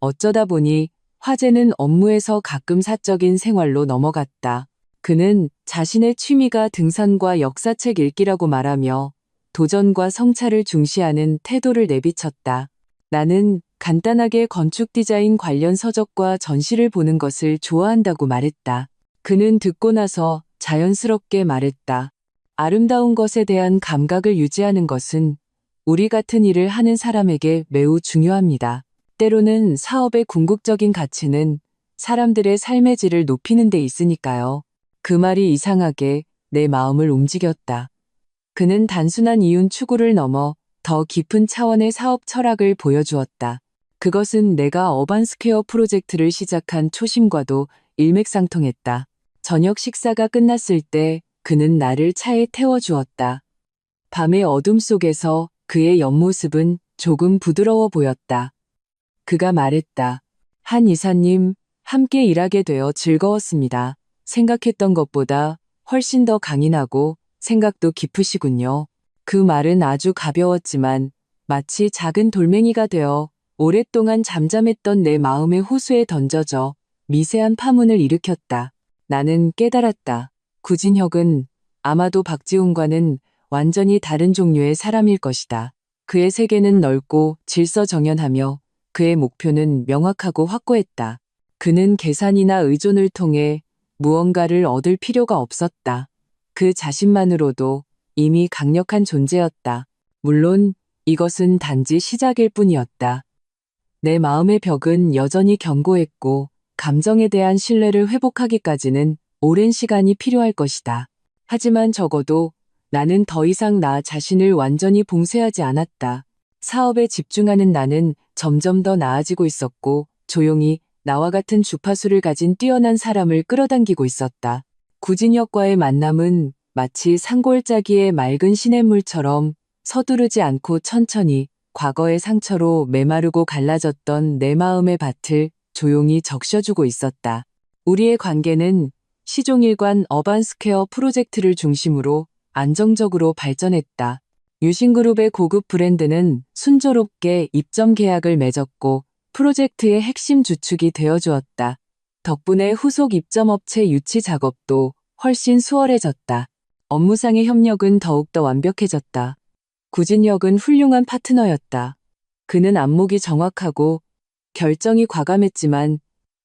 어쩌다 보니 화제는 업무에서 가끔 사적인 생활로 넘어갔다. 그는 자신의 취미가 등산과 역사책 읽기라고 말하며 도전과 성찰을 중시하는 태도를 내비쳤다. 나는 간단하게 건축 디자인 관련 서적과 전시를 보는 것을 좋아한다고 말했다. 그는 듣고 나서 자연스럽게 말했다. 아름다운 것에 대한 감각을 유지하는 것은 우리 같은 일을 하는 사람에게 매우 중요합니다. 때로는 사업의 궁극적인 가치는 사람들의 삶의 질을 높이는 데 있으니까요. 그 말이 이상하게 내 마음을 움직였다. 그는 단순한 이윤 추구를 넘어 더 깊은 차원의 사업 철학을 보여주었다. 그것은 내가 어반스퀘어 프로젝트를 시작한 초심과도 일맥상통했다. 저녁 식사가 끝났을 때 그는 나를 차에 태워주었다. 밤의 어둠 속에서 그의 옆모습은 조금 부드러워 보였다. 그가 말했다. 한 이사님, 함께 일하게 되어 즐거웠습니다. 생각했던 것보다 훨씬 더 강인하고 생각도 깊으시군요. 그 말은 아주 가벼웠지만 마치 작은 돌멩이가 되어 오랫동안 잠잠했던 내 마음의 호수에 던져져 미세한 파문을 일으켰다. 나는 깨달았다. 구진혁은 아마도 박지훈과는 완전히 다른 종류의 사람일 것이다. 그의 세계는 넓고 질서정연하며 그의 목표는 명확하고 확고했다. 그는 계산이나 의존을 통해 무언가를 얻을 필요가 없었다. 그 자신만으로도 이미 강력한 존재였다. 물론 이것은 단지 시작일 뿐이었다. 내 마음의 벽은 여전히 견고했고 감정에 대한 신뢰를 회복하기까지는 오랜 시간이 필요할 것이다. 하지만 적어도 나는 더 이상 나 자신을 완전히 봉쇄하지 않았다. 사업에 집중하는 나는 점점 더 나아지고 있었고 조용히 나와 같은 주파수를 가진 뛰어난 사람을 끌어당기고 있었다. 구진혁과의 만남은 마치 산골짜기의 맑은 시냇물처럼 서두르지 않고 천천히 과거의 상처로 메마르고 갈라졌던 내 마음의 밭을 조용히 적셔주고 있었다. 우리의 관계는 시종일관 어반스퀘어 프로젝트를 중심으로 안정적으로 발전했다. 유신그룹의 고급 브랜드는 순조롭게 입점 계약을 맺었고 프로젝트의 핵심 주축이 되어주었다. 덕분에 후속 입점업체 유치 작업도 훨씬 수월해졌다. 업무상의 협력은 더욱더 완벽해졌다. 구진혁은 훌륭한 파트너였다. 그는 안목이 정확하고 결정이 과감했지만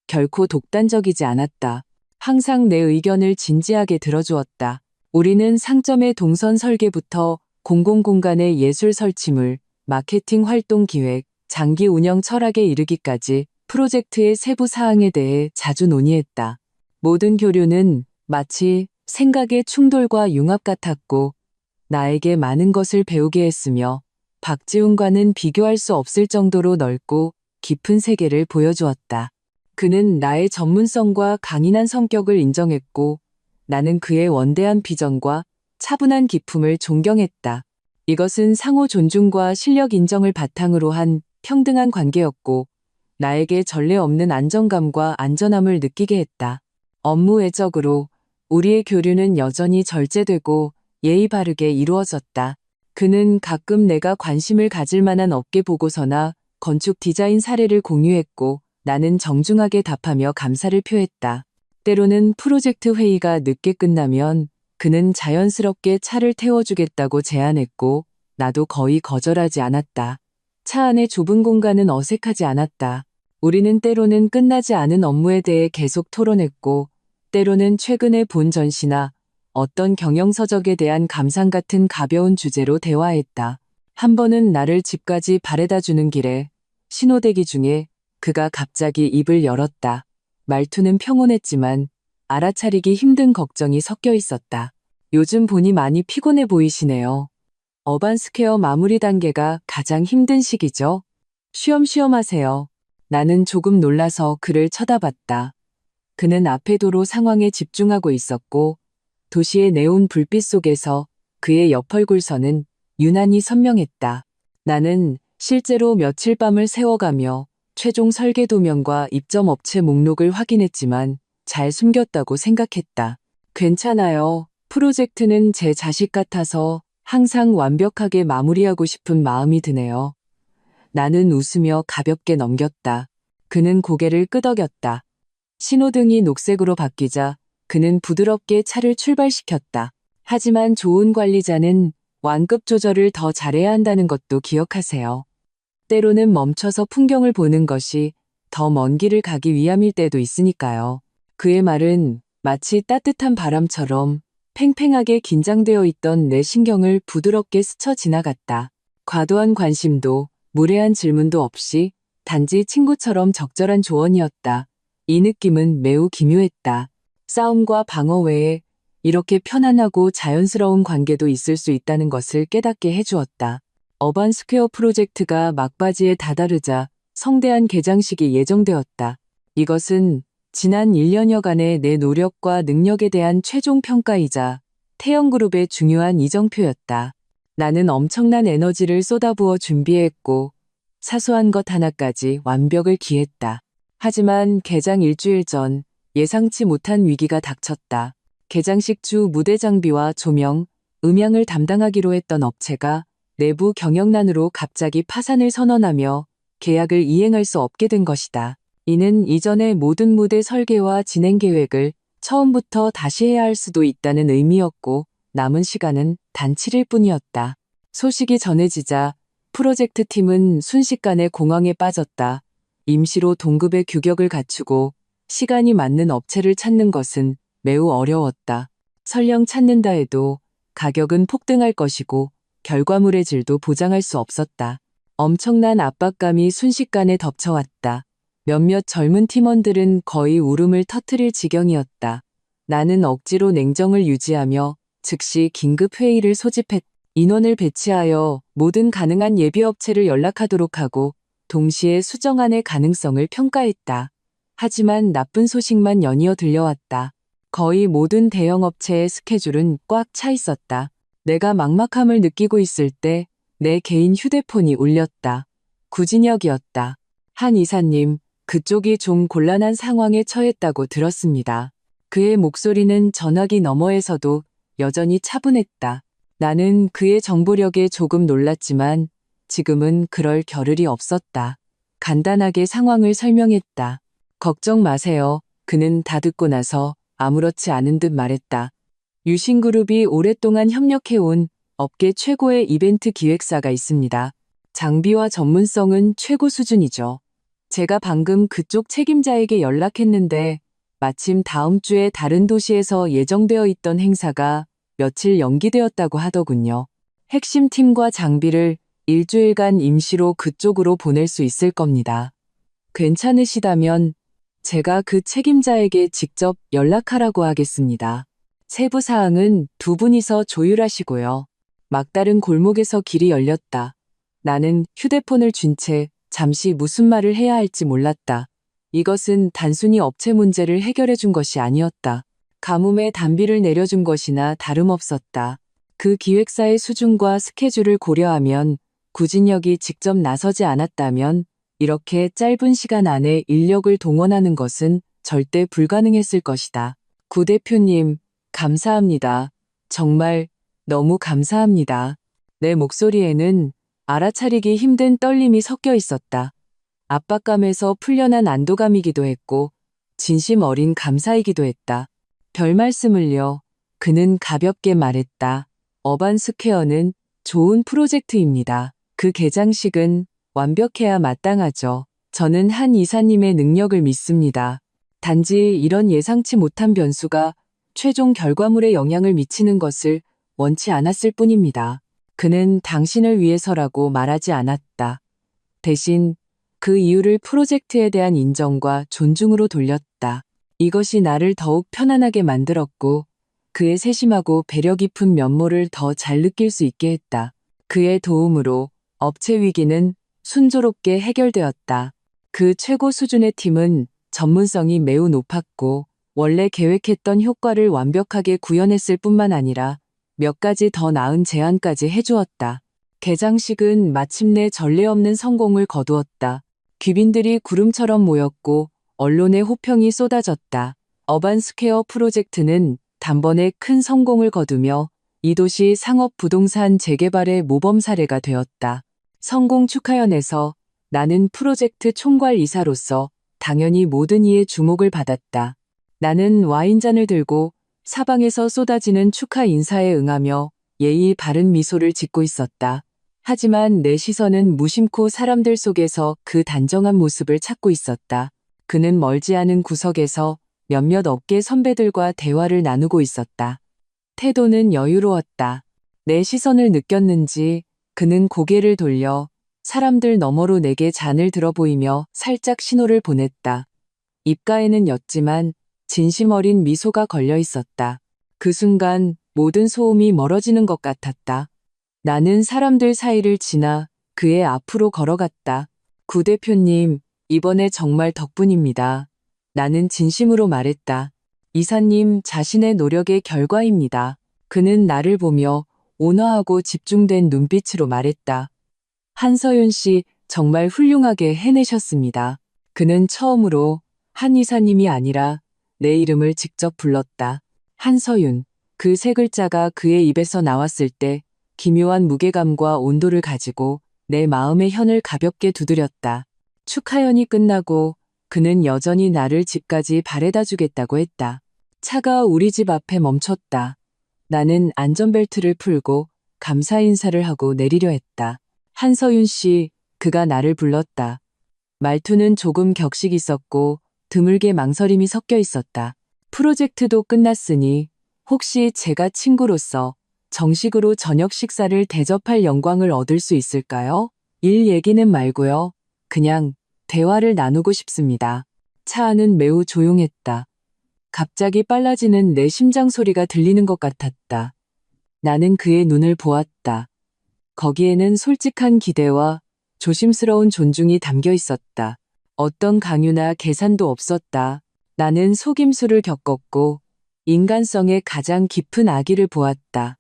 결코 독단적이지 않았다. 항상 내 의견을 진지하게 들어주었다. 우리는 상점의 동선 설계부터 공공공간의 예술 설치물, 마케팅 활동 기획, 장기 운영 철학에 이르기까지 프로젝트의 세부 사항에 대해 자주 논의했다. 모든 교류는 마치 생각의 충돌과 융합 같았고 나에게 많은 것을 배우게 했으며 박지훈과는 비교할 수 없을 정도로 넓고 깊은 세계를 보여주었다. 그는 나의 전문성과 강인한 성격을 인정했고 나는 그의 원대한 비전과 차분한 기품을 존경했다. 이것은 상호 존중과 실력 인정을 바탕으로 한 평등한 관계였고 나에게 전례 없는 안정감과 안전함을 느끼게 했다. 업무 외적으로 우리의 교류는 여전히 절제되고 예의 바르게 이루어졌다. 그는 가끔 내가 관심을 가질 만한 업계 보고서나 건축 디자인 사례를 공유했고 나는 정중하게 답하며 감사를 표했다. 때로는 프로젝트 회의가 늦게 끝나면 그는 자연스럽게 차를 태워주겠다고 제안했고 나도 거의 거절하지 않았다. 차 안의 좁은 공간은 어색하지 않았다. 우리는 때로는 끝나지 않은 업무에 대해 계속 토론했고 때로는 최근에 본 전시나 어떤 경영서적에 대한 감상 같은 가벼운 주제로 대화했다. 한 번은 나를 집까지 바래다 주는 길에 신호대기 중에 그가 갑자기 입을 열었다. 말투는 평온했지만 알아차리기 힘든 걱정이 섞여 있었다. 요즘 보니 많이 피곤해 보이시네요. 어반스퀘어 마무리 단계가 가장 힘든 시기죠. 쉬엄쉬엄 하세요. 나는 조금 놀라서 그를 쳐다봤다. 그는 앞의 도로 상황에 집중하고 있었고 도시의 네온 불빛 속에서 그의 옆얼굴선은 유난히 선명했다. 나는 실제로 며칠 밤을 새워가며 최종 설계 도면과 입점 업체 목록을 확인했지만 잘 숨겼다고 생각했다. 괜찮아요. 프로젝트는 제 자식 같아서 항상 완벽하게 마무리하고 싶은 마음이 드네요. 나는 웃으며 가볍게 넘겼다. 그는 고개를 끄덕였다. 신호등이 녹색으로 바뀌자 그는 부드럽게 차를 출발시켰다. 하지만 좋은 관리자는 완급 조절을 더 잘해야 한다는 것도 기억하세요. 때로는 멈춰서 풍경을 보는 것이 더 먼 길을 가기 위함일 때도 있으니까요. 그의 말은 마치 따뜻한 바람처럼 팽팽하게 긴장되어 있던 내 신경을 부드럽게 스쳐 지나갔다. 과도한 관심도 무례한 질문도 없이 단지 친구처럼 적절한 조언이었다. 이 느낌은 매우 기묘했다. 싸움과 방어 외에 이렇게 편안하고 자연스러운 관계도 있을 수 있다는 것을 깨닫게 해주었다. 어반스퀘어 프로젝트가 막바지에 다다르자 성대한 개장식이 예정되었다. 이것은 지난 1년여간의 내 노력과 능력에 대한 최종 평가이자 태영그룹의 중요한 이정표였다. 나는 엄청난 에너지를 쏟아부어 준비했고 사소한 것 하나까지 완벽을 기했다. 하지만 개장 일주일 전 예상치 못한 위기가 닥쳤다. 개장식 주 무대 장비와 조명, 음향을 담당하기로 했던 업체가 내부 경영난으로 갑자기 파산을 선언하며 계약을 이행할 수 없게 된 것이다. 이는 이전의 모든 무대 설계와 진행 계획을 처음부터 다시 해야 할 수도 있다는 의미였고 남은 시간은 단 7일 뿐이었다. 소식이 전해지자 프로젝트 팀은 순식간에 공황에 빠졌다. 임시로 동급의 규격을 갖추고 시간이 맞는 업체를 찾는 것은 매우 어려웠다. 설령 찾는다 해도 가격은 폭등할 것이고 결과물의 질도 보장할 수 없었다. 엄청난 압박감이 순식간에 덮쳐왔다. 몇몇 젊은 팀원들은 거의 울음을 터뜨릴 지경이었다. 나는 억지로 냉정을 유지하며 즉시 긴급 회의를 소집했다. 인원을 배치하여 모든 가능한 예비업체를 연락하도록 하고 동시에 수정안의 가능성을 평가했다. 하지만 나쁜 소식만 연이어 들려왔다. 거의 모든 대형업체의 스케줄은 꽉 차 있었다. 내가 막막함을 느끼고 있을 때 내 개인 휴대폰이 울렸다. 구진혁이었다. 한 이사님, 그쪽이 좀 곤란한 상황에 처했다고 들었습니다. 그의 목소리는 전화기 너머에서도 여전히 차분했다. 나는 그의 정보력에 조금 놀랐지만 지금은 그럴 겨를이 없었다. 간단하게 상황을 설명했다. 걱정 마세요. 그는 다 듣고 나서 아무렇지 않은 듯 말했다. 유신그룹이 오랫동안 협력해온 업계 최고의 이벤트 기획사가 있습니다. 장비와 전문성은 최고 수준이죠. 제가 방금 그쪽 책임자에게 연락했는데 마침 다음 주에 다른 도시에서 예정되어 있던 행사가 며칠 연기되었다고 하더군요. 핵심 팀과 장비를 일주일간 임시로 그쪽으로 보낼 수 있을 겁니다. 괜찮으시다면 제가 그 책임자에게 직접 연락하라고 하겠습니다. 세부 사항은 두 분이서 조율하시고요. 막다른 골목에서 길이 열렸다. 나는 휴대폰을 쥔 채 잠시 무슨 말을 해야 할지 몰랐다. 이것은 단순히 업체 문제를 해결해 준 것이 아니었다. 가뭄에 단비를 내려준 것이나 다름없었다. 그 기획사의 수준과 스케줄을 고려하면 구진혁이 직접 나서지 않았다면 이렇게 짧은 시간 안에 인력을 동원하는 것은 절대 불가능했을 것이다. 구 대표님, 감사합니다. 정말 너무 감사합니다. 내 목소리에는 알아차리기 힘든 떨림이 섞여 있었다. 압박감에서 풀려난 안도감이기도 했고 진심 어린 감사이기도 했다. 별 말씀을요. 그는 가볍게 말했다. 어반스퀘어는 좋은 프로젝트입니다. 그 개장식은 완벽해야 마땅하죠. 저는 한 이사님의 능력을 믿습니다. 단지 이런 예상치 못한 변수가 최종 결과물에 영향을 미치는 것을 원치 않았을 뿐입니다. 그는 당신을 위해서라고 말하지 않았다. 대신 그 이유를 프로젝트에 대한 인정과 존중으로 돌렸다. 이것이 나를 더욱 편안하게 만들었고 그의 세심하고 배려 깊은 면모를 더 잘 느낄 수 있게 했다. 그의 도움으로 업체 위기는 순조롭게 해결되었다. 그 최고 수준의 팀은 전문성이 매우 높았고 원래 계획했던 효과를 완벽하게 구현했을 뿐만 아니라 몇 가지 더 나은 제안까지 해주었다. 개장식은 마침내 전례 없는 성공을 거두었다. 귀빈들이 구름처럼 모였고 언론의 호평이 쏟아졌다. 어반스퀘어 프로젝트는 단번에 큰 성공을 거두며 이 도시 상업 부동산 재개발의 모범 사례가 되었다. 성공 축하연에서 나는 프로젝트 총괄 이사로서 당연히 모든 이의 주목을 받았다. 나는 와인잔을 들고 사방에서 쏟아지는 축하 인사에 응하며 예의 바른 미소를 짓고 있었다. 하지만 내 시선은 무심코 사람들 속에서 그 단정한 모습을 찾고 있었다. 그는 멀지 않은 구석에서 몇몇 업계 선배들과 대화를 나누고 있었다. 태도는 여유로웠다. 내 시선을 느꼈는지 그는 고개를 돌려 사람들 너머로 내게 잔을 들어 보이며 살짝 신호를 보냈다. 입가에는 옅지만 진심 어린 미소가 걸려 있었다. 그 순간 모든 소음이 멀어지는 것 같았다. 나는 사람들 사이를 지나 그의 앞으로 걸어갔다. 구 대표님, 이번에 정말 덕분입니다. 나는 진심으로 말했다. 이사님 자신의 노력의 결과입니다. 그는 나를 보며 온화하고 집중된 눈빛으로 말했다. 한서윤 씨 정말 훌륭하게 해내셨습니다. 그는 처음으로 한 이사님이 아니라 내 이름을 직접 불렀다. 한서윤. 그 세 글자가 그의 입에서 나왔을 때 기묘한 무게감과 온도를 가지고 내 마음의 현을 가볍게 두드렸다. 축하연이 끝나고 그는 여전히 나를 집까지 바래다 주겠다고 했다. 차가 우리 집 앞에 멈췄다. 나는 안전벨트를 풀고 감사 인사를 하고 내리려 했다. 한서윤 씨, 그가 나를 불렀다. 말투는 조금 격식 있었고 드물게 망설임이 섞여 있었다. 프로젝트도 끝났으니 혹시 제가 친구로서 정식으로 저녁 식사를 대접할 영광을 얻을 수 있을까요? 일 얘기는 말고요. 그냥 대화를 나누고 싶습니다. 차 안은 매우 조용했다. 갑자기 빨라지는 내 심장 소리가 들리는 것 같았다. 나는 그의 눈을 보았다. 거기에는 솔직한 기대와 조심스러운 존중이 담겨 있었다. 어떤 강요나 계산도 없었다. 나는 속임수를 겪었고 인간성의 가장 깊은 악의를 보았다.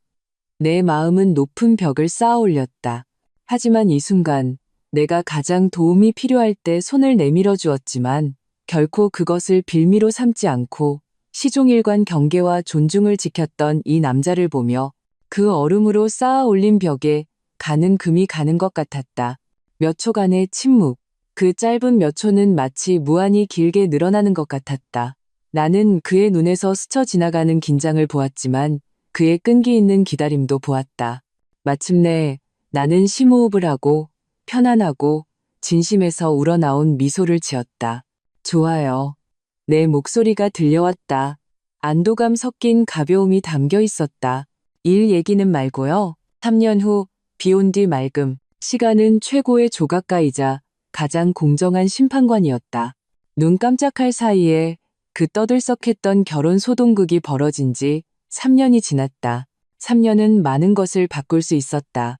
내 마음은 높은 벽을 쌓아 올렸다. 하지만 이 순간 내가 가장 도움이 필요할 때 손을 내밀어 주었지만 결코 그것을 빌미로 삼지 않고 시종일관 경계와 존중을 지켰던 이 남자를 보며 그 얼음으로 쌓아 올린 벽에 가는 금이 가는 것 같았다. 몇 초간의 침묵. 그 짧은 몇 초는 마치 무한히 길게 늘어나는 것 같았다. 나는 그의 눈에서 스쳐 지나가는 긴장을 보았지만 그의 끈기 있는 기다림도 보았다. 마침내 나는 심호흡을 하고 편안하고 진심에서 우러나온 미소를 지었다. 좋아요. 내 목소리가 들려왔다. 안도감 섞인 가벼움이 담겨 있었다. 일 얘기는 말고요. 3년 후 비온 뒤 맑음. 시간은 최고의 조각가이자 가장 공정한 심판관이었다. 눈 깜짝할 사이에 그 떠들썩했던 결혼 소동극이 벌어진 지 3년이 지났다. 3년은 많은 것을 바꿀 수 있었다.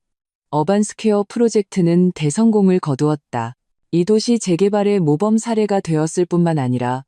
어반스퀘어 프로젝트는 대성공을 거두었다. 이 도시 재개발의 모범 사례가 되었을 뿐만 아니라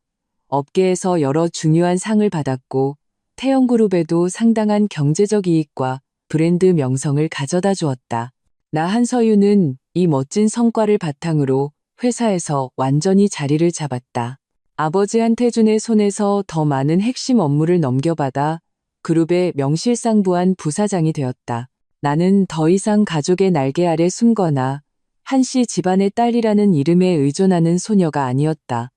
업계에서 여러 중요한 상을 받았고 태영그룹에도 상당한 경제적 이익과 브랜드 명성을 가져다 주었다. 나 한서윤은 이 멋진 성과를 바탕으로 회사에서 완전히 자리를 잡았다. 아버지 한태준의 손에서 더 많은 핵심 업무를 넘겨받아 그룹의 명실상부한 부사장이 되었다. 나는 더 이상 가족의 날개 아래 숨거나 한씨 집안의 딸이라는 이름에 의존하는 소녀가 아니었다.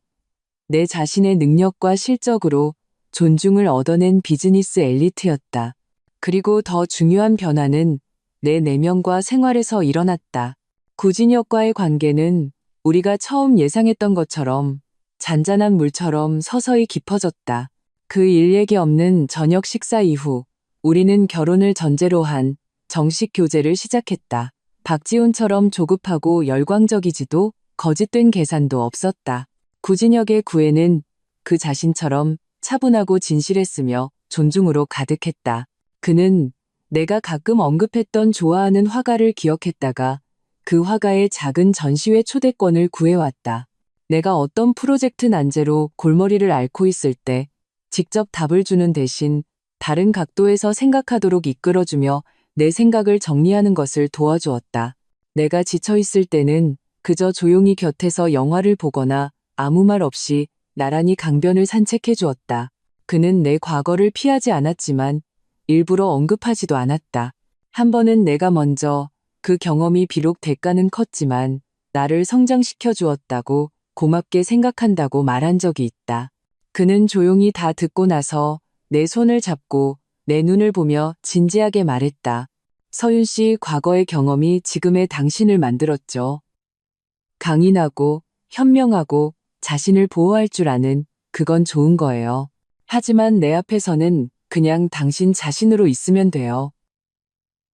내 자신의 능력과 실적으로 존중을 얻어낸 비즈니스 엘리트였다. 그리고 더 중요한 변화는 내 내면과 생활에서 일어났다. 구진혁과의 관계는 우리가 처음 예상했던 것처럼 잔잔한 물처럼 서서히 깊어졌다. 그 일얘기 없는 저녁 식사 이후 우리는 결혼을 전제로 한 정식 교제를 시작했다. 박지훈처럼 조급하고 열광적이지도 거짓된 계산도 없었다. 구진혁의 구애는 그 자신처럼 차분하고 진실했으며 존중으로 가득했다. 그는 내가 가끔 언급했던 좋아하는 화가를 기억했다가 그 화가의 작은 전시회 초대권을 구해왔다. 내가 어떤 프로젝트 난제로 골머리를 앓고 있을 때 직접 답을 주는 대신 다른 각도에서 생각하도록 이끌어주며 내 생각을 정리하는 것을 도와주었다. 내가 지쳐있을 때는 그저 조용히 곁에서 영화를 보거나 아무 말 없이 나란히 강변을 산책해 주었다. 그는 내 과거를 피하지 않았지만 일부러 언급하지도 않았다. 한 번은 내가 먼저 그 경험이 비록 대가는 컸지만 나를 성장시켜 주었다고 고맙게 생각한다고 말한 적이 있다. 그는 조용히 다 듣고 나서 내 손을 잡고 내 눈을 보며 진지하게 말했다. 서윤 씨 과거의 경험이 지금의 당신을 만들었죠. 강인하고 현명하고 자신을 보호할 줄 아는 그건 좋은 거예요. 하지만 내 앞에서는 그냥 당신 자신으로 있으면 돼요.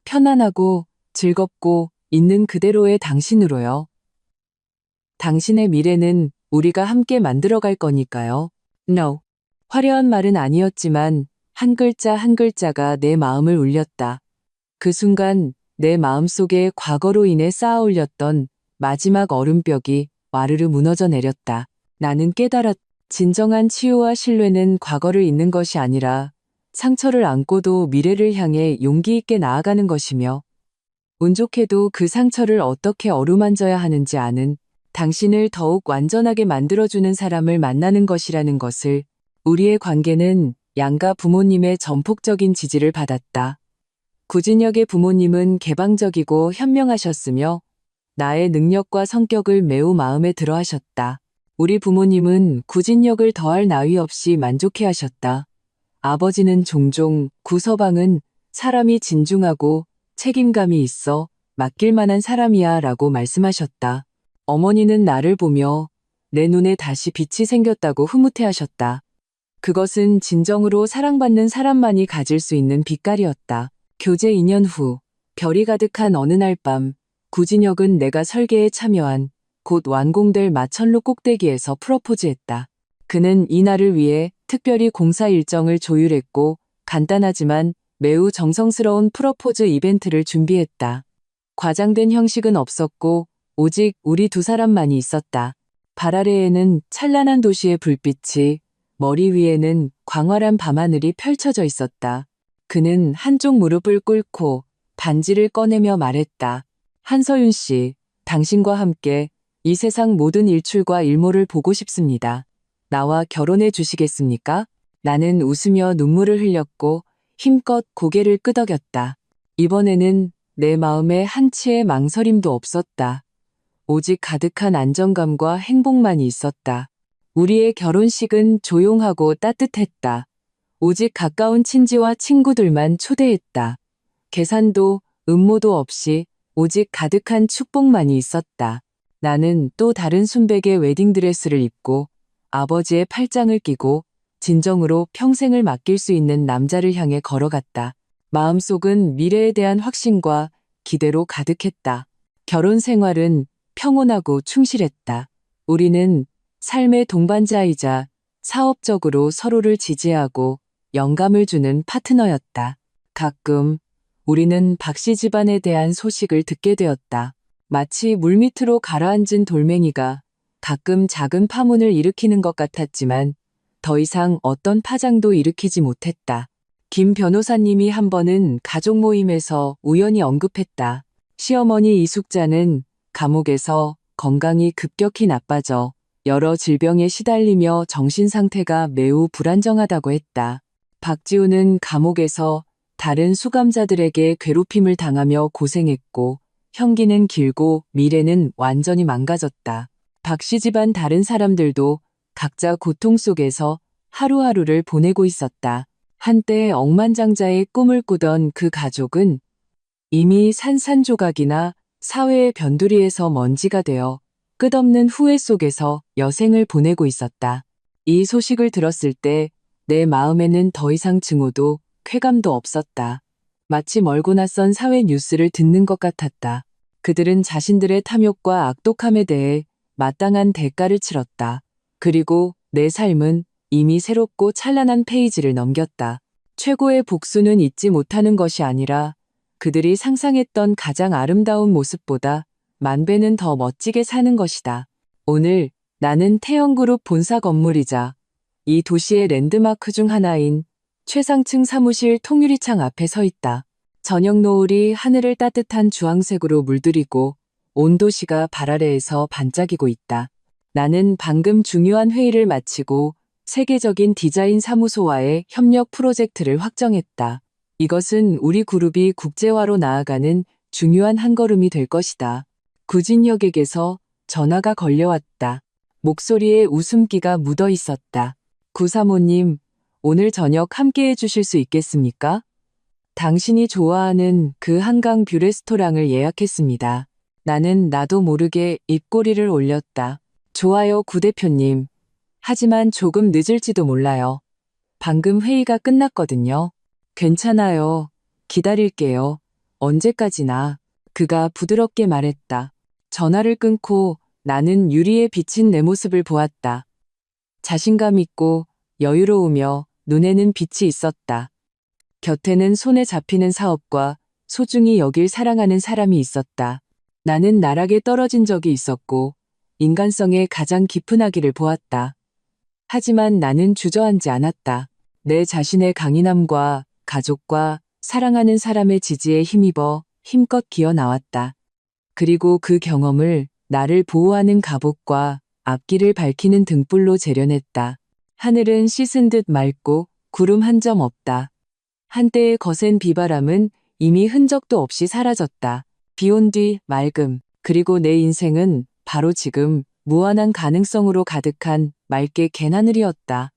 편안하고 즐겁고 있는 그대로의 당신으로요. 당신의 미래는 우리가 함께 만들어갈 거니까요. No. 화려한 말은 아니었지만 한 글자 한 글자가 내 마음을 울렸다. 그 순간 내 마음속에 과거로 인해 쌓아 올렸던 마지막 얼음벽이 와르르 무너져 내렸다. 나는 깨달았다. 진정한 치유와 신뢰는 과거를 잊는 것이 아니라 상처를 안고도 미래를 향해 용기 있게 나아가는 것이며 운 좋게도 그 상처를 어떻게 어루만져야 하는지 아는 당신을 더욱 완전하게 만들어주는 사람을 만나는 것이라는 것을. 우리의 관계는 양가 부모님의 전폭적인 지지를 받았다. 구진혁의 부모님은 개방적이고 현명하셨으며 나의 능력과 성격을 매우 마음에 들어 하셨다. 우리 부모님은 구진혁을 더할 나위 없이 만족해 하셨다. 아버지는 종종 구서방은 사람이 진중하고 책임감이 있어 맡길 만한 사람이야 라고 말씀하셨다. 어머니는 나를 보며 내 눈에 다시 빛이 생겼다고 흐뭇해 하셨다. 그것은 진정으로 사랑받는 사람만이 가질 수 있는 빛깔이었다. 교제 2년 후 별이 가득한 어느 날 밤 구진혁은 내가 설계에 참여한 곧 완공될 마천루 꼭대기에서 프러포즈했다. 그는 이 날을 위해 특별히 공사 일정을 조율했고 간단하지만 매우 정성스러운 프러포즈 이벤트를 준비했다. 과장된 형식은 없었고 오직 우리 두 사람만이 있었다. 발 아래에는 찬란한 도시의 불빛이, 머리 위에는 광활한 밤하늘이 펼쳐져 있었다. 그는 한쪽 무릎을 꿇고 반지를 꺼내며 말했다. 한서윤 씨, 당신과 함께 이 세상 모든 일출과 일몰을 보고 싶습니다. 나와 결혼해 주시겠습니까? 나는 웃으며 눈물을 흘렸고 힘껏 고개를 끄덕였다. 이번에는 내 마음에 한치의 망설임도 없었다. 오직 가득한 안정감과 행복만이 있었다. 우리의 결혼식은 조용하고 따뜻했다. 오직 가까운 친지와 친구들만 초대했다. 계산도 음모도 없이 오직 가득한 축복만이 있었다. 나는 또 다른 순백의 웨딩드레스를 입고 아버지의 팔짱을 끼고 진정으로 평생을 맡길 수 있는 남자를 향해 걸어갔다. 마음속은 미래에 대한 확신과 기대로 가득했다. 결혼 생활은 평온하고 충실했다. 우리는 삶의 동반자이자 사업적으로 서로를 지지하고 영감을 주는 파트너였다. 가끔 우리는 박씨 집안에 대한 소식을 듣게 되었다. 마치 물밑으로 가라앉은 돌멩이가 가끔 작은 파문을 일으키는 것 같았지만 더 이상 어떤 파장도 일으키지 못했다. 김 변호사님이 한 번은 가족 모임에서 우연히 언급했다. 시어머니 이숙자는 감옥에서 건강이 급격히 나빠져 여러 질병에 시달리며 정신 상태가 매우 불안정하다고 했다. 박지우는 감옥에서 다른 수감자들에게 괴롭힘을 당하며 고생했고 형기는 길고 미래는 완전히 망가졌다. 박씨 집안 다른 사람들도 각자 고통 속에서 하루하루를 보내고 있었다. 한때 억만장자의 꿈을 꾸던 그 가족은 이미 산산조각이나 사회의 변두리에서 먼지가 되어 끝없는 후회 속에서 여생을 보내고 있었다. 이 소식을 들었을 때 내 마음에는 더 이상 증오도 쾌감도 없었다. 마치 멀고 낯선 사회 뉴스를 듣는 것 같았다. 그들은 자신들의 탐욕과 악독함에 대해 마땅한 대가를 치렀다. 그리고 내 삶은 이미 새롭고 찬란한 페이지를 넘겼다. 최고의 복수는 잊지 못하는 것이 아니라 그들이 상상했던 가장 아름다운 모습보다 만 배는 더 멋지게 사는 것이다. 오늘 나는 태영그룹 본사 건물이자 이 도시의 랜드마크 중 하나인 최상층 사무실 통유리창 앞에 서 있다. 저녁 노을이 하늘을 따뜻한 주황색으로 물들이고 온 도시가 발 아래에서 반짝이고 있다. 나는 방금 중요한 회의를 마치고 세계적인 디자인 사무소와의 협력 프로젝트를 확정했다. 이것은 우리 그룹이 국제화로 나아가는 중요한 한 걸음이 될 것이다. 구진혁에게서 전화가 걸려왔다. 목소리에 웃음기가 묻어 있었다. 구사모님, 오늘 저녁 함께 해주실 수 있겠습니까? 당신이 좋아하는 그 한강 뷰 레스토랑을 예약했습니다. 나는 나도 모르게 입꼬리를 올렸다. 좋아요, 구 대표님. 하지만 조금 늦을지도 몰라요. 방금 회의가 끝났거든요. 괜찮아요. 기다릴게요. 언제까지나. 그가 부드럽게 말했다. 전화를 끊고 나는 유리에 비친 내 모습을 보았다. 자신감 있고 여유로우며 눈에는 빛이 있었다. 곁에는 손에 잡히는 사업과 소중히 여길 사랑하는 사람이 있었다. 나는 나락에 떨어진 적이 있었고 인간성의 가장 깊은 아기를 보았다. 하지만 나는 주저앉지 않았다. 내 자신의 강인함과 가족과 사랑하는 사람의 지지에 힘입어 힘껏 기어 나왔다. 그리고 그 경험을 나를 보호하는 갑옷과 앞길을 밝히는 등불로 재련했다. 하늘은 씻은 듯 맑고 구름 한 점 없다. 한때의 거센 비바람은 이미 흔적도 없이 사라졌다. 비온 뒤 맑음, 그리고 내 인생은 바로 지금 무한한 가능성으로 가득한 맑게 갠 하늘이었다.